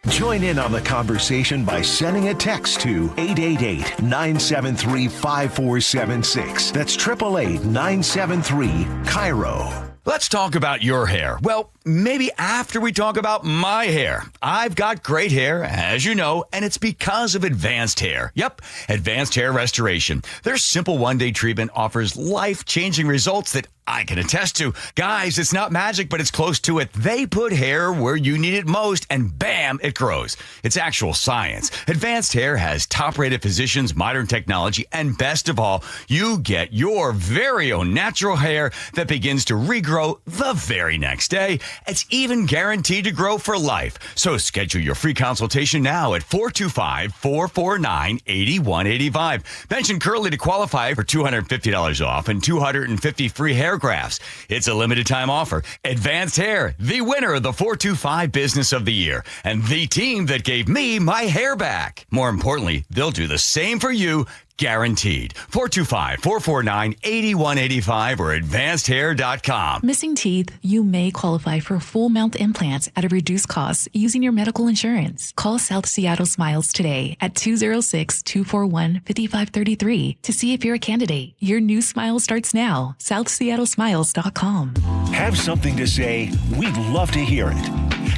Join in on the conversation by sending a text to 888-973-5476. That's 888-973-KIRO. Let's talk about your hair. Well, maybe after we talk about my hair. I've got great hair, as you know, and it's because of Advanced Hair. Yep, Advanced Hair Restoration. Their simple one-day treatment offers life-changing results that I can attest to. Guys, it's not magic, but it's close to it. They put hair where you need it most, and bam, it grows. It's actual science. Advanced Hair has top-rated physicians, modern technology, and best of all, you get your very own natural hair that begins to regrow the very next day. It's even guaranteed to grow for life. So schedule your free consultation now at 425-449-8185. Mention Curly to qualify for $250 off and 250 free hair grafts. It's a limited time offer. Advanced Hair, the winner of the 425 Business of the Year, and the team that gave me my hair back. More importantly, they'll do the same for you. Guaranteed. 425-449-8185 or advancedhair.com. Missing teeth? You may qualify for full mouth implants at a reduced cost using your medical insurance. Call South Seattle Smiles today at 206-241-5533 to see if you're a candidate. Your new smile starts now. SouthSeattleSmiles.com. Have something to say? We'd love to hear it.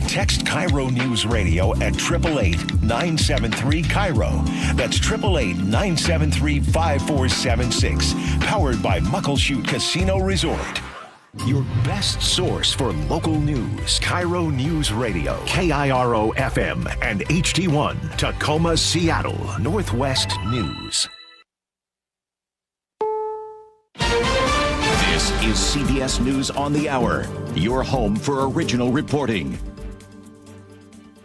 Text KIRO News Radio at 888-973-KIRO. That's 888-973-5476. Powered by Muckleshoot Casino Resort. Your best source for local news. KIRO News Radio. KIRO FM and HD1. Tacoma, Seattle. Northwest News. This is CBS News on the Hour. Your home for original reporting.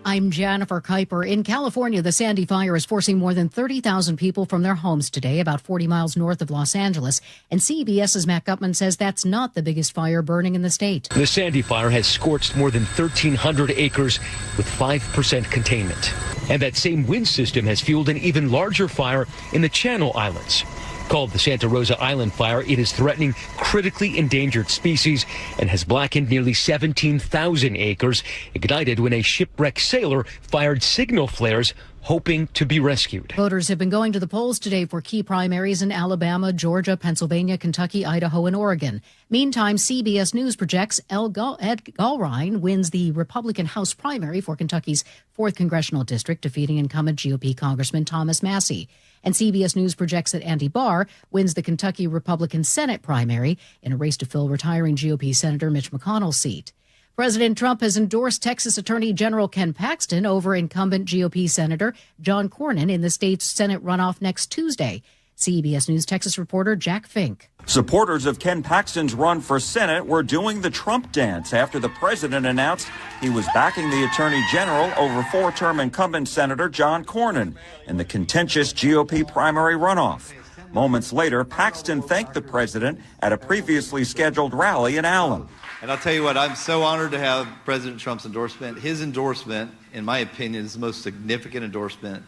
I'm Jennifer Kuiper. In California, the Sandy fire is forcing more than 30,000 people from their homes today, about 40 miles north of Los Angeles. And CBS's Matt Gutman says that's not the biggest fire burning in the state. The Sandy fire has scorched more than 1,300 acres with 5% containment. And that same wind system has fueled an even larger fire in the Channel Islands. Called the Santa Rosa Island Fire, it is threatening critically endangered species and has blackened nearly 17,000 acres, ignited when a shipwrecked sailor fired signal flares hoping to be rescued. Voters have been going to the polls today for key primaries in Alabama, Georgia, Pennsylvania, Kentucky, Idaho, and Oregon. Meantime, CBS News projects Ed Gulrine wins the Republican House primary for Kentucky's 4th Congressional District, defeating incumbent GOP Congressman Thomas Massie. And CBS News projects that Andy Barr wins the Kentucky Republican Senate primary in a race to fill retiring GOP Senator Mitch McConnell's seat. President Trump has endorsed Texas Attorney General Ken Paxton over incumbent GOP Senator John Cornyn in the state's Senate runoff next Tuesday. CBS News Texas reporter Jack Fink. Supporters of Ken Paxton's run for Senate were doing the Trump dance after the president announced he was backing the Attorney General over four-term incumbent Senator John Cornyn in the contentious GOP primary runoff. Moments later, Paxton thanked the president at a previously scheduled rally in Allen. And I'll tell you what, I'm so honored to have President Trump's endorsement. His endorsement, in my opinion, is the most significant endorsement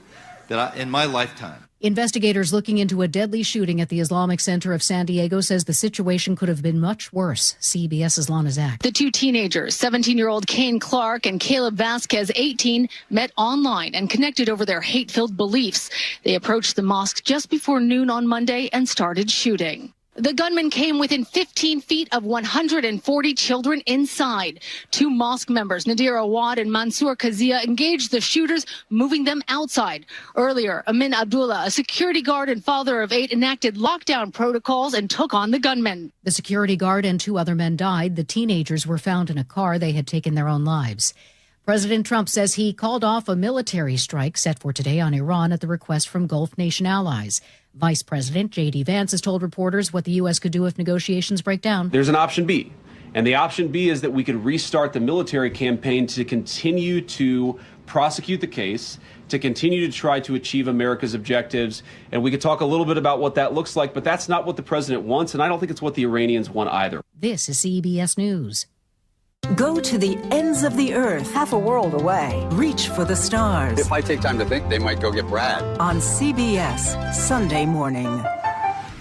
in my lifetime. Investigators looking into a deadly shooting at the Islamic Center of San Diego says the situation could have been much worse. CBS's Lana Zach. The two teenagers, 17-year-old Kane Clark and Caleb Vasquez, 18, met online and connected over their hate-filled beliefs. They approached the mosque just before noon on Monday and started shooting. The gunman came within 15 feet of 140 children inside. Two mosque members, Nadir Awad and Mansour Kazia, engaged the shooters, moving them outside. Earlier, Amin Abdullah, a security guard and father of 8, enacted lockdown protocols and took on the gunman. The security guard and 2 other men died. The teenagers were found in a car. They had taken their own lives. President Trump says he called off a military strike set for today on Iran at the request from Gulf nation allies. Vice President J.D. Vance has told reporters what the U.S. could do if negotiations break down. There's an option B. And the option B is that we could restart the military campaign to continue to prosecute the case, to continue to try to achieve America's objectives. And we could talk a little bit about what that looks like, but that's not what the president wants, and I don't think it's what the Iranians want either. This is CBS News. Go to the ends of the earth, half a world away. Reach for the stars. If I take time to think, they might go get Brad. On CBS, Sunday morning.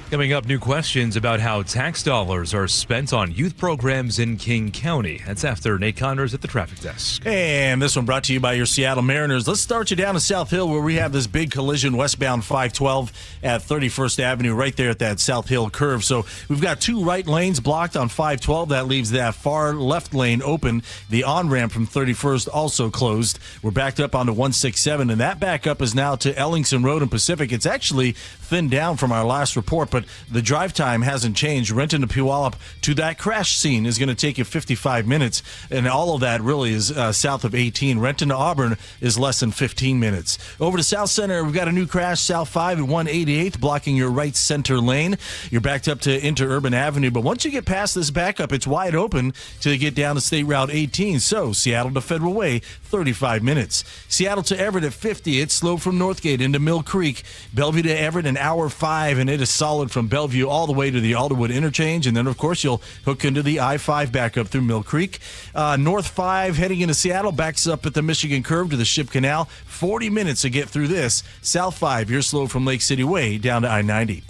Coming up, new questions about how tax dollars are spent on youth programs in King County. That's after Nate Connors at the traffic desk. And this one brought to you by your Seattle Mariners. Let's start you down to South Hill, where we have this big collision westbound 512 at 31st Avenue, right there at that South Hill curve. So we've got two right lanes blocked on 512. That leaves that far left lane open. The on-ramp from 31st also closed. We're backed up onto 167, and that backup is now to Ellingson Road and Pacific. It's actually thinned down from our last report, but the drive time hasn't changed. Renton to Puyallup to that crash scene is going to take you 55 minutes, and all of that really is south of 18. Renton to Auburn is less than 15 minutes. Over to South Center, we've got a new crash, South 5 at 188th, blocking your right center lane. You're backed up to Interurban Avenue, but once you get past this backup, it's wide open till you get down to State Route 18. So Seattle to Federal Way, 35 minutes. Seattle to Everett at 50, it's slow from Northgate into Mill Creek. Bellevue to Everett, an hour 5, and it is solid from Bellevue all the way to the Alderwood interchange, and then of course you'll hook into the I-5 back up through Mill Creek. North 5 heading into Seattle backs up at the Michigan curve to the Ship Canal. 40 minutes to get through this. South 5, you're slow from Lake City Way down to I-90.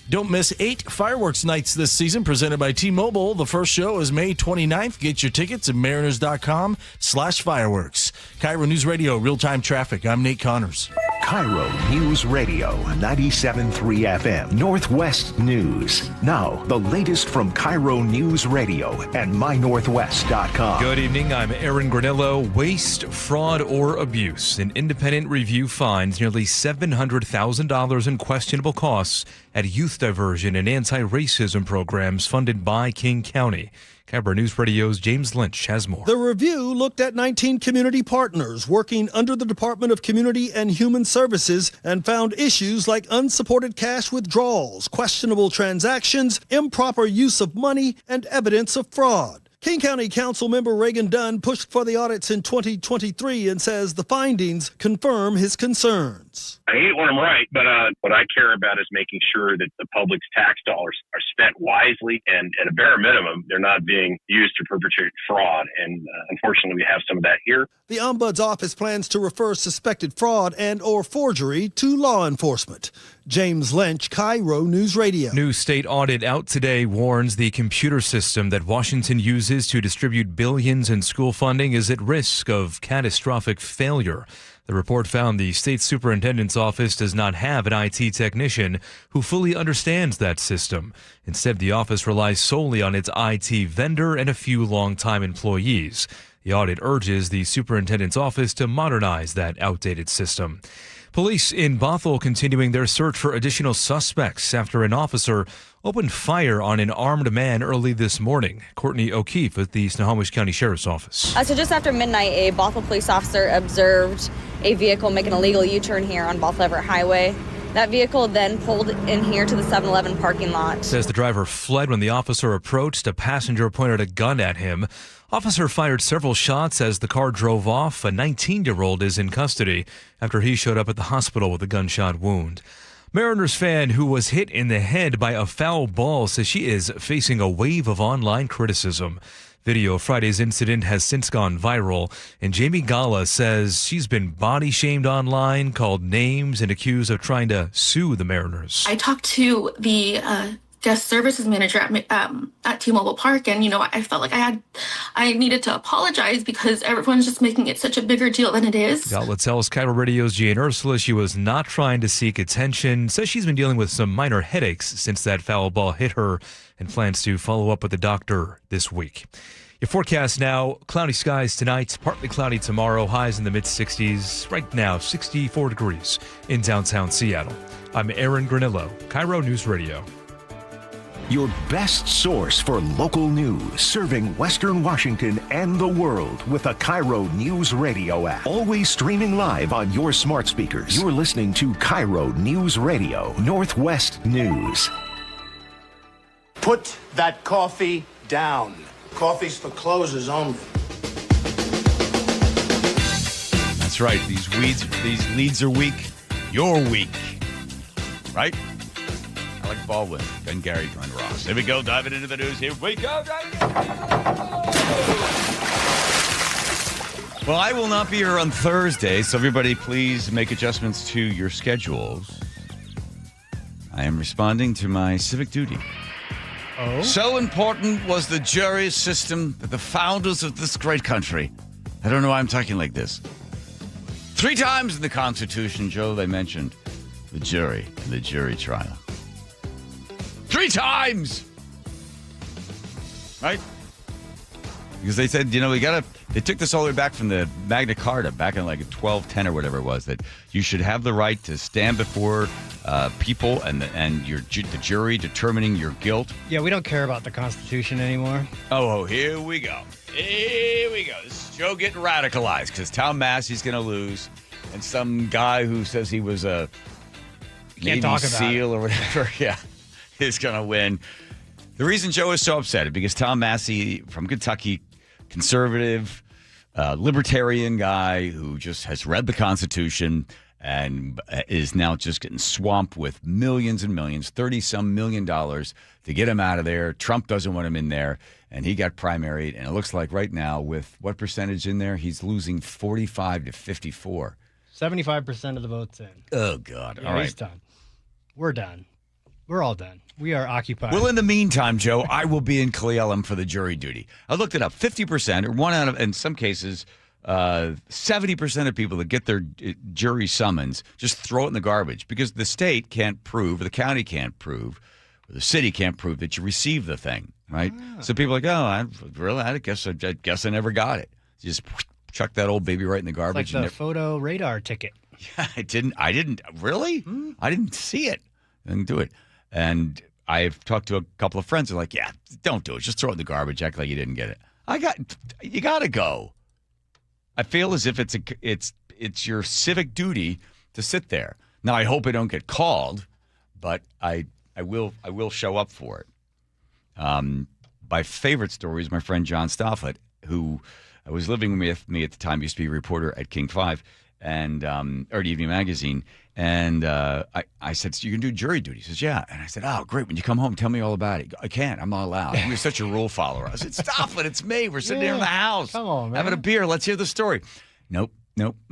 Don't miss 8 fireworks nights this season presented by T-Mobile. The first show is May 29th. Get your tickets at mariners.com/fireworks. KIRO News Radio, real-time traffic. I'm Nate Connors. KIRO News Radio, 97.3 FM, Northwest News. Now, the latest from KIRO News Radio and mynorthwest.com. Good evening, I'm Aaron Granillo. Waste, fraud, or abuse. An independent review finds nearly $700,000 in questionable costs at youth diversion and anti-racism programs funded by King County. KIRO News Radio's James Lynch has more. The review looked at 19 community partners working under the Department of Community and Human Services and found issues like unsupported cash withdrawals, questionable transactions, improper use of money, and evidence of fraud. King County Council member Reagan Dunn pushed for the audits in 2023 and says the findings confirm his concerns. I hate when I'm right, but what I care about is making sure that the public's tax dollars are spent wisely, and at a bare minimum, they're not being used to perpetrate fraud. And unfortunately, we have some of that here. The Ombuds Office plans to refer suspected fraud and or forgery to law enforcement. James Lynch, KIRO News Radio. New state audit out today warns the computer system that Washington uses to distribute billions in school funding is at risk of catastrophic failure. The report found the state superintendent's office does not have an IT technician who fully understands that system. Instead, the office relies solely on its IT vendor and a few longtime employees. The audit urges the superintendent's office to modernize that outdated system. Police in Bothell continuing their search for additional suspects after an officer opened fire on an armed man early this morning. Courtney O'Keefe at the Snohomish County Sheriff's Office. So just after midnight, a Bothell police officer observed a vehicle make an illegal U-turn here on Bothell Everett Highway. That vehicle then pulled in here to the 7-Eleven parking lot. Says the driver fled when the officer approached. A passenger pointed a gun at him. Officer fired several shots as the car drove off. A 19-year-old is in custody after he showed up at the hospital with a gunshot wound. Mariners fan who was hit in the head by a foul ball says she is facing a wave of online criticism. Video of Friday's incident has since gone viral, and Jamie Gala says she's been body shamed online, called names, and accused of trying to sue the Mariners. I talked to the guest services manager at T-Mobile Park, and I felt like I needed to apologize because everyone's just making it such a bigger deal than it is. Gala tells KIRO Radio's Jane Ursula she was not trying to seek attention, says she's been dealing with some minor headaches since that foul ball hit her, and plans to follow up with the doctor this week. Your forecast now, cloudy skies tonight, partly cloudy tomorrow, highs in the mid-60s. Right now, 64 degrees in downtown Seattle. I'm Aaron Granillo, KIRO News Radio. your best source for local news, serving Western Washington and the world with the KIRO Newsradio App. Always streaming live on your smart speakers. You're listening to KIRO News Radio, Northwest News. Put that coffee down. Coffee's for closers only. That's right. These leads are weak. You're weak. Right? Alec Baldwin, Ben Gary, Glenn Ross. Here we go, diving into the news. Here we go, diving into the news. Well, I will not be here on Thursday, so everybody please make adjustments to your schedules. I am responding to my civic duty. Oh? So important was the jury system that the founders of this great country, I don't know why I'm talking like this, 3 times in the Constitution, Joe, they mentioned the jury and the jury trial. 3 times! Right? Because they said, they took this all the way back from the Magna Carta, back in like 1210 or whatever it was, that you should have the right to stand before people and the jury determining your guilt. Yeah, we don't care about the Constitution anymore. Oh, here we go. Here we go. This is Joe getting radicalized because Tom Massie's going to lose, and some guy who says he was a Navy SEAL or whatever, is going to win. The reason Joe is so upset is because Tom Massie from Kentucky, conservative, libertarian guy who just has read the Constitution and is now just getting swamped with millions and millions, $30-some million to get him out of there. Trump doesn't want him in there, and he got primaried. And it looks like right now, with what percentage in there, he's losing 45 to 54. 75% of the votes in. Oh, God. Yeah, all right. He's done. We're done. We're all done. We are occupied. Well, in the meantime, Joe, I will be in Cle Elum for the jury duty. I looked it up. 50%, or 1 out of, in some cases, 70% of people that get their jury summons just throw it in the garbage because the state can't prove, or the county can't prove, or the city can't prove that you received the thing, right? So people are like, I guess I never got it. Just chuck that old baby right in the garbage. It's like the photo radar ticket. Yeah, I didn't really? I didn't see it. I didn't do it. And I've talked to a couple of friends who are like, yeah, don't do it. Just throw it in the garbage. Act like you didn't get it. You got to go. I feel as if it's your civic duty to sit there. Now, I hope I don't get called, but I will show up for it. My favorite story is my friend John Stofflet, who was living with me at the time, used to be a reporter at King 5 and or Evening Magazine. And I said, so you can do jury duty? He says, yeah. And I said, oh, great. When you come home, tell me all about it. I can't. I'm not allowed. You're such a rule follower. I said, stop it. It's me. We're sitting here in the house. Come on, man. Having a beer. Let's hear the story. Nope,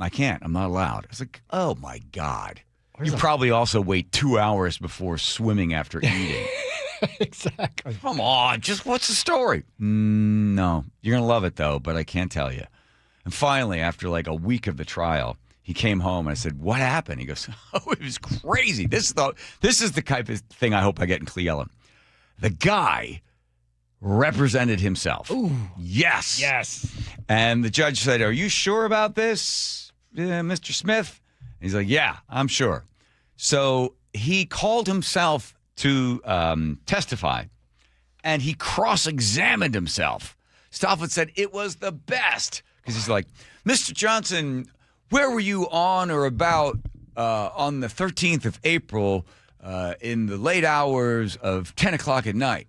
I can't. I'm not allowed. I was like, oh, my God. You probably also wait 2 hours before swimming after eating. Exactly. Come on. Just what's the story? No. You're going to love it, though, but I can't tell you. And finally, after like a week of the trial, he came home and I said, what happened? He goes, oh, it was crazy. This is the type of thing I hope I get in Cle Elum. The guy represented himself. Ooh. Yes. Yes. And the judge said, are you sure about this, Mr. Smith? And he's like, yeah, I'm sure. So he called himself to testify, and he cross-examined himself. Stofflet said it was the best because he's like, Mr. Johnson, where were you on or about on the 13th of April in the late hours of 10 o'clock at night?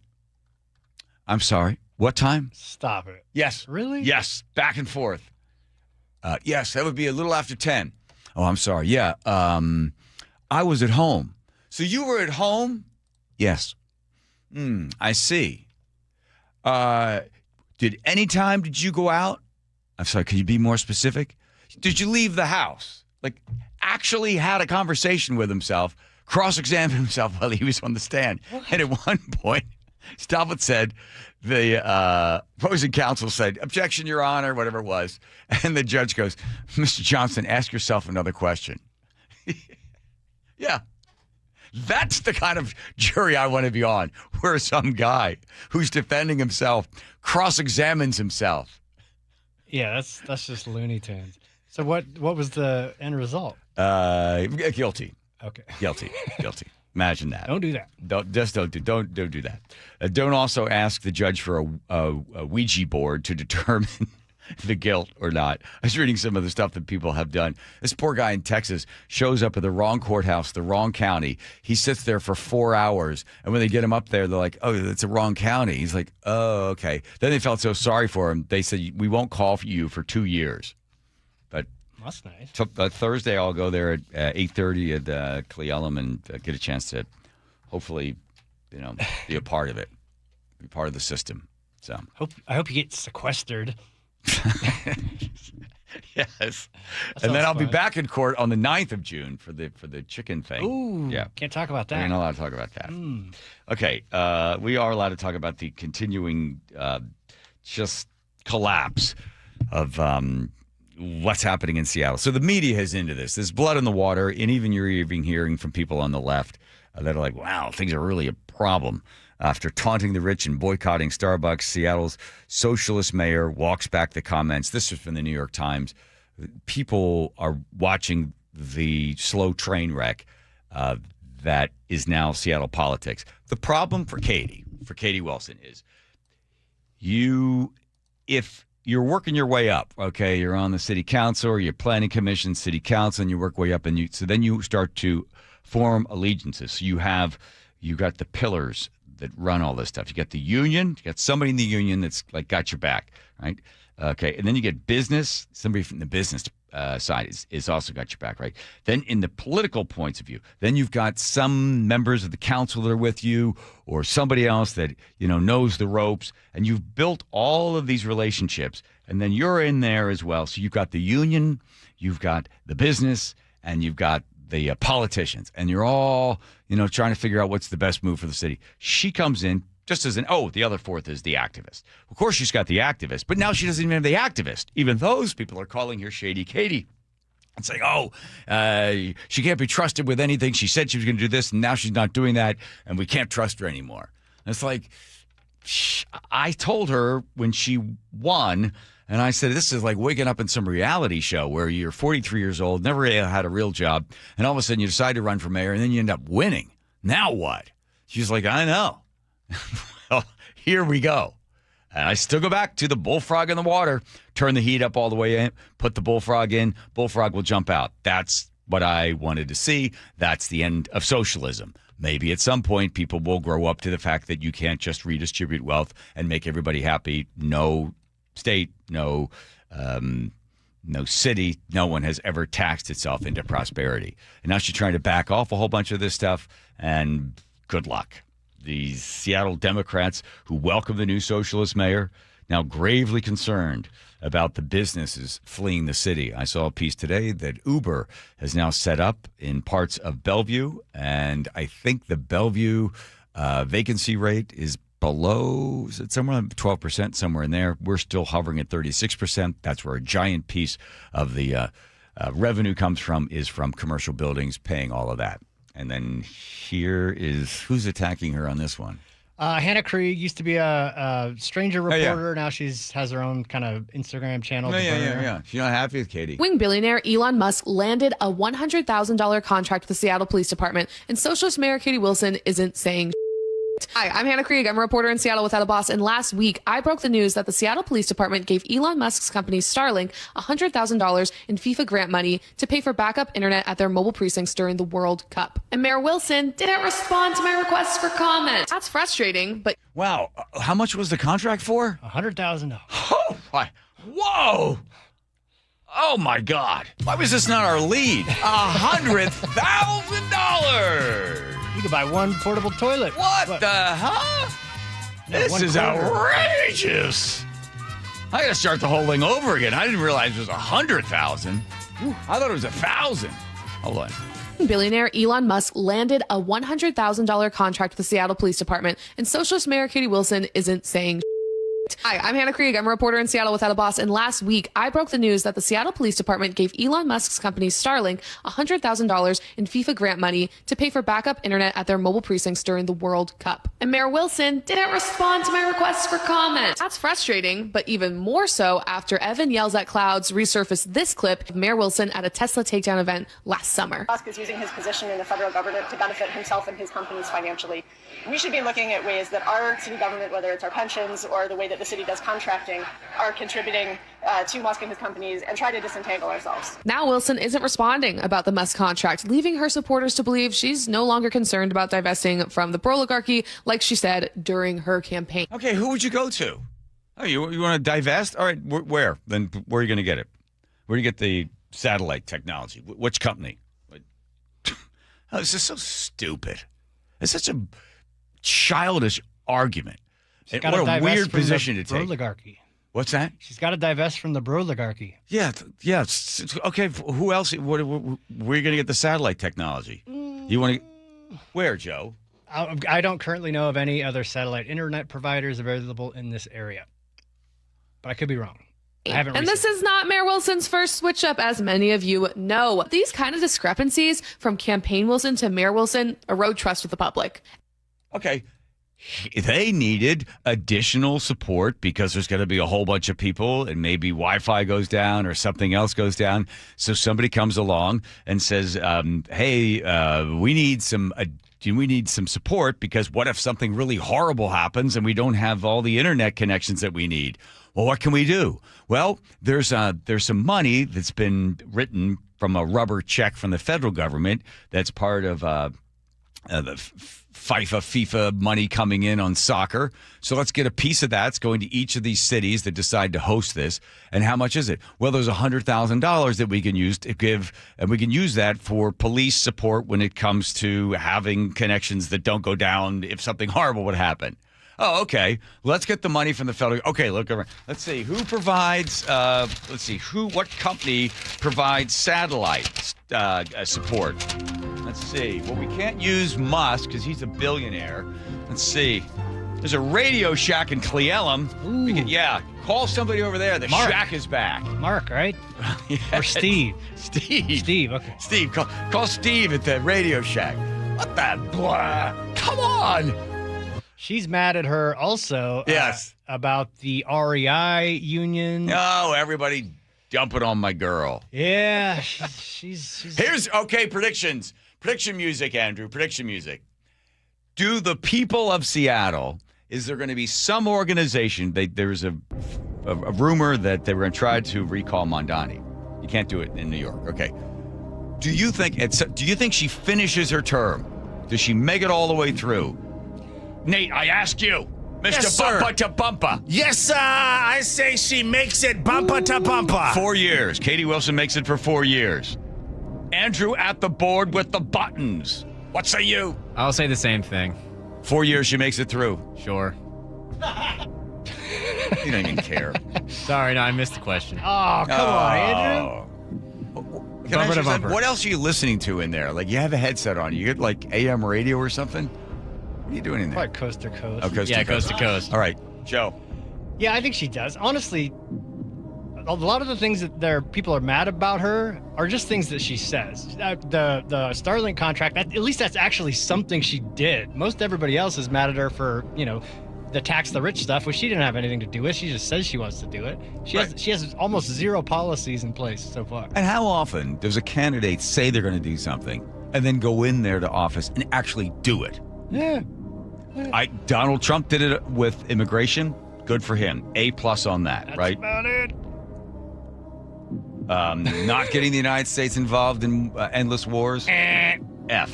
I'm sorry, what time? Stop it. Yes. Really? Yes, back and forth. Yes, that would be a little after 10. Oh, I'm sorry. Yeah, I was at home. So you were at home? Yes. I see. Did you go out? I'm sorry, could you be more specific? Did you leave the house? Like, actually had a conversation with himself, cross-examined himself while he was on the stand. What? And at one point, Stofflet said, the opposing counsel said, objection, Your Honor, whatever it was. And the judge goes, Mr. Johnson, ask yourself another question. Yeah. That's the kind of jury I want to be on, where some guy who's defending himself cross-examines himself. Yeah, that's just Looney Tunes. So what was the end result? Guilty. Okay. Guilty. Imagine that. Don't do that. Don't do that. Don't also ask the judge for a Ouija board to determine the guilt or not. I was reading some of the stuff that people have done. This poor guy in Texas shows up at the wrong courthouse, the wrong county. He sits there for 4 hours, and when they get him up there, they're like, "Oh, it's a wrong county." He's like, "Oh, okay." Then they felt so sorry for him. They said, "We won't call for you for 2 years." But that's nice. Thursday, I'll go there at 8:30 at Cle Elum and get a chance to hopefully, be a part of it, be part of the system. So I hope you get sequestered. Yes, and then I'll be back in court on the 9th of June for the chicken thing. Ooh, yeah, can't talk about that. We're not allowed to talk about that. Okay, we are allowed to talk about the continuing just collapse of what's happening in Seattle. So the media is into this. There's blood in the water, and even you're hearing from people on the left that are like, "Wow, things are really a problem." After taunting the rich and boycotting Starbucks, Seattle's socialist mayor walks back the comments. This is from the New York Times. People are watching the slow train wreck that is now Seattle politics. The problem for Katie Wilson, is if you're working your way up, okay, you're on the city council or you're planning commission, city council, and you work way up, and so then you start to form allegiances. So you got the pillars that run all this stuff. You got the union, you got somebody in the union that's like got your back, right? Okay, and then you get business, somebody from the business side is also got your back, right? Then in the political points of view, then you've got some members of the council that are with you, or somebody else that knows the ropes, and you've built all of these relationships, and then you're in there as well. So you've got the union, you've got the business, and you've got the politicians, and you're all, trying to figure out what's the best move for the city. She comes in just as the other fourth is the activist. Of course, she's got the activist, but now she doesn't even have the activist. Even those people are calling her Shady Katie and saying, she can't be trusted with anything. She said she was going to do this, and now she's not doing that, and we can't trust her anymore. And it's like, I told her when she won, and I said, this is like waking up in some reality show where you're 43 years old, never had a real job, and all of a sudden you decide to run for mayor, and then you end up winning. Now what? She's like, I know. Well, here we go. And I still go back to the bullfrog in the water, turn the heat up all the way in, put the bullfrog in, bullfrog will jump out. That's what I wanted to see. That's the end of socialism. Maybe at some point people will grow up to the fact that you can't just redistribute wealth and make everybody happy. No state, no city, no one has ever taxed itself into prosperity. And now she's trying to back off a whole bunch of this stuff, and good luck. The Seattle Democrats, who welcome the new socialist mayor, now gravely concerned about the businesses fleeing the city. I saw a piece today that Uber has now set up in parts of Bellevue, and I think the Bellevue vacancy rate is below, is it somewhere 12%, somewhere in there. We're still hovering at 36%. That's where a giant piece of the revenue comes from, is from commercial buildings paying all of that. And then here is, who's attacking her on this one? Hannah Krieg used to be a stranger reporter. Now she's has her own kind of Instagram channel. Yeah. She's not happy with Katie. Wing billionaire Elon Musk landed a $100,000 contract with the Seattle Police Department, and socialist mayor Katie Wilson isn't saying. Hi, I'm Hannah Krieg. I'm a reporter in Seattle Without a Boss, and last week I broke the news that the Seattle Police Department gave Elon Musk's company Starlink $100,000 in FIFA grant money to pay for backup internet at their mobile precincts during the World Cup. And Mayor Wilson didn't respond to my requests for comment. That's frustrating, but... Wow, how much was the contract for? $100,000. Oh, whoa! Oh, my God. Why was this not our lead? $100,000! You could buy one portable toilet. What the huh? This is outrageous. I got to start the whole thing over again. I didn't realize it was 100,000. I thought it was 1,000. Hold on. Billionaire Elon Musk landed a $100,000 contract with the Seattle Police Department, and socialist mayor Katie Wilson isn't saying. Hi, I'm Hannah Krieg. I'm a reporter in Seattle without a boss. And last week, I broke the news that the Seattle Police Department gave Elon Musk's company Starlink $100,000 in FIFA grant money to pay for backup internet at their mobile precincts during the World Cup. And Mayor Wilson didn't respond to my request for comment. That's frustrating, but even more so after Evan Yells at Clouds resurfaced this clip of Mayor Wilson at a Tesla takedown event last summer. Musk is using his position in the federal government to benefit himself and his companies financially. We should be looking at ways that our city government, whether it's our pensions or the way that the city does contracting, are contributing to Musk and his companies, and try to disentangle ourselves. Now Wilson isn't responding about the Musk contract, leaving her supporters to believe she's no longer concerned about divesting from the oligarchy, like she said during her campaign. Okay, who would you go to? Oh, you want to divest? All right, where? Then where are you going to get it? Where do you get the satellite technology? Which company? Oh, this is so stupid. It's such a childish argument. And what a weird position to take. Oligarchy. What's that? She's got to divest from the oligarchy. Yeah. Okay, who else? Where are you going to get the satellite technology? You want to? Where, Joe? I don't currently know of any other satellite internet providers available in this area, but I could be wrong. And this is not Mayor Wilson's first switch up, as many of you know. These kind of discrepancies from campaign Wilson to Mayor Wilson erode trust with the public. Okay. They needed additional support because there's going to be a whole bunch of people and maybe Wi-Fi goes down or something else goes down. So somebody comes along and says, hey, we need some support because what if something really horrible happens and we don't have all the internet connections that we need? Well, what can we do? Well, there's some money that's been written from a rubber check from the federal government that's part of the FIFA money coming in on soccer. So let's get a piece of that. It's going to each of these cities that decide to host this. And how much is it? Well, there's $100,000 that we can use to give, and we can use that for police support when it comes to having connections that don't go down if something horrible would happen. Oh, okay. Let's get the money from the federal. Okay, look around. Let's see who provides. What company provides satellite support? Let's see. Well, we can't use Musk because he's a billionaire. Let's see. There's a Radio Shack in Cle Elum. Call somebody over there. The Shack is back. Mark, right? Yes. Or Steve. Steve, okay. Steve, call Steve at the Radio Shack. What the blah? Come on. She's mad at her also. Yes. About the REI union. Oh, everybody dumping on my girl. Yeah, she's. Here's predictions. Prediction music, Andrew. Prediction music. Do the people of Seattle? Is there going to be some organization? There's a rumor that they were going to try to recall Mondani. You can't do it in New York. Okay. Do you think she finishes her term? Does she make it all the way through? Nate, I ask you, Mr. Yes, Bumper to Bumper. Yes, sir. I say she makes it bumper to bumper. 4 years. Katie Wilson makes it for 4 years. Andrew at the board with the buttons. What say you? I'll say the same thing. 4 years she makes it through. Sure. You don't even care. Sorry, no, I missed the question. Oh, come on, Andrew. Can I ask you something? What else are you listening to in there? Like, you have a headset on. You get like AM radio or something? What are you doing in there? Probably coast to coast. Oh, coast to coast. All right, Joe. Yeah, I think she does. Honestly, a lot of the things that people are mad about her are just things that she says. The Starlink contract, at least that's actually something she did. Most everybody else is mad at her for, the tax the rich stuff, which she didn't have anything to do with. She just says she wants to do it. She has almost zero policies in place so far. And how often does a candidate say they're going to do something and then go in there to office and actually do it? Yeah. Donald Trump did it with immigration. Good for him. A+ on that, That's right? About it. Not getting the United States involved in endless wars. F.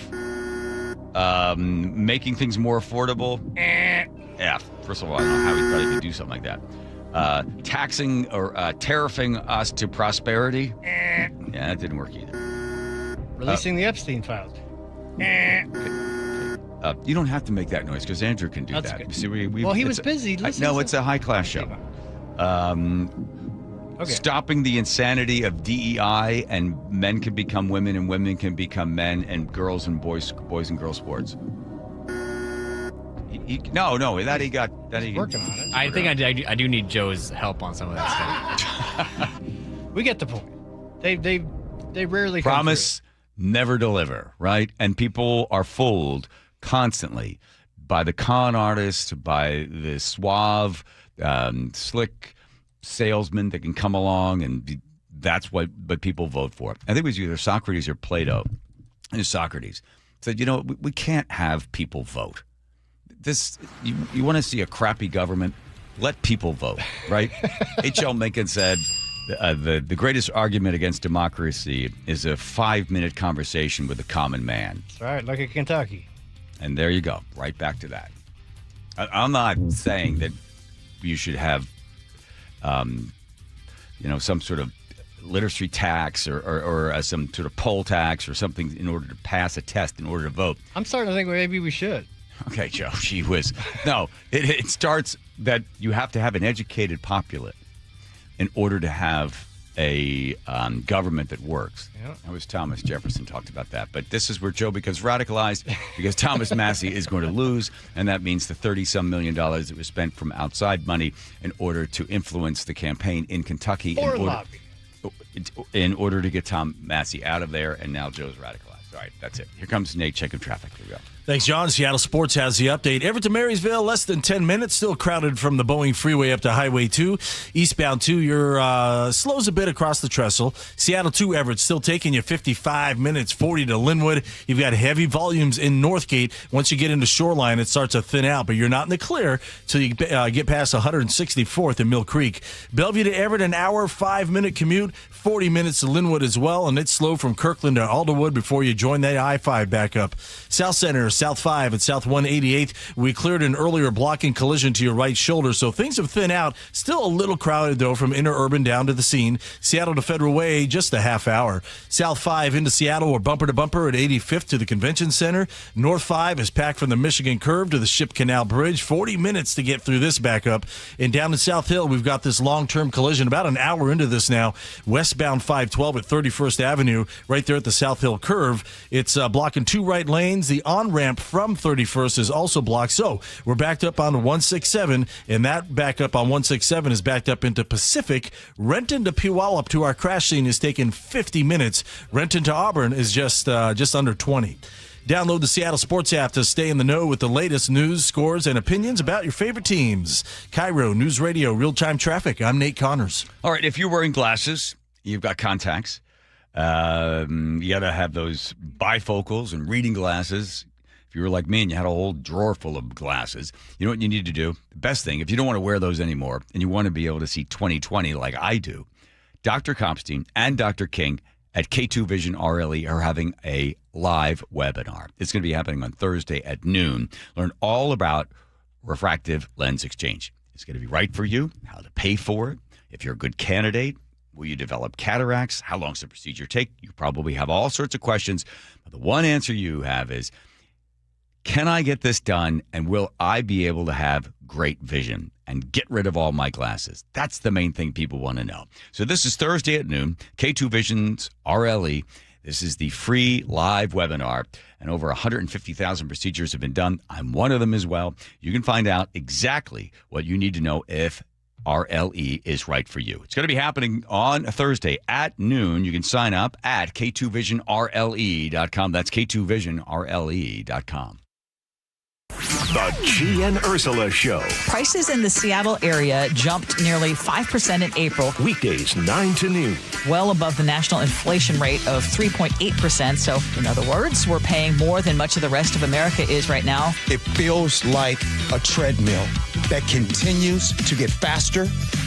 Making things more affordable. F. First of all, I don't know how he thought he could do something like that. Taxing or tariffing us to prosperity. Yeah, that didn't work either. Releasing the Epstein files. You don't have to make that noise because Andrew can do That's that. good. See, he was busy. No, it's a high-class show. Okay. Stopping the insanity of DEI, and men can become women and women can become men, and girls and boys and girls sports. No, that he got. Working on it. I think I do need Joe's help on some of that stuff. We get the point. They rarely promise, never deliver, right? And people are fooled constantly by the con artist, by the suave, slick salesman that can come along, and that's what people vote for. I think it was either Socrates or Plato. And Socrates said, we can't have people vote. You want to see a crappy government? Let people vote, right? H.L. Mencken said, the greatest argument against democracy is a 5-minute conversation with the common man. That's right, like in Kentucky. And there you go, right back to that. I'm not saying that you should have, some sort of literacy tax or some sort of poll tax or something in order to pass a test in order to vote. I'm starting to think maybe we should. Okay, Joe, gee whiz. No, it starts that you have to have an educated populace in order to have a government that works. Yep. That was Thomas Jefferson talked about that. But this is where Joe becomes radicalized because Thomas Massie is going to lose, and that means the $30-some million that was spent from outside money in order to influence the campaign in Kentucky in order to get Tom Massie out of there, and now Joe's radicalized. All right, that's it. Here comes Nate checking traffic. Here we go. Thanks, John. Seattle Sports has the update. Everett to Marysville, less than 10 minutes. Still crowded from the Boeing Freeway up to Highway 2. Eastbound 2, you're slows a bit across the trestle. Seattle to Everett, still taking you 55 minutes, 40 to Linwood. You've got heavy volumes in Northgate. Once you get into Shoreline, it starts to thin out, but you're not in the clear till you get past 164th in Mill Creek. Bellevue to Everett, an hour, 5-minute commute, 40 minutes to Linwood as well, and it's slow from Kirkland to Alderwood before you join that I-5 back up. South Center, South 5 and South 188. We cleared an earlier blocking collision to your right shoulder, so things have thinned out. Still a little crowded, though, from interurban down to the scene. Seattle to Federal Way, just a half hour. South 5 into Seattle, or bumper to bumper at 85th to the Convention Center. North 5 is packed from the Michigan Curve to the Ship Canal Bridge. 40 minutes to get through this backup. And down in South Hill, we've got this long-term collision, about an hour into this now. Westbound 512 at 31st Avenue, right there at the South Hill Curve. It's blocking 2 right lanes. The on-ramp from 31st is also blocked. So we're backed up on 167, and that backup on 167 is backed up into Pacific. Renton to Puyallup to our crash scene is taking 50 minutes. Renton to Auburn is just under 20. Download the Seattle Sports app to stay in the know with the latest news, scores, and opinions about your favorite teams. KIRO Newsradio Real-Time Traffic. I'm Nate Connors. All right, if you're wearing glasses, you've got contacts. You got to have those bifocals and reading glasses. If you were like me and you had a whole drawer full of glasses, you know what you need to do? The best thing, if you don't want to wear those anymore and you want to be able to see 20/20 like I do, Dr. Kopstein and Dr. King at K2 Vision RLE are having a live webinar. It's going to be happening on Thursday at noon. Learn all about refractive lens exchange. It's going to be right for you, how to pay for it, if you're a good candidate. Will you develop cataracts? How long does the procedure take? You probably have all sorts of questions. But the one answer you have is, can I get this done, and will I be able to have great vision and get rid of all my glasses? That's the main thing people want to know. So this is Thursday at noon, K2 Vision's RLE. This is the free live webinar, and over 150,000 procedures have been done. I'm one of them as well. You can find out exactly what you need to know if RLE is right for you. It's going to be happening on Thursday at noon. You can sign up at K2VisionRLE.com. That's K2VisionRLE.com. The G and Ursula Show. Prices in the Seattle area jumped nearly 5% in April. Weekdays 9 to noon. Well above the national inflation rate of 3.8%. So, in other words, we're paying more than much of the rest of America is right now. It feels like a treadmill that continues to get faster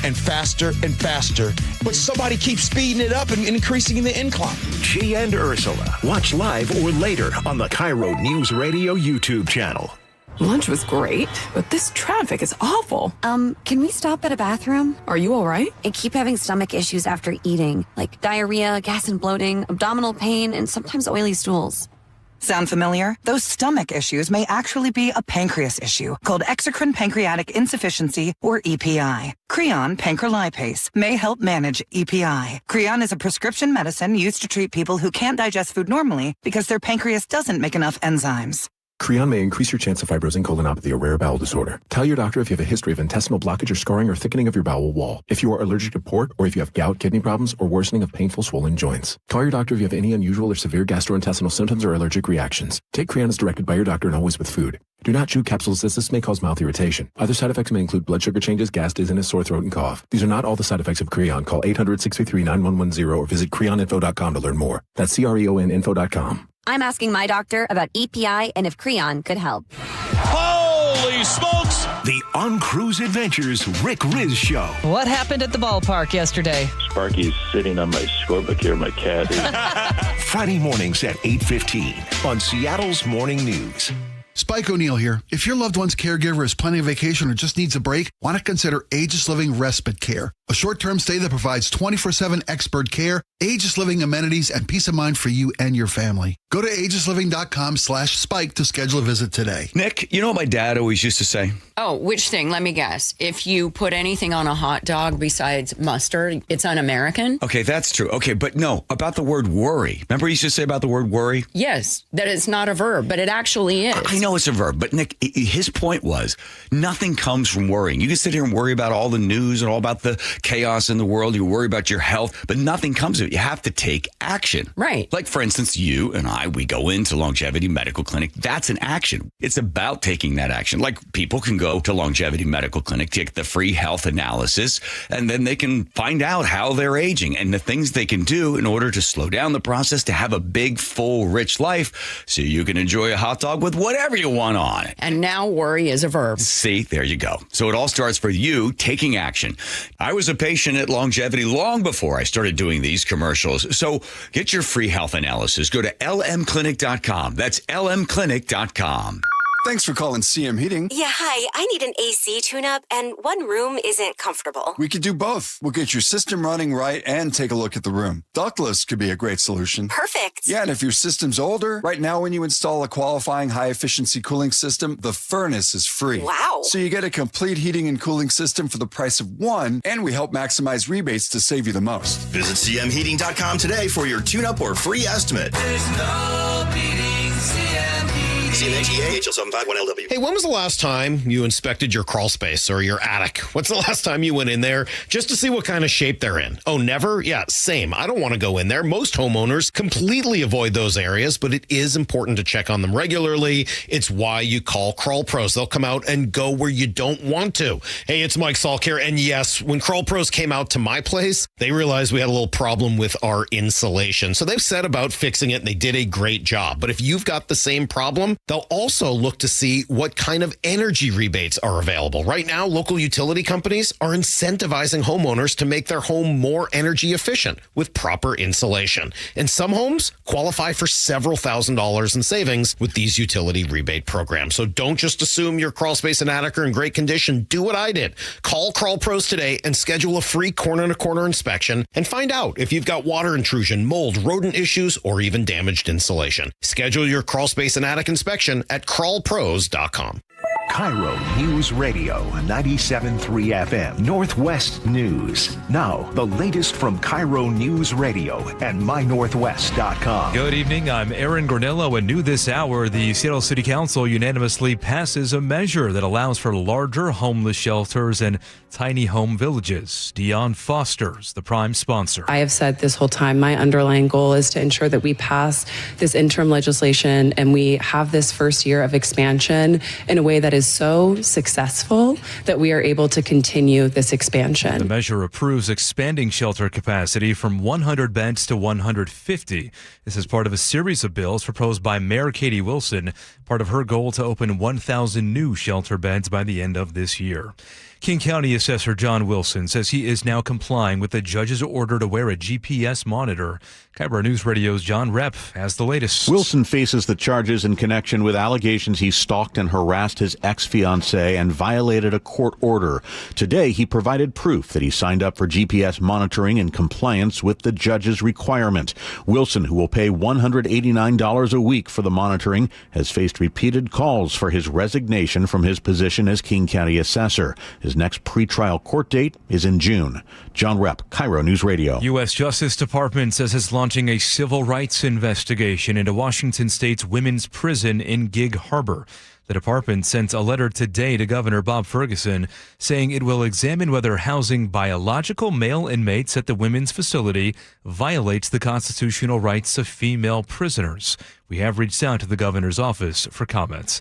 and faster and faster. But somebody keeps speeding it up and increasing the incline. G and Ursula. Watch live or later on the KIRO Newsradio YouTube channel. Lunch was great, but this traffic is awful. Can we stop at a bathroom? Are you all right? I keep having stomach issues after eating, like diarrhea, gas and bloating, abdominal pain, and sometimes oily stools. Sound familiar? Those stomach issues may actually be a pancreas issue called exocrine pancreatic insufficiency, or EPI. Creon pancrelipase may help manage EPI. Creon is a prescription medicine used to treat people who can't digest food normally because their pancreas doesn't make enough enzymes. Creon may increase your chance of fibrosing colonopathy, a rare bowel disorder. Tell your doctor if you have a history of intestinal blockage or scarring or thickening of your bowel wall. If you are allergic to pork, or if you have gout, kidney problems, or worsening of painful swollen joints. Call your doctor if you have any unusual or severe gastrointestinal symptoms or allergic reactions. Take Creon as directed by your doctor and always with food. Do not chew capsules as this may cause mouth irritation. Other side effects may include blood sugar changes, gas, dizziness, sore throat, and cough. These are not all the side effects of Creon. Call 800-633-9110 or visit creoninfo.com to learn more. That's CREONinfo.com. I'm asking my doctor about EPI and if Creon could help. Holy smokes! The On Cruise Adventures Rick Riz Show. What happened at the ballpark yesterday? Sparky's sitting on my scorebook here, my cat. Friday mornings at 8:15 on Seattle's Morning News. Spike O'Neill here. If your loved one's caregiver is planning a vacation or just needs a break, why not consider Aegis Living Respite Care? A short-term stay that provides 24/7 expert care, Aegis Living amenities, and peace of mind for you and your family. Go to aegisliving.com/spike to schedule a visit today. Nick, you know what my dad always used to say? Oh, which thing? Let me guess. If you put anything on a hot dog besides mustard, it's un-American? Okay, that's true. Okay, but no, about the word worry. Remember he used to say about the word worry? Yes, that it's not a verb, but it actually is. I know it's a verb, but Nick, his point was nothing comes from worrying. You can sit here and worry about all the news and all about the chaos in the world. You worry about your health, but nothing comes of it. You have to take action. Right. Like, for instance, you and I, we go into Longevity Medical Clinic. That's an action. It's about taking that action. Like, people can go to Longevity Medical Clinic, take the free health analysis, and then they can find out how they're aging and the things they can do in order to slow down the process to have a big, full, rich life so you can enjoy a hot dog with whatever you want on it. And now worry is a verb. See, there you go. So it all starts for you taking action. I was a patient at Longevity long before I started doing these commercials. So get your free health analysis. Go to lmclinic.com. That's lmclinic.com. Thanks for calling CM Heating. Yeah, hi. I need an AC tune-up, and one room isn't comfortable. We could do both. We'll get your system running right and take a look at the room. Ductless could be a great solution. Perfect. Yeah, and if your system's older, right now when you install a qualifying high-efficiency cooling system, the furnace is free. Wow. So you get a complete heating and cooling system for the price of one, and we help maximize rebates to save you the most. Visit cmheating.com today for your tune-up or free estimate. There's no beating CM Heating. CMHEA HL751LW. Hey, when was the last time you inspected your crawl space or your attic? What's the last time you went in there just to see what kind of shape they're in? Oh, never? Yeah, same. I don't want to go in there. Most homeowners completely avoid those areas, but it is important to check on them regularly. It's why you call Crawl Pros. They'll come out and go where you don't want to. Hey, it's Mike Salk here. And yes, when Crawl Pros came out to my place, they realized we had a little problem with our insulation. So they've set about fixing it, and they did a great job. But if you've got the same problem, they'll also look to see what kind of energy rebates are available. Right now, local utility companies are incentivizing homeowners to make their home more energy efficient with proper insulation. And some homes qualify for several $1,000s in savings with these utility rebate programs. So don't just assume your crawl space and attic are in great condition. Do what I did. Call Crawl Pros today and schedule a free corner-to-corner inspection and find out if you've got water intrusion, mold, rodent issues, or even damaged insulation. Schedule your crawl space and attic inspection at crawlpros.com. KIRO Newsradio 97.3 FM Northwest News. Now, the latest from KIRO Newsradio and mynorthwest.com. Good evening. I'm Aaron Granillo, and new this hour, the Seattle City Council unanimously passes a measure that allows for larger homeless shelters and tiny home villages. Dion Foster's the prime sponsor. I have said this whole time, my underlying goal is to ensure that we pass this interim legislation and we have this first year of expansion in a way that is so successful that we are able to continue this expansion. The measure approves expanding shelter capacity from 100 beds to 150. This is part of a series of bills proposed by Mayor Katie Wilson, part of her goal to open 1,000 new shelter beds by the end of this year. King County Assessor John Wilson says he is now complying with the judge's order to wear a GPS monitor. KIRO News Radio's John Repp has the latest. Wilson faces the charges in connection with allegations he stalked and harassed his ex-fiancée and violated a court order. Today, he provided proof that he signed up for GPS monitoring in compliance with the judge's requirement. Wilson, who will pay $189 a week for the monitoring, has faced repeated calls for his resignation from his position as King County Assessor. His His next pretrial court date is in June. John Repp, KIRO News Radio. U.S. Justice Department says it's launching a civil rights investigation into Washington State's women's prison in Gig Harbor. The department sent a letter today to Governor Bob Ferguson saying it will examine whether housing biological male inmates at the women's facility violates the constitutional rights of female prisoners. We have reached out to the governor's office for comments.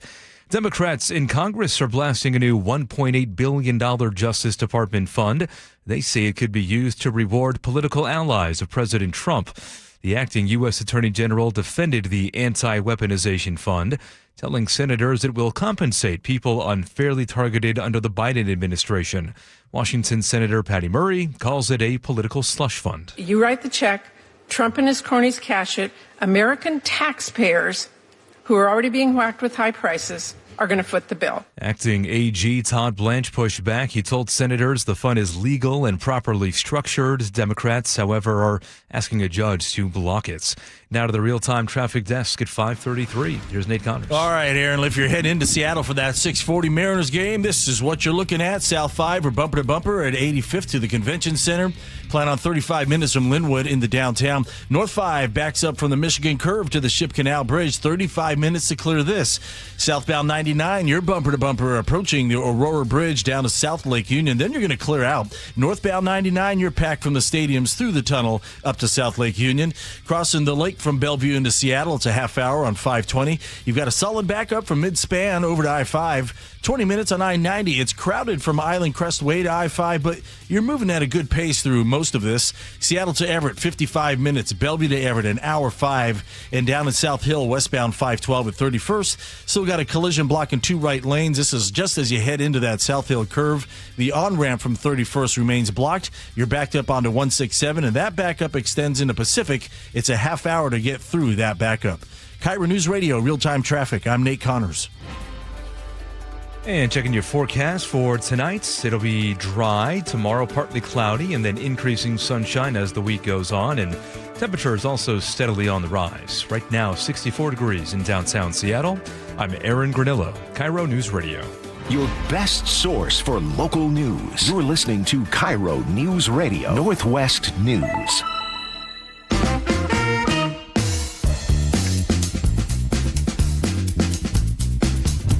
Democrats in Congress are blasting a new $1.8 billion Justice Department fund. They say it could be used to reward political allies of President Trump. The acting U.S. Attorney General defended the anti-weaponization fund, telling senators it will compensate people unfairly targeted under the Biden administration. Washington Senator Patty Murray calls it a political slush fund. You write the check, Trump and his cronies cash it, American taxpayers who are already being whacked with high prices are going to foot the bill. Acting AG Todd Blanche pushed back. He told senators the fund is legal and properly structured. Democrats, however, are asking a judge to block it. Now to the real-time traffic desk at 5:33. Here's Nate Connors. All right, Aaron, if you're heading into Seattle for that 6:40 Mariners game, this is what you're looking at. South 5 or bumper to bumper at 85th to the Convention Center. Plan on 35 minutes from Linwood into downtown. North 5 backs up from the Michigan Curve to the Ship Canal Bridge. 35 minutes to clear this. Southbound 99, you're bumper to bumper approaching the Aurora Bridge down to South Lake Union. Then you're going to clear out. Northbound 99, you're packed from the stadiums through the tunnel up to South Lake Union. Crossing the lake from Bellevue into Seattle, it's a half hour on 520. You've got a solid backup from Mid-Span over to I-5. 20 minutes on I-90. It's crowded from Island Crestway to I-5, but you're moving at a good pace through most of this. Seattle to Everett, 55 minutes. Bellevue to Everett, an hour 5. And down in South Hill, westbound 512 at 31st. Still got a collision blocking 2 right lanes. This is just as you head into that South Hill curve. The on-ramp from 31st remains blocked. You're backed up onto 167, and that backup extends into Pacific. It's a half hour to get through that backup. KIRO News Radio, real-time traffic. I'm Nate Connors. And checking your forecast for tonight, it'll be dry. Tomorrow, partly cloudy, and then increasing sunshine as the week goes on. And temperature is also steadily on the rise. Right now, 64 degrees in downtown Seattle. I'm Aaron Granillo, KIRO News Radio. Your best source for local news. You're listening to KIRO News Radio, Northwest News.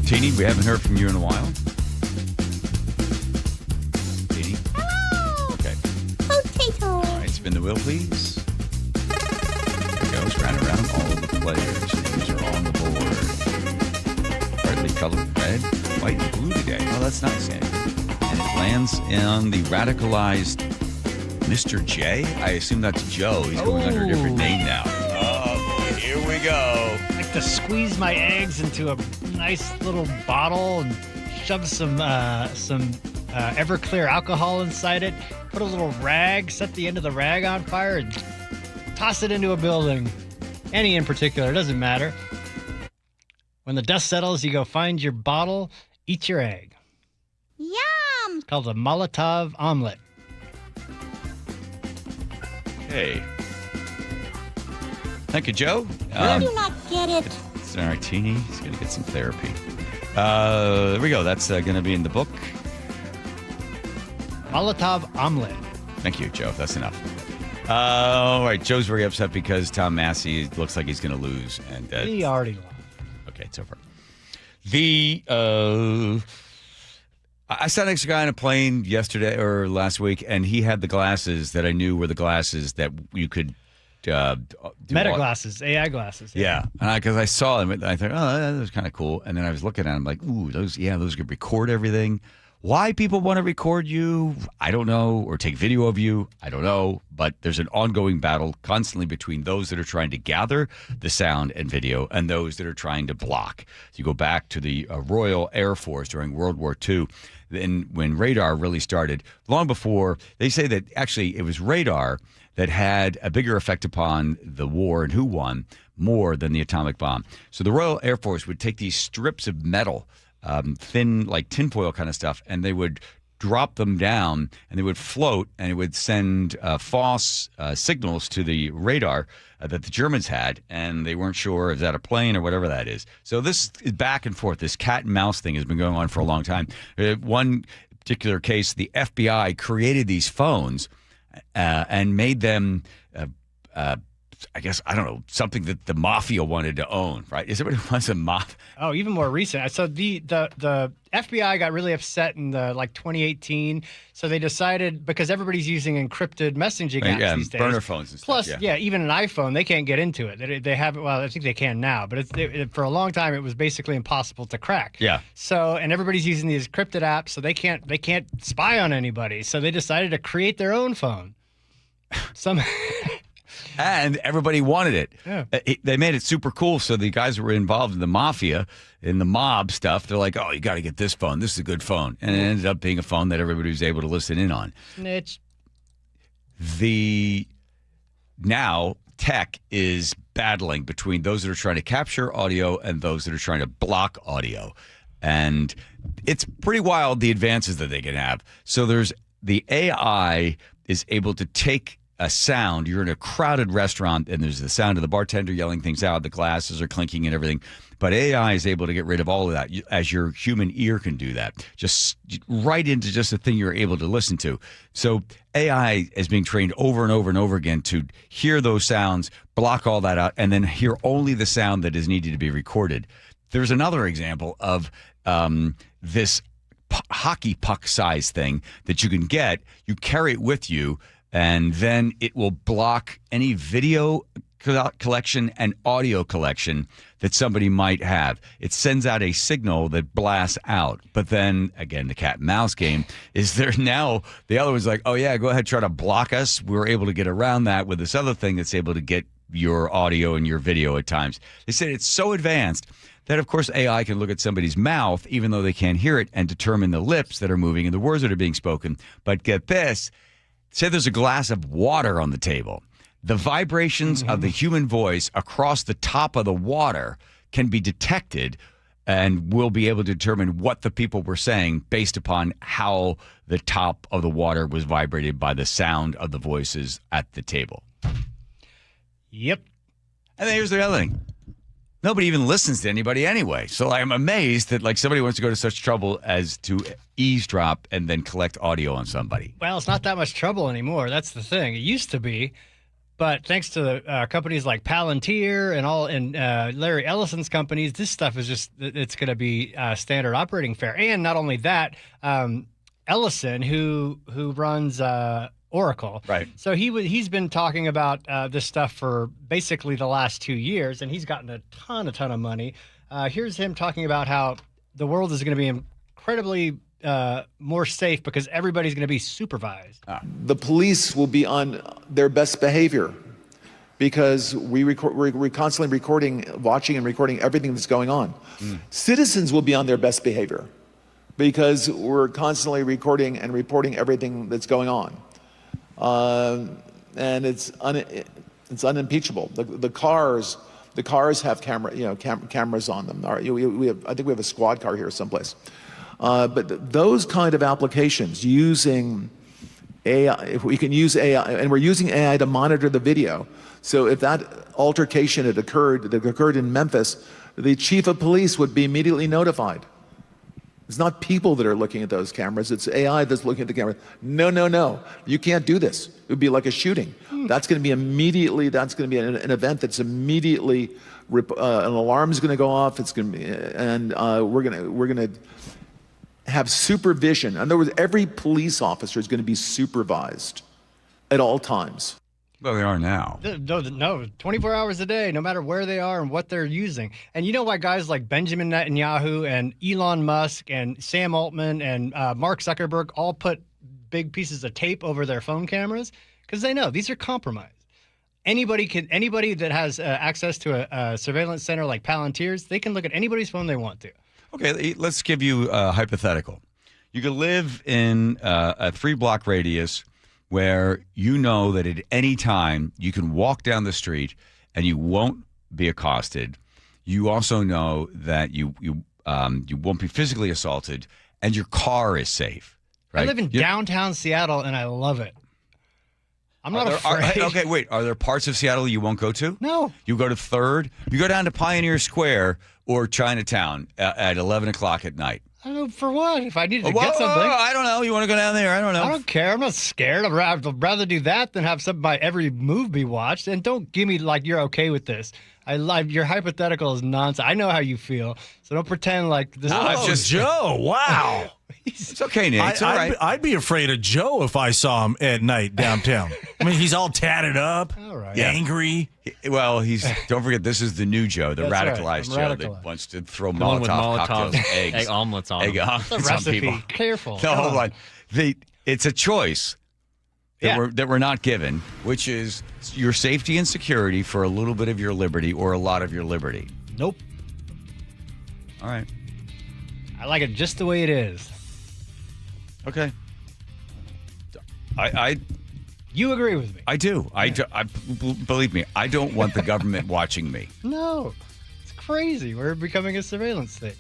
Teeny, we haven't heard from you in a while. Teeny? Hello! Okay. Potato! All right, spin the wheel, please. There it goes, round and round. All of the players' names are on the board. Brightly colored red, white, and blue today. Oh, that's nice, Andy. And it lands on the radicalized Mr. J. I assume that's Joe. He's going under a different name now. Oh, boy, here we go. I like to squeeze my eggs into a nice little bottle and shove some Everclear alcohol inside it. Put a little rag, set the end of the rag on fire, and toss it into a building. Any in particular, doesn't matter. When the dust settles, you go find your bottle, eat your egg. Yum! It's called a Molotov omelet. Hey. Thank you, Joe. I do not get it. It's all right, Teeny. He's going to get some therapy. There we go. That's going to be in the book. Molotov omelet. Thank you, Joe. That's enough. All right. Joe's very upset because Tom Massie looks like he's going to lose. And He already lost. Okay, it's over. I sat next to a guy on a plane yesterday or last week, and he had the glasses that I knew were the glasses that you could Meta glasses, AI glasses. Yeah, because I saw them, I thought, oh, that was kind of cool. And then I was looking at them like, ooh, those could record everything. Why people want to record you, I don't know, or take video of you, I don't know. But there's an ongoing battle constantly between those that are trying to gather the sound and video and those that are trying to block. So you go back to the Royal Air Force during World War II, then when radar really started, long before, they say that actually it was radar that had a bigger effect upon the war and who won more than the atomic bomb. So the Royal Air Force would take these strips of metal, thin, like tinfoil kind of stuff, and they would drop them down, and they would float, and it would send false signals to the radar that the Germans had, and they weren't sure is that a plane or whatever that is. So this is back and forth. This cat and mouse thing has been going on for a long time. One particular case, the FBI created these phones and made them, I guess, I don't know, something that the mafia wanted to own, right? Is everybody wants a mafia? Oh, even more recent. So the FBI got really upset in 2018. So they decided, because everybody's using encrypted messaging apps these days. Burner phones and stuff. Plus, even an iPhone, they can't get into it. They have, well, I think they can now, but for a long time, it was basically impossible to crack. Yeah. So, and everybody's using these encrypted apps, so they can't spy on anybody. So they decided to create their own phone. And everybody wanted it. Yeah. They made it super cool. So the guys who were involved in the mafia, in the mob stuff, they're like, oh, you got to get this phone. This is a good phone. And it ended up being a phone that everybody was able to listen in on. Snitch. Now tech is battling between those that are trying to capture audio and those that are trying to block audio. And it's pretty wild, the advances that they can have. So there's the AI is able to take a sound. You're in a crowded restaurant and there's the sound of the bartender yelling things out. The glasses are clinking and everything. But AI is able to get rid of all of that as your human ear can do that. Just right into just the thing you're able to listen to. So AI is being trained over and over and over again to hear those sounds, block all that out, and then hear only the sound that is needed to be recorded. There's another example of this hockey puck size thing that you can get. You carry it with you, and then it will block any video collection and audio collection that somebody might have. It sends out a signal that blasts out. But then, again, the cat and mouse game is there now. The other one's like, oh, yeah, go ahead, try to block us. We're able to get around that with this other thing that's able to get your audio and your video at times. They said it's so advanced that, of course, AI can look at somebody's mouth, even though they can't hear it, and determine the lips that are moving and the words that are being spoken. But get this. Say there's a glass of water on the table. The vibrations of the human voice across the top of the water can be detected, and we'll be able to determine what the people were saying based upon how the top of the water was vibrated by the sound of the voices at the table. Yep. And then here's the other thing. Nobody even listens to anybody anyway. So I'm amazed that somebody wants to go to such trouble as to eavesdrop and then collect audio on somebody. Well, it's not that much trouble anymore. That's the thing. It used to be, but thanks to the companies like Palantir and Larry Ellison's companies, this stuff is it's going to be standard operating fare. And not only that, Ellison, who runs Oracle. Right. So he's been talking about this stuff for basically the last 2 years, and he's gotten a ton of money. Here's him talking about how the world is going to be incredibly more safe because everybody's going to be supervised. The police will be on their best behavior because we're constantly watching and recording everything that's going on. Citizens will be on their best behavior because we're constantly recording and reporting everything that's going on. And it's unimpeachable. The cars have cameras on them. I think we have a squad car here someplace. But those kind of applications using AI, if we can use AI, and we're using AI to monitor the video. So if that altercation that occurred in Memphis, the chief of police would be immediately notified. It's not people that are looking at those cameras. It's AI that's looking at the camera. No. You can't do this. It would be like a shooting. That's going to be an event that's immediately, an alarm is going to go off. It's going to be, and we're going to have supervision. In other words, every police officer is going to be supervised at all times. Well, they are now. No, 24 hours a day, no matter where they are and what they're using. And you know why guys like Benjamin Netanyahu and Elon Musk and Sam Altman and Mark Zuckerberg all put big pieces of tape over their phone cameras? Because they know these are compromised. Anybody that has access to a surveillance center like Palantir's, they can look at anybody's phone they want to. Okay, let's give you a hypothetical. You could live in a 3-block radius where you know that at any time you can walk down the street and you won't be accosted. You also know that you won't be physically assaulted and your car is safe. Right? I live in downtown Seattle and I love it. I'm not afraid. Okay, wait. Are there parts of Seattle you won't go to? No. You go to 3rd? You go down to Pioneer Square or Chinatown at 11 o'clock at night. I don't know for what. If I needed to get something. I don't know. You want to go down there? I don't know. I don't care. I'm not scared. I'd rather do that than have my every move be watched. And don't give me like you're okay with this. Your hypothetical is nonsense. I know how you feel, so don't pretend like this. Oh, just Joe! Wow, it's okay, Nate. It's all right. I'd be afraid of Joe if I saw him at night downtown. I mean, he's all tatted up, angry. Well, don't forget, this is the new Joe, the radicalized Joe that wants to throw Molotov cocktails, egg omelets on egg omelets on recipe. people. Careful. No, hold on. It's a choice that we're not given, which is your safety and security for a little bit of your liberty or a lot of your liberty. Nope. All right. I like it just the way it is. Okay. You agree with me? I do. I believe me. I don't want the government watching me. No, it's crazy. We're becoming a surveillance state.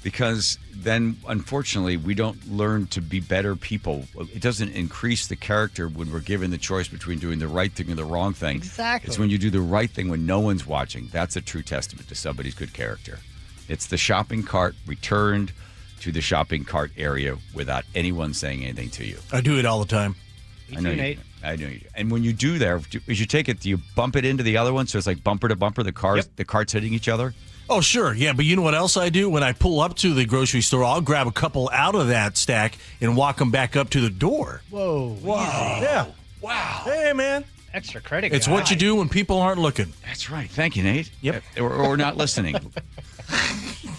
Because then, unfortunately, we don't learn to be better people. It doesn't increase the character when we're given the choice between doing the right thing or the wrong thing. Exactly. It's when you do the right thing when no one's watching. That's a true testament to somebody's good character. It's the shopping cart returned to the shopping cart area without anyone saying anything to you. I do it all the time. I know you do. And when you do there, as you take it, do you bump it into the other one? So it's like bumper to bumper, the carts hitting each other? Oh, sure. Yeah, but you know what else I do? When I pull up to the grocery store, I'll grab a couple out of that stack and walk them back up to the door. Whoa. Wow. Yeah. Wow. Hey, man. Extra credit. It's what you do when people aren't looking. That's right. Thank you, Nate. Yep. Or not listening.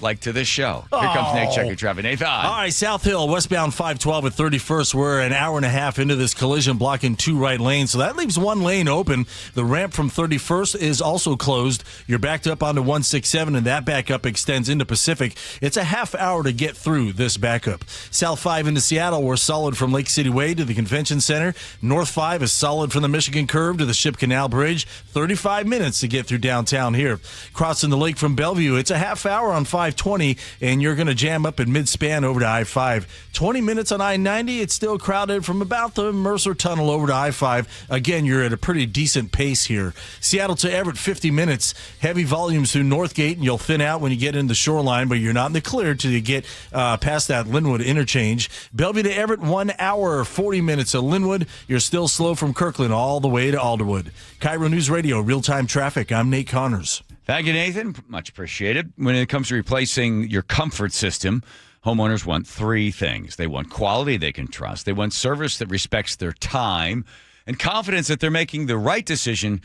Like to this show. Here comes Nate. Check your traffic. Nathan. All right, South Hill, westbound 512 at 31st. We're an hour and a half into this collision, blocking 2 right lanes. So that leaves 1 lane open. The ramp from 31st is also closed. You're backed up onto 167, and that backup extends into Pacific. It's a half hour to get through this backup. South 5 into Seattle, we're solid from Lake City Way to the Convention Center. North 5 is solid from the Michigan Curve to the Ship Canal Bridge. 35 minutes to get through downtown here. Crossing the lake from Bellevue, it's a half hour on 520, and you're going to jam up in mid-span over to I-5. 20 minutes on I-90, it's still crowded from about the Mercer Tunnel over to I-5. Again, you're at a pretty decent pace here. Seattle to Everett, 50 minutes. Heavy volumes through Northgate, and you'll thin out when you get in the shoreline, but you're not in the clear till you get past that Linwood interchange. Bellevue to Everett, 1 hour, 40 minutes of Linwood. You're still slow from Kirkland all the way to Alderwood. KIRO News Radio, real-time traffic. I'm Nate Connors. Thank you, Nathan. Much appreciated. When it comes to replacing your comfort system, homeowners want 3 things. They want quality they can trust. They want service that respects their time and confidence that they're making the right decision,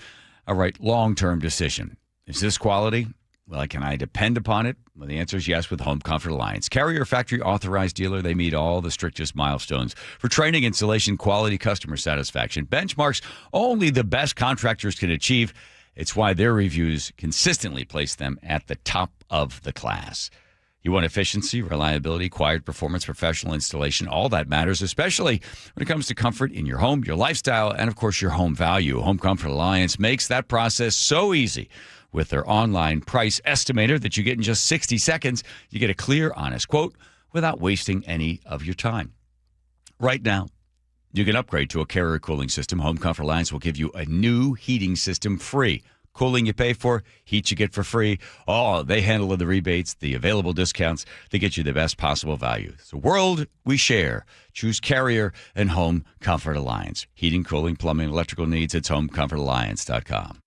a right long-term decision. Is this quality? Well, can I depend upon it? Well, the answer is yes with Home Comfort Alliance. Carrier factory authorized dealer. They meet all the strictest milestones for training, installation, quality, customer satisfaction. Benchmarks only the best contractors can achieve. It's why their reviews consistently place them at the top of the class. You want efficiency, reliability, quiet performance, professional installation. All that matters, especially when it comes to comfort in your home, your lifestyle, and, of course, your home value. Home Comfort Alliance makes that process so easy. With their online price estimator that you get in just 60 seconds, you get a clear, honest quote without wasting any of your time. Right now, you can upgrade to a Carrier cooling system. Home Comfort Alliance will give you a new heating system free. Cooling you pay for, heat you get for free. Oh, they handle the rebates, the available discounts. They get you the best possible value. It's a world we share. Choose Carrier and Home Comfort Alliance. Heating, cooling, plumbing, electrical needs. It's homecomfortalliance.com.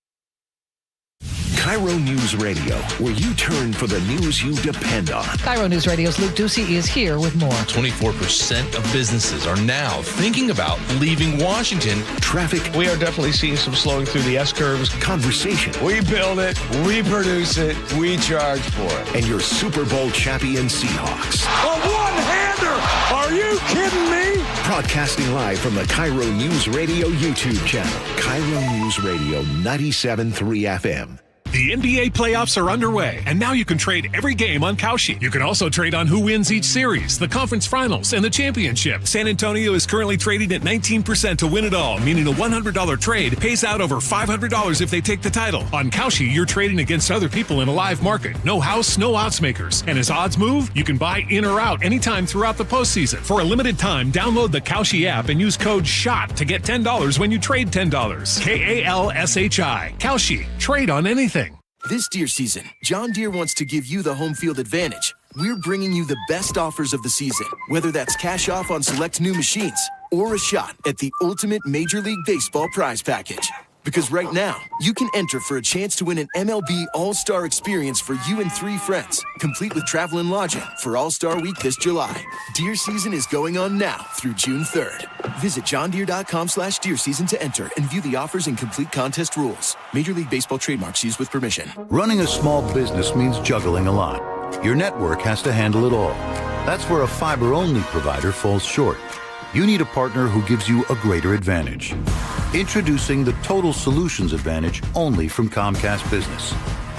KIRO News Radio, where you turn for the news you depend on. KIRO News Radio's Luke Ducey is here with more. 24% of businesses are now thinking about leaving Washington. Traffic. We are definitely seeing some slowing through the S-curves. Conversation. We build it, we produce it, we charge for it. And your Super Bowl champion Seahawks. A one-hander! Are you kidding me? Broadcasting live from the KIRO News Radio YouTube channel. KIRO News Radio 97.3 FM. The NBA playoffs are underway, and now you can trade every game on Kalshi. You can also trade on who wins each series, the conference finals, and the championship. San Antonio is currently trading at 19% to win it all, meaning a $100 trade pays out over $500 if they take the title. On Kalshi, you're trading against other people in a live market. No house, no odds makers. And as odds move, you can buy in or out anytime throughout the postseason. For a limited time, download the Kalshi app and use code SHOT to get $10 when you trade $10. KALSHI. Kalshi. Trade on anything. This deer season, John Deere wants to give you the home field advantage we're bringing you the best offers of the season, whether that's cash off on select new machines or a shot at the ultimate Major League Baseball prize package. Because right now, you can enter for a chance to win an MLB All-Star experience for you and 3 friends, complete with travel and lodging for All-Star Week this July. Deer season is going on now through June 3rd. Visit johndeere.com/deer season to enter and view the offers and complete contest rules. Major League Baseball trademarks used with permission. Running a small business means juggling a lot. Your network has to handle it all. That's where a fiber-only provider falls short. You need a partner who gives you a greater advantage. Introducing the Total Solutions Advantage only from Comcast Business.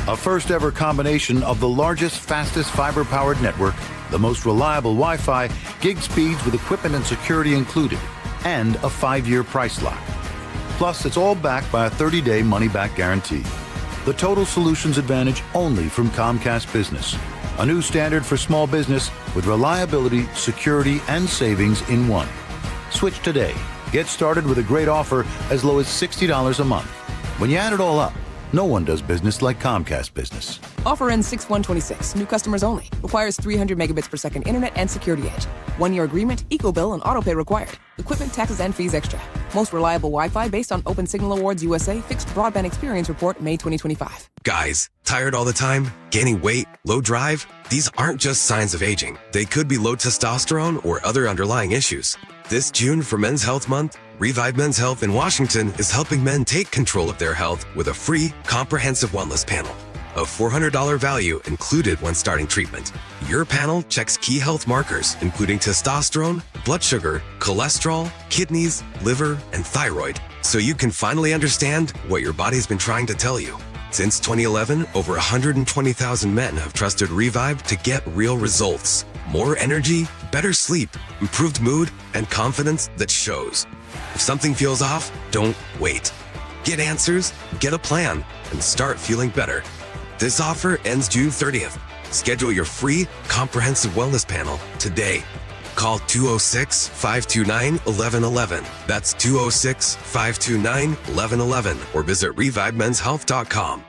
A first-ever combination of the largest, fastest fiber-powered network, the most reliable Wi-Fi, gig speeds with equipment and security included, and a 5-year price lock. Plus, it's all backed by a 30-day money-back guarantee. The Total Solutions Advantage only from Comcast Business. A new standard for small business with reliability, security, and savings in one. Switch today. Get started with a great offer as low as $60 a month. When you add it all up, no one does business like Comcast Business. Offer ends 6/1/26. New customers only. Requires 300 megabits per second internet and security edge. 1-year agreement, eco-bill, and autopay required. Equipment, taxes, and fees extra. Most reliable Wi-Fi based on Open Signal Awards USA Fixed Broadband Experience Report, May 2025. Guys, tired all the time? Gaining weight? Low drive? These aren't just signs of aging. They could be low testosterone or other underlying issues. This June for Men's Health Month, Revive Men's Health in Washington is helping men take control of their health with a free, comprehensive wellness panel. A $400 value included when starting treatment. Your panel checks key health markers, including testosterone, blood sugar, cholesterol, kidneys, liver, and thyroid, so you can finally understand what your body's been trying to tell you. Since 2011, over 120,000 men have trusted Revive to get real results. More energy, better sleep, improved mood, and confidence that shows. If something feels off, don't wait. Get answers, get a plan, and start feeling better. This offer ends June 30th. Schedule your free, comprehensive wellness panel today. Call 206-529-1111. That's 206-529-1111 or visit revivemenshealth.com.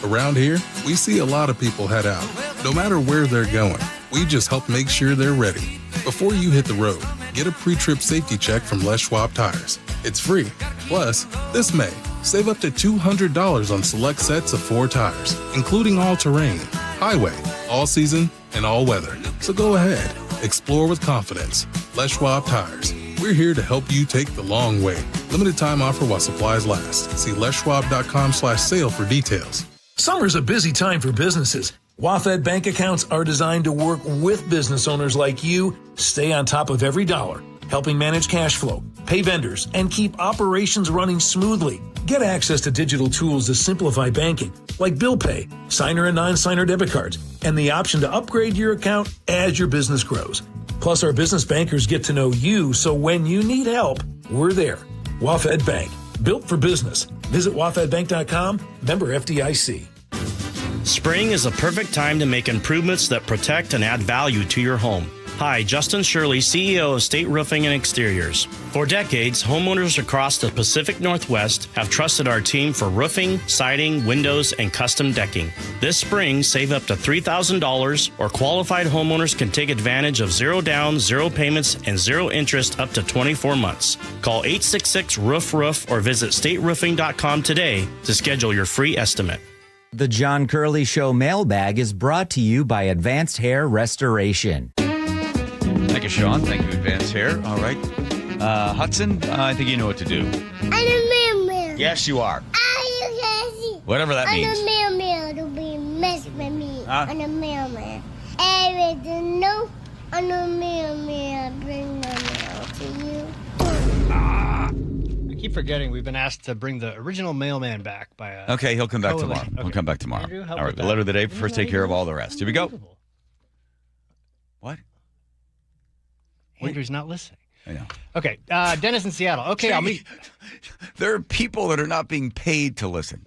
Around here, we see a lot of people head out. No matter where they're going, we just help make sure they're ready. Before you hit the road, get a pre-trip safety check from Les Schwab Tires. It's free. Plus, this May, save up to $200 on select sets of 4 tires, including all-terrain, highway, all-season, and all-weather. So go ahead. Explore with confidence. Les Schwab Tires. We're here to help you take the long way. Limited time offer while supplies last. See leschwab.com/sale for details. Summer's a busy time for businesses. WaFd bank accounts are designed to work with business owners like you, stay on top of every dollar, helping manage cash flow, pay vendors, and keep operations running smoothly. Get access to digital tools to simplify banking, like bill pay, signer and non-signer debit cards, and the option to upgrade your account as your business grows. Plus, our business bankers get to know you, so when you need help, we're there. WaFd Bank, built for business. Visit wafdbank.com, member FDIC. Spring is the perfect time to make improvements that protect and add value to your home. Hi, Justin Shirley, CEO of State Roofing and Exteriors. For decades, homeowners across the Pacific Northwest have trusted our team for roofing, siding, windows, and custom decking. This spring, save up to $3,000, or qualified homeowners can take advantage of 0 down, 0 payments, and 0 interest up to 24 months. Call 866-ROOF-ROOF or visit stateroofing.com today to schedule your free estimate. The John Curley Show mailbag is brought to you by Advanced Hair Restoration. Thank you, Sean. Thank you, Advanced Hair. All right. Hudson, I think you know what to do. I'm a mailman. Yes, you are. Whatever that means. I'm a mailman to be mess with me. I'm a mailman. Everything know I'm a mailman. I bring my mail to you. I keep forgetting we've been asked to bring the original mailman back by a Okay, he'll come back tomorrow. Okay. He'll come back tomorrow. Andrew, help all with right, the that. letter of the day. First, take care of all the rest. Here we go. What? Andrew's not listening. I know. Okay, Dennis in Seattle. Okay, I'll meet. There are people that are not being paid to listen.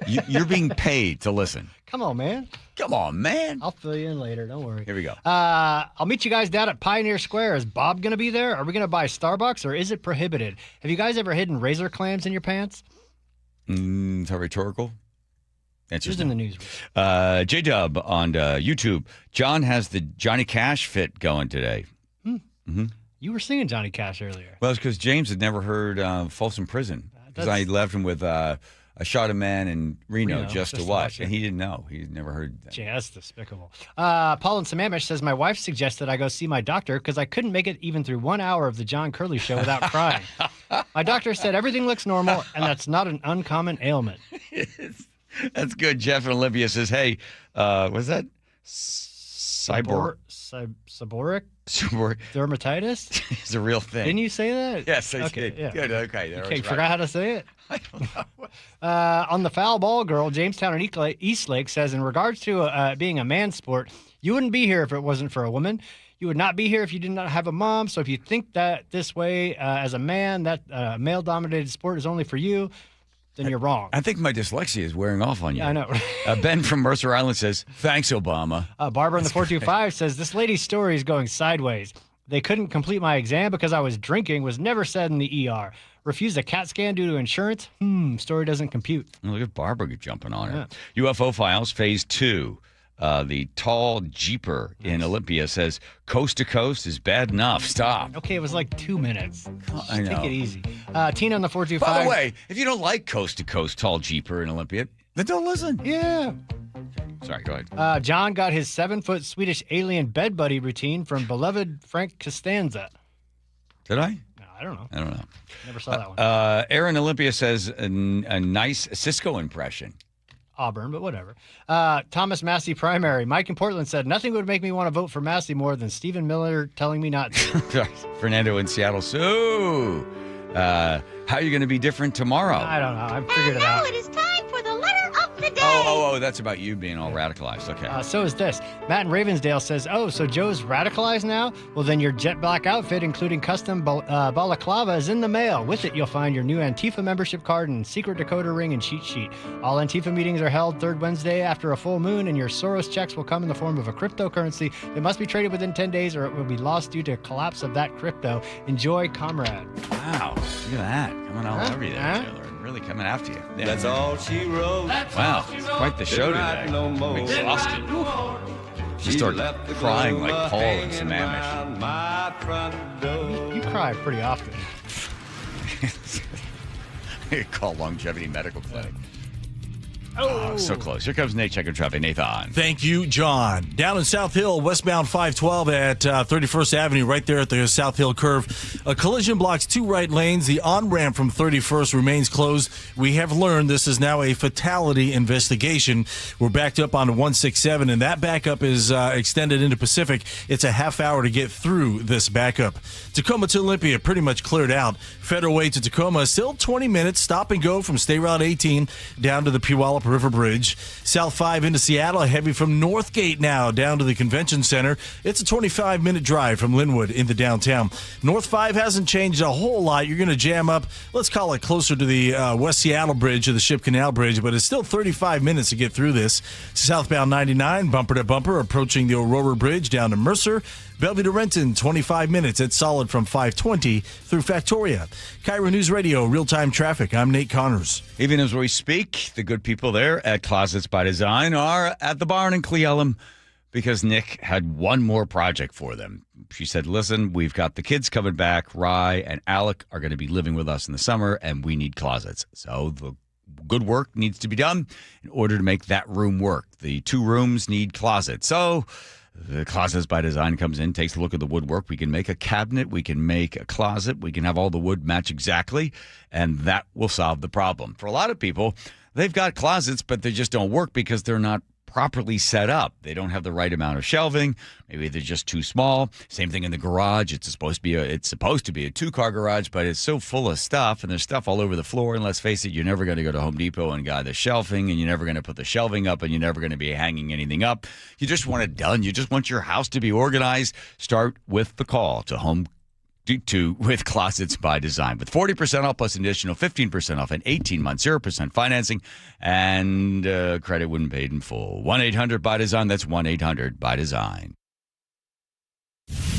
You're being paid to listen. Come on, man. Come on, man. I'll fill you in later. Don't worry. Here we go. I'll meet you guys down at Pioneer Square. Is Bob going to be there? Are we going to buy Starbucks, or is it prohibited? Have you guys ever hidden razor clams in your pants? Is that rhetorical? Just in the news. J-Dub on YouTube. John has the Johnny Cash fit going today. Mm-hmm. You were singing Johnny Cash earlier. Well, it's because James had never heard Folsom Prison. Because I left him with I Shot a Man in Reno just to watch. And he didn't know. He'd never heard that. Gee, that's despicable. Paul in Sammamish says, my wife suggested I go see my doctor because I couldn't make it even through 1 hour of the John Curley Show without crying. My doctor said everything looks normal, and that's not an uncommon ailment. That's good. Jeff in Olympia says, hey, what's that? Seborrheic dermatitis? It's a real thing. Didn't you say that? Yes, I okay, did. Yeah. Good, okay. Okay, forgot how to say it? I don't know. On the foul ball girl, Jamestown and Eastlake says, in regards to being a man's sport, you wouldn't be here if it wasn't for a woman. You would not be here if you did not have a mom. So if you think that this way as a man, that male-dominated sport is only for you, then you're wrong. I think my dyslexia is wearing off on you. Yeah, I know. Ben from Mercer Island says, thanks, Obama. Barbara in the 425 says, this lady's story is going sideways. They couldn't complete my exam because I was drinking, was never said in the ER. Refused a CAT scan due to insurance. Story doesn't compute. Look at Barbara jumping on it. UFO Files, Phase 2. The tall Jeeper in Olympia says, coast to coast is bad enough. Stop. Okay, it was like 2 minutes. I know. Take it easy. Tina on the 425. By the way, if you don't like coast to coast tall Jeeper in Olympia, then don't listen. Yeah. Sorry, go ahead. John got his 7-foot Swedish alien bed buddy routine from beloved Frank Costanza. Did I? No, I don't know. I don't know. Never saw that one. Aaron Olympia says a nice Cisco impression. Auburn, but whatever. Thomas Massie primary. Mike in Portland said, nothing would make me want to vote for Massie more than Stephen Miller telling me not to. Fernando in Seattle. So, how are you going to be different tomorrow? I don't know. I figured it out. Now it is time for the letter of the day. Oh, that's about you being all radicalized. Okay. So is this. Matt in Ravensdale says, so Joe's radicalized now? Well, then your jet black outfit, including custom balaclava, is in the mail. With it, you'll find your new Antifa membership card and secret decoder ring and cheat sheet. All Antifa meetings are held third Wednesday after a full moon, and your Soros checks will come in the form of a cryptocurrency that must be traded within 10 days or it will be lost due to collapse of that crypto. Enjoy, comrade. Wow. Look at that. Coming all over you there, Taylor. Really coming after you. Yeah. That's all she wrote. Wow. It's quite the show today. I'm exhausted. She started crying like Paul in Sammamish. You cry pretty often. Call Longevity Medical Clinic. Oh, so close. Here comes Nate checking traffic. Nathan. Thank you, John. Down in South Hill, westbound 512 at 31st Avenue, right there at the South Hill curve. A collision blocks 2 right lanes. The on-ramp from 31st remains closed. We have learned this is now a fatality investigation. We're backed up on 167, and that backup is extended into Pacific. It's a half hour to get through this backup. Tacoma to Olympia, pretty much cleared out. Federal Way to Tacoma, still 20 minutes. Stop and go from State Route 18 down to the Puyallup River Bridge. South 5 into Seattle, heavy from Northgate now down to the Convention Center. It's a 25-minute drive from Linwood into downtown. North 5 hasn't changed a whole lot. You're going to jam up, let's call it closer to the West Seattle Bridge or the Ship Canal Bridge, but it's still 35 minutes to get through this. Southbound 99, bumper to bumper, approaching the Aurora Bridge down to Mercer. Bellevue to Renton, 25 minutes. It's solid from 520 through Factoria. KIRO News Radio, real-time traffic. I'm Nate Connors. Even as we speak, the good people there at Closets by Design are at the barn in Cle Elum because Nick had one more project for them. She said, listen, we've got the kids coming back. Rye and Alec are going to be living with us in the summer, and we need closets. So the good work needs to be done in order to make that room work. The 2 rooms need closets. So the Closets by Design comes in, takes a look at the woodwork. We can make a cabinet. We can make a closet. We can have all the wood match exactly, and that will solve the problem. For a lot of people, they've got closets, but they just don't work because they're not properly set up. They don't have the right amount of shelving. Maybe they're just too small. Same thing in the garage. It's supposed to be a 2-car garage, but it's so full of stuff, and there's stuff all over the floor. And let's face it, you're never going to go to Home Depot and buy the shelving, and you're never going to put the shelving up, and you're never going to be hanging anything up. You just want it done. You just want your house to be organized. Start with the call to with Closets by Design. With 40% off plus an additional 15% off and 18 months, 0% financing, and credit when paid in full. 1-800-BY-DESIGN. That's 1-800-BY-DESIGN.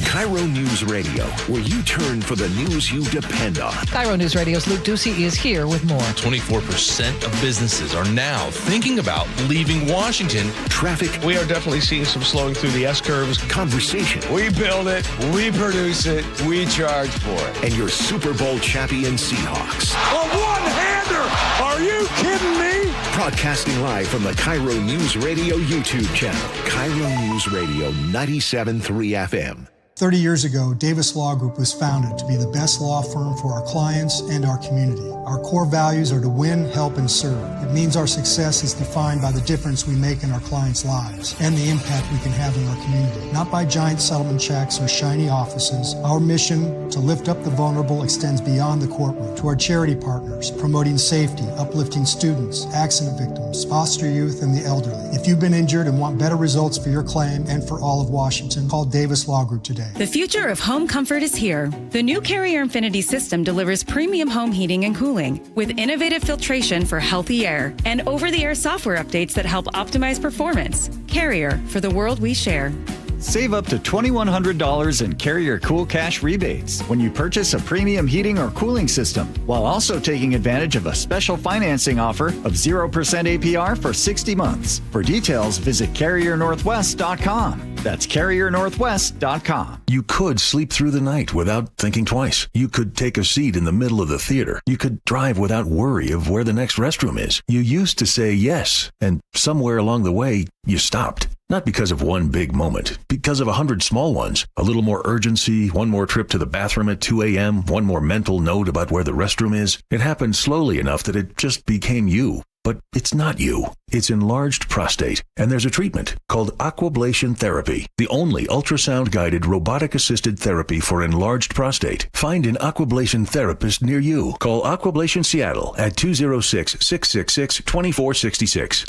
KIRO News Radio, where you turn for the news you depend on. KIRO News Radio's Luke Ducey is here with more. 24% of businesses are now thinking about leaving Washington. Traffic. We are definitely seeing some slowing through the S-curves. Conversation. We build it, we produce it, we charge for it. And your Super Bowl champion Seahawks. A one-hander! Are you kidding me? Broadcasting live from the KIRO News Radio YouTube channel. KIRO News Radio 97.3 FM. 30 years ago, Davis Law Group was founded to be the best law firm for our clients and our community. Our core values are to win, help, and serve. It means our success is defined by the difference we make in our clients' lives and the impact we can have in our community. Not by giant settlement checks or shiny offices. Our mission to lift up the vulnerable extends beyond the courtroom to our charity partners, promoting safety, uplifting students, accident victims, foster youth, and the elderly. If you've been injured and want better results for your claim and for all of Washington, call Davis Law Group today. The future of home comfort is here. The new Carrier Infinity system delivers premium home heating and cooling with innovative filtration for healthy air and over-the-air software updates that help optimize performance. Carrier, for the world we share. Save up to $2,100 in Carrier Cool Cash rebates when you purchase a premium heating or cooling system, while also taking advantage of a special financing offer of 0% APR for 60 months. For details, visit CarrierNorthwest.com. That's CarrierNorthwest.com. You could sleep through the night without thinking twice. You could take a seat in the middle of the theater. You could drive without worry of where the next restroom is. You used to say yes, and somewhere along the way, you stopped. Not because of one big moment, because of 100 small ones. A little more urgency, one more trip to the bathroom at 2 a.m., one more mental note about where the restroom is. It happened slowly enough that it just became you. But it's not you. It's enlarged prostate. And there's a treatment called aquablation therapy, the only ultrasound-guided robotic-assisted therapy for enlarged prostate. Find an aquablation therapist near you. Call Aquablation Seattle at 206-666-2466.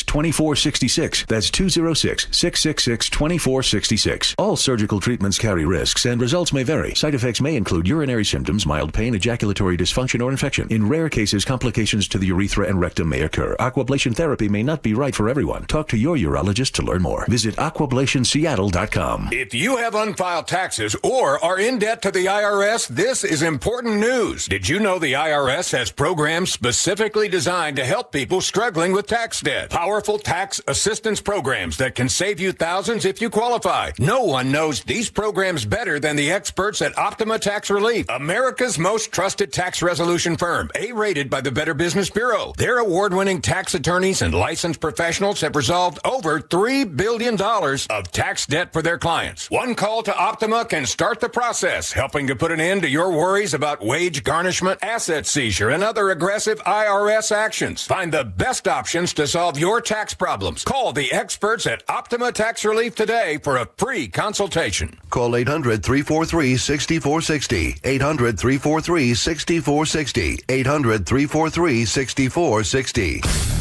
206-666-2466. That's 206-666-2466. All surgical treatments carry risks and results may vary. Side effects may include urinary symptoms, mild pain, ejaculatory dysfunction, or infection. In rare cases, complications to the urethra and rectum may occur. Aquablation therapy may not be right for everyone. Talk to your urologist to learn more. Visit aquablationseattle.com. If you have unfiled taxes or are in debt to the IRS, this is important news. Did you know the IRS has programs specifically designed to help people struggling with tax debt? Powerful tax assistance programs that can save you thousands if you qualify. No one knows these programs better than the experts at Optima Tax Relief, America's most trusted tax resolution firm, A-rated by the Better Business Bureau. Their award-winning tax attorneys and licensed professionals have resolved over $3 billion of tax debt for their clients. One call to Optima can start the process, helping to put an end to your worries about wage garnishment, asset seizure, and other aggressive IRS actions. Find the best options to solve your tax problems. Call the experts at Optima Tax Relief today for a free consultation. Call 800-343-6460. 800-343-6460. 800-343-6460.